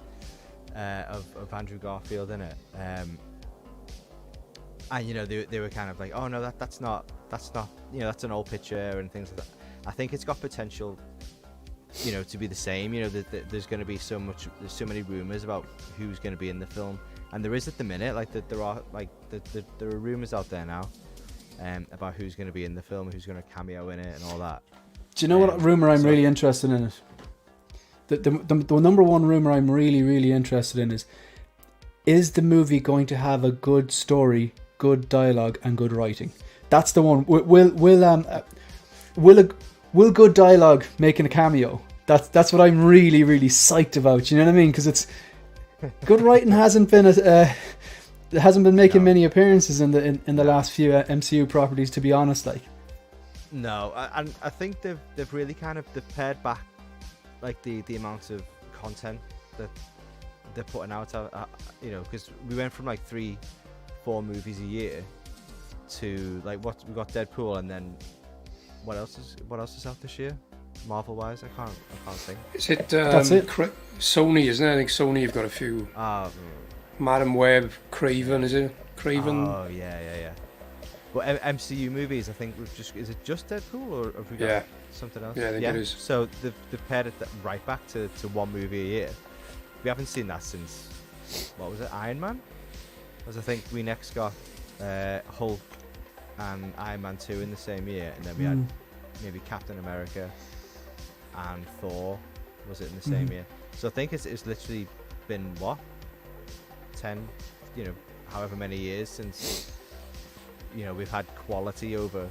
of Andrew Garfield in it. And you know they were kind of like, oh no, that's not you know, that's an old picture and things like that. I think it's got potential, you know, to be the same. You know, there's going to be there's so many rumors about who's going to be in the film, and there is at the minute. Like there are rumors out there now, about who's going to be in the film, who's going to cameo in it, and all that. Do you know what rumor I'm really interested in it? The number one rumor I'm really interested in is the movie going to have a good story, good dialogue, and good writing? That's the one. Will good dialogue making a cameo? That's what I'm really psyched about. You know what I mean? Because it's good writing hasn't been making many appearances in the last few MCU properties, to be honest. Like, no, and I think they've really kind of pared back like the amount of content that they're putting out. You know, because we went from like 3-4 movies a year to like what we got Deadpool, and then what else is out this year, Marvel wise? I can't think. Is it? That's it. Sony, isn't it? I think Sony have got a few. Madam Web, Craven, is it? Craven. Oh yeah. Well, MCU movies, I think is it just Deadpool, or have we got something else? Yeah, I think it is. So they've pared it right back to one movie a year. We haven't seen that since, what was it, Iron Man? As I think we next got Hulk and Iron Man 2 in the same year, and then we had maybe Captain America and Thor, was it in the same year? So I think it's literally been what, 10, you know, however many years since, you know, we've had quality over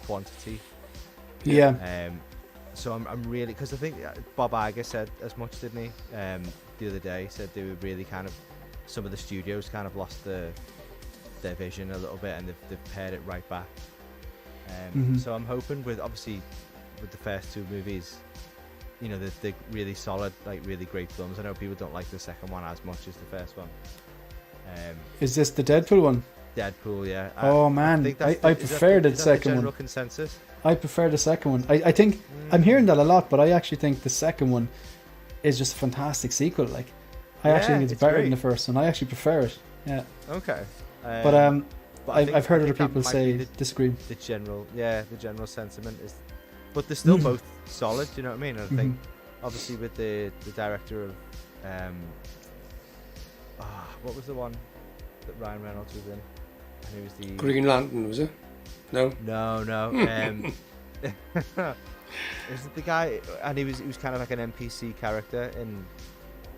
quantity. Yeah. So I'm really, because I think Bob Iger said as much, didn't he? The other day, said they were really kind of, some of the studios kind of lost their vision a little bit, and they've pared it right back. So I'm hoping with the first 2 movies, you know, they're really solid, like really great films. I know people don't like the second one as much as the first one. Is this the Deadpool one? Deadpool, yeah. Oh man, I prefer the second one. General consensus. I prefer the second one. I think I'm hearing that a lot, but I actually think the second one is just a fantastic sequel. Like, I actually think it's better than the first one. I actually prefer it. Yeah. Okay. But I've heard other people say disagree. The general sentiment is, but they're still both solid. Do you know what I mean? And I think obviously with the director of what was the one that Ryan Reynolds was in? And he was the Green Lantern, was it? No. Is it the guy? And he was kind of like an NPC character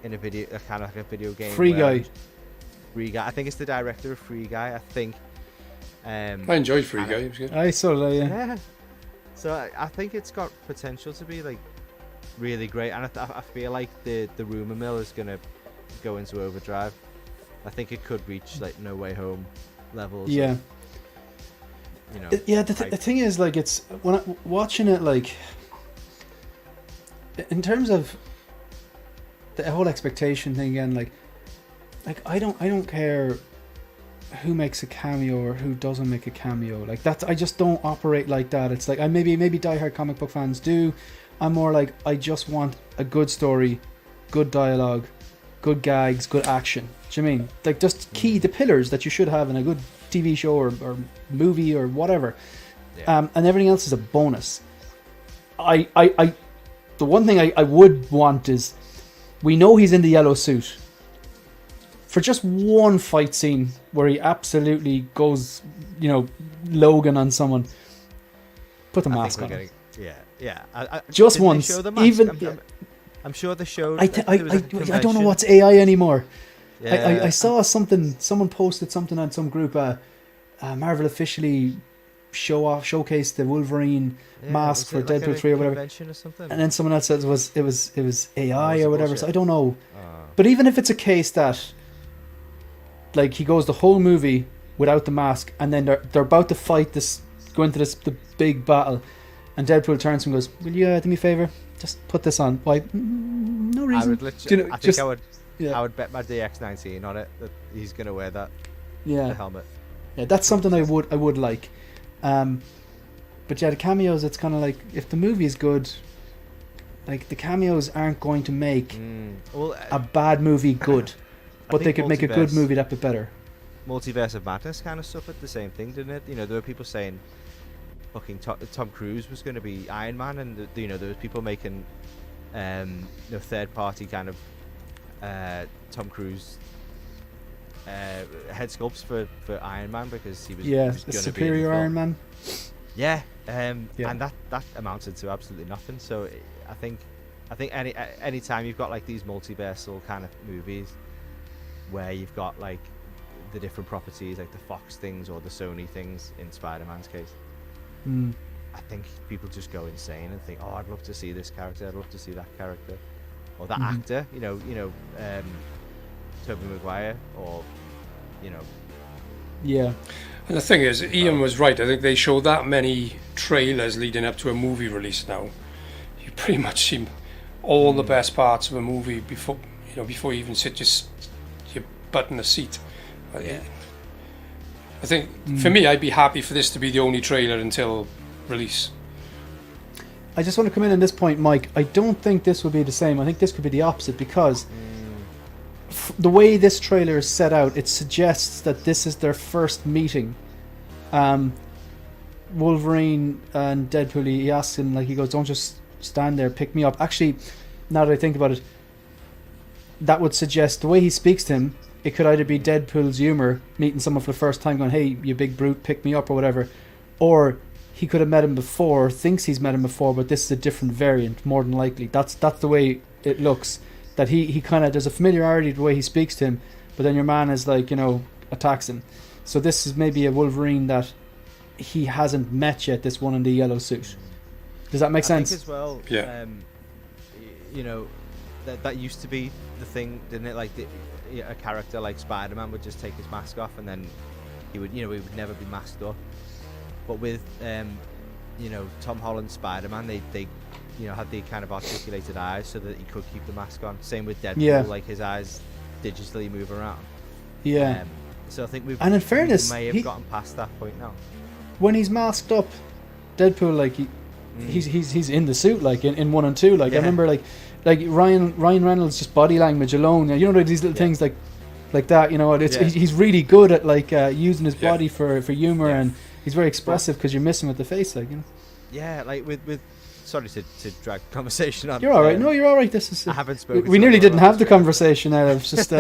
in a video, kind of like a video game. Free Guy. I think it's the director of Free Guy. I think. I enjoyed Free Guy. It was good. I saw that. Yeah. So I think it's got potential to be like really great, and I feel like the rumor mill is gonna go into overdrive. I think it could reach like No Way Home levels. Yeah. Of, you know. The thing is, like, it's when I'm watching it, like, in terms of the whole expectation thing again, like I don't care who makes a cameo or who doesn't make a cameo. Like, that's, I just don't operate like that. It's like, I maybe diehard comic book fans do. I'm more like, I just want a good story, good dialogue, good gags, good action. Do you mean? Like, just the pillars that you should have in a good TV show or movie or whatever. Yeah. And everything else is a bonus. The one thing I would want is, we know he's in the yellow suit. For just one fight scene where he absolutely goes, you know, Logan on someone, put the mask on. Just once. Even I'm sure the show. I don't know what's AI anymore. Yeah. I saw someone posted something on some group. Marvel officially showcased the Wolverine mask for Deadpool 3 or whatever. Or and then someone else said it was AI or whatever. Bullshit. So I don't know. But even if it's a case that, like, he goes the whole movie without the mask, and then they're about to fight go into the big battle, and Deadpool turns to him and goes, "Will you do me a favor? Just put this on." Why? No reason. I would literally. I would bet my DX19 on it that he's gonna wear that. Yeah. The helmet. Yeah, that's something I would like. But yeah, the cameos, it's kind of like, if the movie is good, like, the cameos aren't going to make a bad movie good. but they think could make a good Multiverse- movie that bit better. Multiverse of Madness kind of suffered the same thing, didn't it? You know, there were people saying fucking Tom Cruise was going to be Iron Man, and you know, there was people making third party kind of Tom Cruise head sculpts for Iron Man because he was Yeah, he was the gonna superior be in the film. Iron Man. Yeah, Yeah. and that amounted to absolutely nothing. So I think any time you've got like these multiversal kind of movies where you've got like the different properties, like the Fox things or the Sony things in Spider-Man's case, Mm. I think people just go insane and think, oh, I'd love to see this character, I'd love to see that character, or that Mhm. actor, Tobey Maguire, or Yeah. And the thing is, Ian was right. I think they show that many trailers leading up to a movie release now. You pretty much see all the best parts of a movie before you even sit your butt in the seat. Yeah. I think for me, I'd be happy for this to be the only trailer until release. I just want to come in on this point, Mike. I don't think this will be the same. I think this could be the opposite because the way this trailer is set out, it suggests that this is their first meeting. Wolverine and Deadpool, he asks him, like, he goes, don't just stand there, pick me up. Actually, now that I think about it, that would suggest the way he speaks to him, it could either be Deadpool's humour, meeting someone for the first time, going, hey, you big brute, pick me up, or whatever. Or he could have met him before, thinks he's met him before, but this is a different variant, more than likely. That's the way it looks. That he kind of, there's a familiarity to the way he speaks to him, but then your man is like, attacks him. So this is maybe a Wolverine that he hasn't met yet, this one in the yellow suit. Does that make sense? I think as well, Yeah. That used to be the thing, didn't it? Like a character like Spider-Man would just take his mask off and then he would never be masked up. But with Tom Holland's Spider-Man, they had the kind of articulated eyes so that he could keep the mask on. Same with Deadpool, Yeah. like his eyes digitally move around. Yeah. So I think And in fairness, we may have he- gotten past that point now. When he's masked up, Deadpool, like he's in the suit, like in 1 and 2. Like I Yeah. remember, like Ryan Reynolds, just body language alone. These little things like that. It's Yeah. he's really good at like using his Yeah. body for humor, Yeah. and he's very expressive because you're missing with the face, like. Yeah, like with sorry to drag the conversation on. You're all right. No, you're all right. This is. I haven't spoken. We to nearly him didn't about have the this conversation. It was just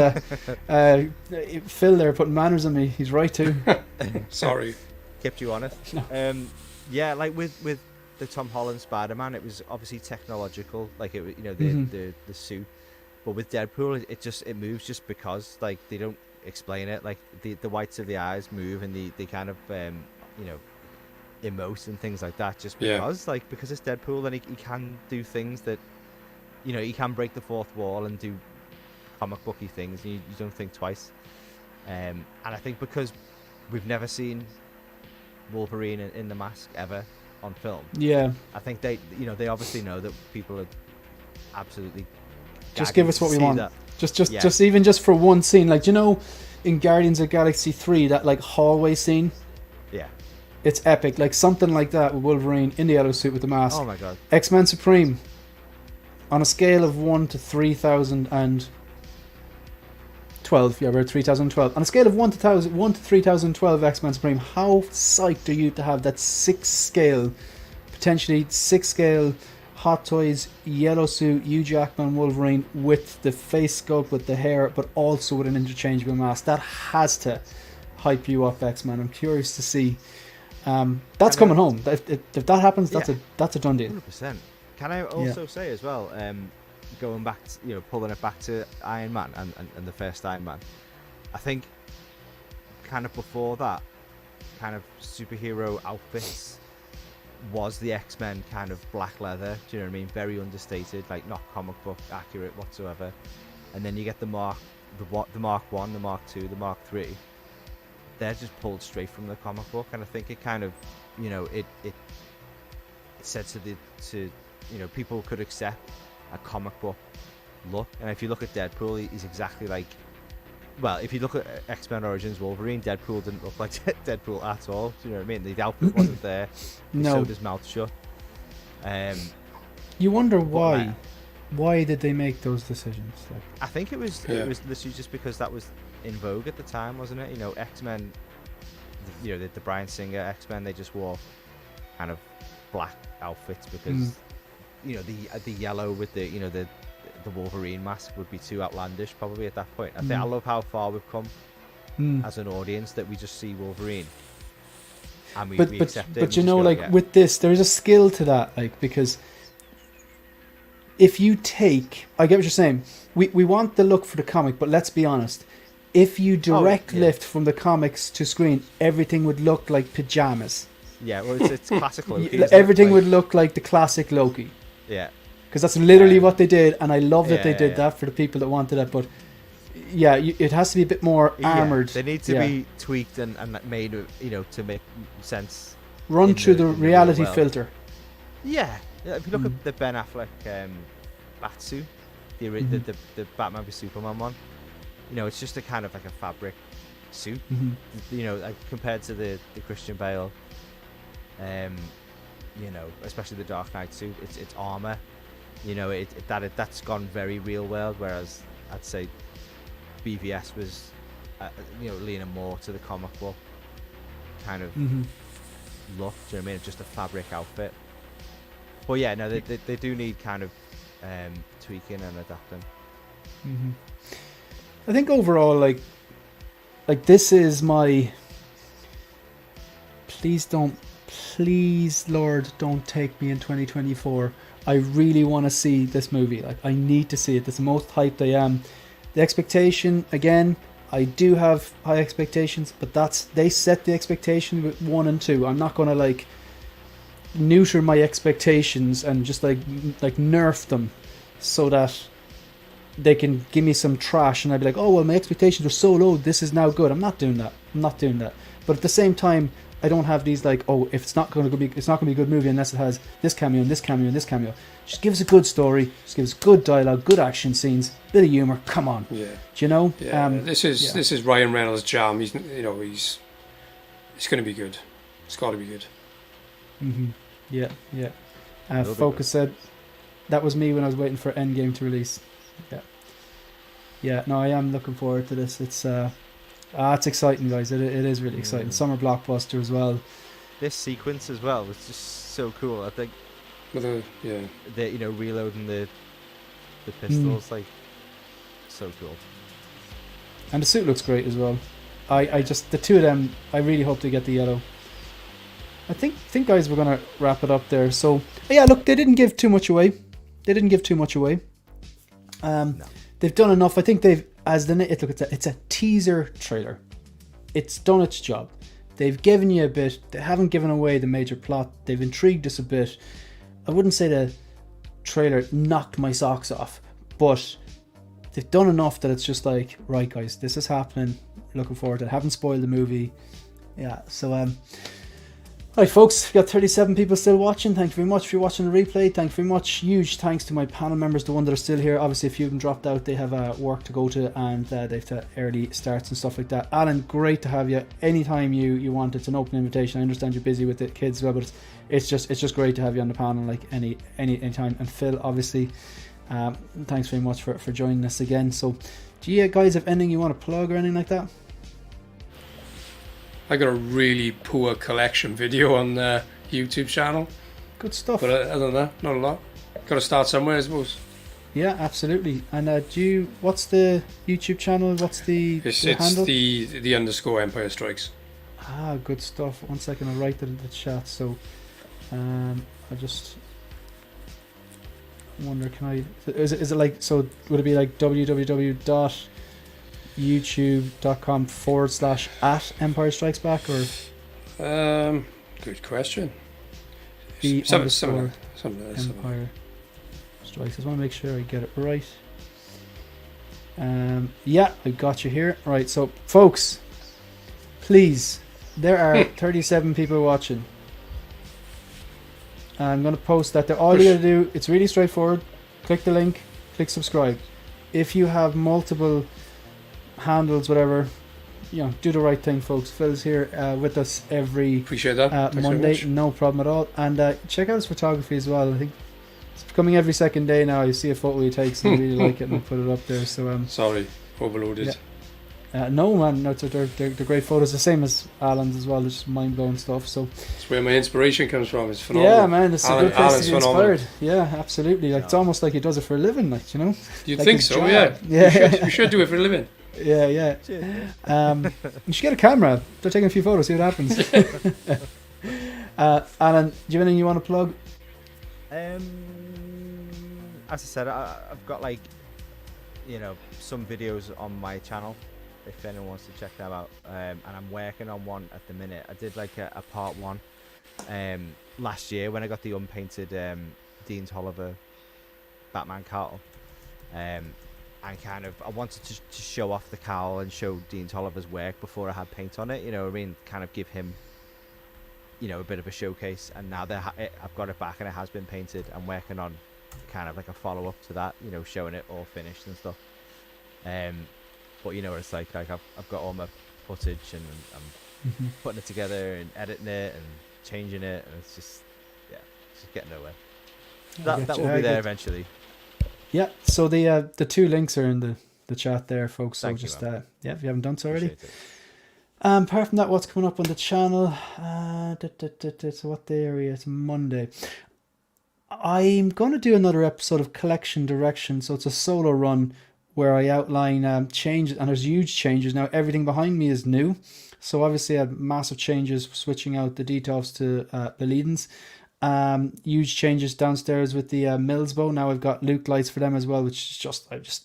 Phil there putting manners on me. He's right too. Sorry. kept you honest. No. Yeah, like with the Tom Holland Spider-Man, it was obviously technological, like the Mhm. the suit. But with Deadpool, it moves just because, like, they don't explain it. Like the whites of the eyes move and they kind of emote and things like that just Yeah. because it's Deadpool and he can do things that he can break the fourth wall and do comic booky things and you don't think twice. And I think because we've never seen Wolverine in the mask ever on film, Yeah. I think they obviously know that people are absolutely Just gagging give us to what we see want. that. Yeah. Just even just for one scene, like in Guardians of Galaxy 3, that like hallway scene, Yeah. it's epic. Like something like that with Wolverine in the yellow suit with the mask. Oh my god. X-Men Supreme, on a scale of 1 to 3012, yeah, we're at 3012. On a scale of 1 to 3012 X-Men Supreme, how psyched are you to have that potentially 6 scale Hot Toys yellow suit, Hugh Jackman Wolverine with the face sculpt, with the hair, but also with an interchangeable mask? That has to hype you up, X-Men. I'm curious to see. That's coming home. If that happens, that's a done deal. 100%. Can I also say as well, going back, pulling it back to Iron Man and the first Iron Man, I think kind of before that, kind of superhero outfits was the X-Men kind of black leather, do you know what I mean? Very understated, like not comic book accurate whatsoever. And then you get the Mark 1, the Mark 2, the Mark 3. They're just pulled straight from the comic book, and I think it kind of, it said to people could accept a comic book look. And if you look at Deadpool, he's exactly like, well, if you look at X-Men Origins Wolverine, Deadpool didn't look like Deadpool at all. Do you know what I mean? The outfit wasn't there. He No. sewed his mouth shut. You wonder why Why did they make those decisions? Like, I think it was Yeah. literally just because that was in vogue at the time, wasn't it? You know, X-Men, you know, the Bryan Singer X-Men, they just wore kind of black outfits because you know the yellow with the, you know, the Wolverine mask would be too outlandish probably at that point. I think I love how far we've come as an audience that we just see Wolverine and we accept it. But you know, like with this, there is a skill to that, like, because if you take, I get what you're saying. We want the look for the comic, but let's be honest. If you direct lift from the comics to screen, everything would look like pajamas. Yeah, well, it's classic Loki. Everything would look like the classic Loki. Yeah. Because that's literally what they did, and I love that they did that for the people that wanted it. But yeah, it has to be a bit more armored. They need to be tweaked and made, you know, to make sense. Run through the in reality real world. filter. Yeah. If you look at the Ben Affleck Batsuit, the Batman v Superman one, you know, it's just a kind of like a fabric suit. You know, like compared to the Christian Bale, you know, especially the Dark Knight suit, it's armor. You know, that's gone very real world, whereas I'd say BVS was, you know, leaning more to the comic book kind of look. Do you know what I mean? Just a fabric outfit. But yeah, no, they do need kind of tweaking and adapting. I think overall, like this is my. Please, Lord, don't take me in 2024. I really want to see this movie. Like, I need to see it. That's the most hyped I am. The expectation, again, I do have high expectations, but they set the expectation with 1 and 2. I'm not going to like neuter my expectations and just like nerf them so that they can give me some trash and I'd be like, oh well, my expectations were so low, this is now good. I'm not doing that. But at the same time, I don't have these like, oh, if it's not going to be a good movie unless it has this cameo and this cameo and this cameo. Just give us a good story, just give us good dialogue, good action scenes, bit of humor. Come on, Yeah. do you know? Yeah. This is Ryan Reynolds' jam. He's it's going to be good. It's got to be good. Yeah. Focus said that was me when I was waiting for Endgame to release. Yeah. No, I am looking forward to this. It's exciting, guys. It is really exciting. Summer blockbuster as well. This sequence as well was just so cool. I think With you know, reloading the pistols, like, so cool. And the suit looks great as well. I just, the two of them, I really hope they get the yellow. I think guys, we're gonna wrap it up there. So yeah, look, they didn't give too much away. No. They've done enough. I think it's a teaser trailer. It's done its job. They've given you a bit. They haven't given away the major plot. They've intrigued us a bit. I wouldn't say the trailer knocked my socks off, but they've done enough that it's just like, right guys, this is happening. Looking forward to it. Haven't spoiled the movie. Yeah, so right folks, we've got 37 people still watching. Thank you very much for watching the replay. Thank you very much. Huge thanks to my panel members, the one that are still here. Obviously a few of them dropped out, they have work to go to and they've to early starts and stuff like that. Alan, great to have you anytime you want. It's an open invitation. I understand you're busy with the kids as well, but it's just great to have you on the panel like any time. And Phil, obviously, thanks very much for joining us again. So do you guys have anything you want to plug or anything like that? I got a really poor collection video on the YouTube channel. Good stuff. But other than that, not a lot. Got to start somewhere, I suppose. Yeah, absolutely. And what's the YouTube channel? What's the handle? It's the _ Empire Strikes. Ah, good stuff. 1 second, I'll write that in the chat. So, I just wonder, is it like, so would it be like www.youtube.com/@Empire Strikes Back or? Good question. Something like Empire Strikes. I just want to make sure I get it right. Yeah, I got you here. Right, so folks, please, there are 37 people watching. I'm going to post that there. All you got to do, it's really straightforward. Click the link, click subscribe. If you have multiple handles, whatever, do the right thing, folks. Phil's here with us every Appreciate that. Monday, no problem at all. And check out his photography as well. I think It's becoming every second day now. You see a photo he takes and you really like it, and I put it up there. So Sorry, overloaded. Yeah. No, man, no, they're great photos. The same as Alan's as well. It's just mind blowing stuff. So It's where my inspiration comes from. It's phenomenal. yeah, man, it's a good place Alan's to be phenomenal. inspired. Yeah, absolutely. Like it's almost like he does it for a living, like you know. You'd Like think his so, job. yeah. Yeah. You should do it for a living. Yeah. You should get a camera. They're taking a few photos. See what happens. Alan, do you have anything you want to plug? As I said, I've got like, some videos on my channel if anyone wants to check them out. And I'm working on one at the minute. I did like a part 1 last year when I got the unpainted Dean Tolliver Batman cowl. And kind of I wanted to show off the cowl and show Dean Tolliver's work before I had paint on it. You know what I mean? Kind of give him, a bit of a showcase. And now that I've got it back and it has been painted, I'm working on kind of like a follow up to that. Showing it all finished and stuff. But what it's like I've got all my footage and I'm putting it together and editing it and changing it, and it's just getting nowhere. That will be there eventually. Yeah, so the 2 links are in the chat there, folks. So Thank just you, man. if you haven't done so already. Appreciate it. Apart from that, what's coming up on the channel? So what day are we? It's Monday. I'm going to do another episode of Collection Direction. So it's a solo run where I outline changes, and there's huge changes. Now everything behind me is new. So obviously I had massive changes, switching out the details to the lead-ins. Huge changes downstairs with the Mills bow. Now I've got Luke lights for them as well, which is I'm just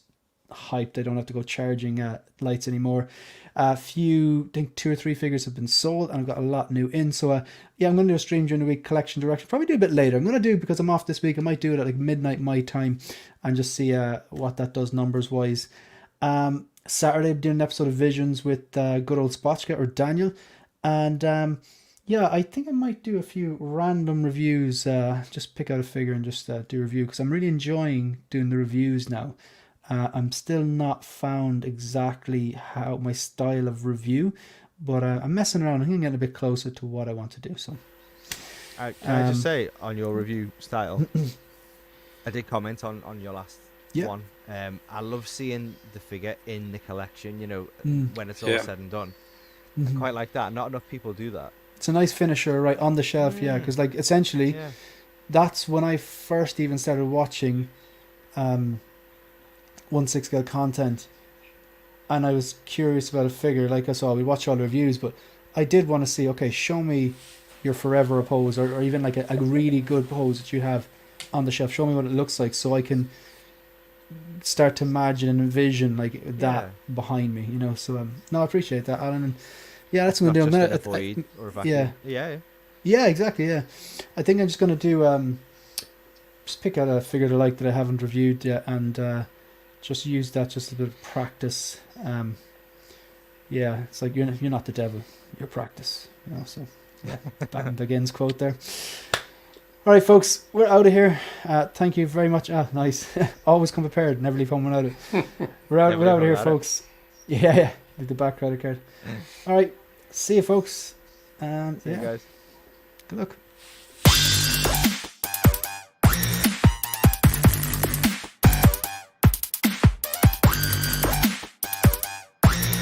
hyped. I don't have to go charging lights anymore. A few, I think 2 or 3 figures have been sold, and I've got a lot new in. So I'm going to do a stream during the week, Collection Direction. Probably do a bit later. I'm going to do, because I'm off this week, I might do it at like midnight my time and just see what that does numbers wise. Saturday I'm doing an episode of Visions with good old Spotchka or Daniel, and I think I might do a few random reviews, just pick out a figure and just do a review, because I'm really enjoying doing the reviews now. I'm still not found exactly how my style of review, but I'm messing around. I'm getting a bit closer to what I want to do. So, Can I just say on your review style, I did comment on your last one. I love seeing the figure in the collection. When it's all said and done. I quite like that. Not enough people do that. It's a nice finisher right on the shelf, because like essentially, that's when I first even started watching 1/6 scale content, and I was curious about a figure. Like I saw, we watch all the reviews, but I did want to see, okay, show me your forever pose, or even like a really good pose that you have on the shelf. Show me what it looks like, so I can start to imagine and envision like that behind me, So no, I appreciate that, Alan. And that's what I'm going to do. Yeah, exactly. Yeah, I think I'm just going to do just pick out a figure that I like that I haven't reviewed yet, and just use that just a bit of practice. It's like you're not the devil, you're practice. So back to Gaines quote there. All right, folks, we're out of here. Thank you very much. Nice. Always come prepared. Never leave home without it. We're out of here, folks. Yeah. Like the back credit card. All right. See you, folks. And See you guys. Good luck.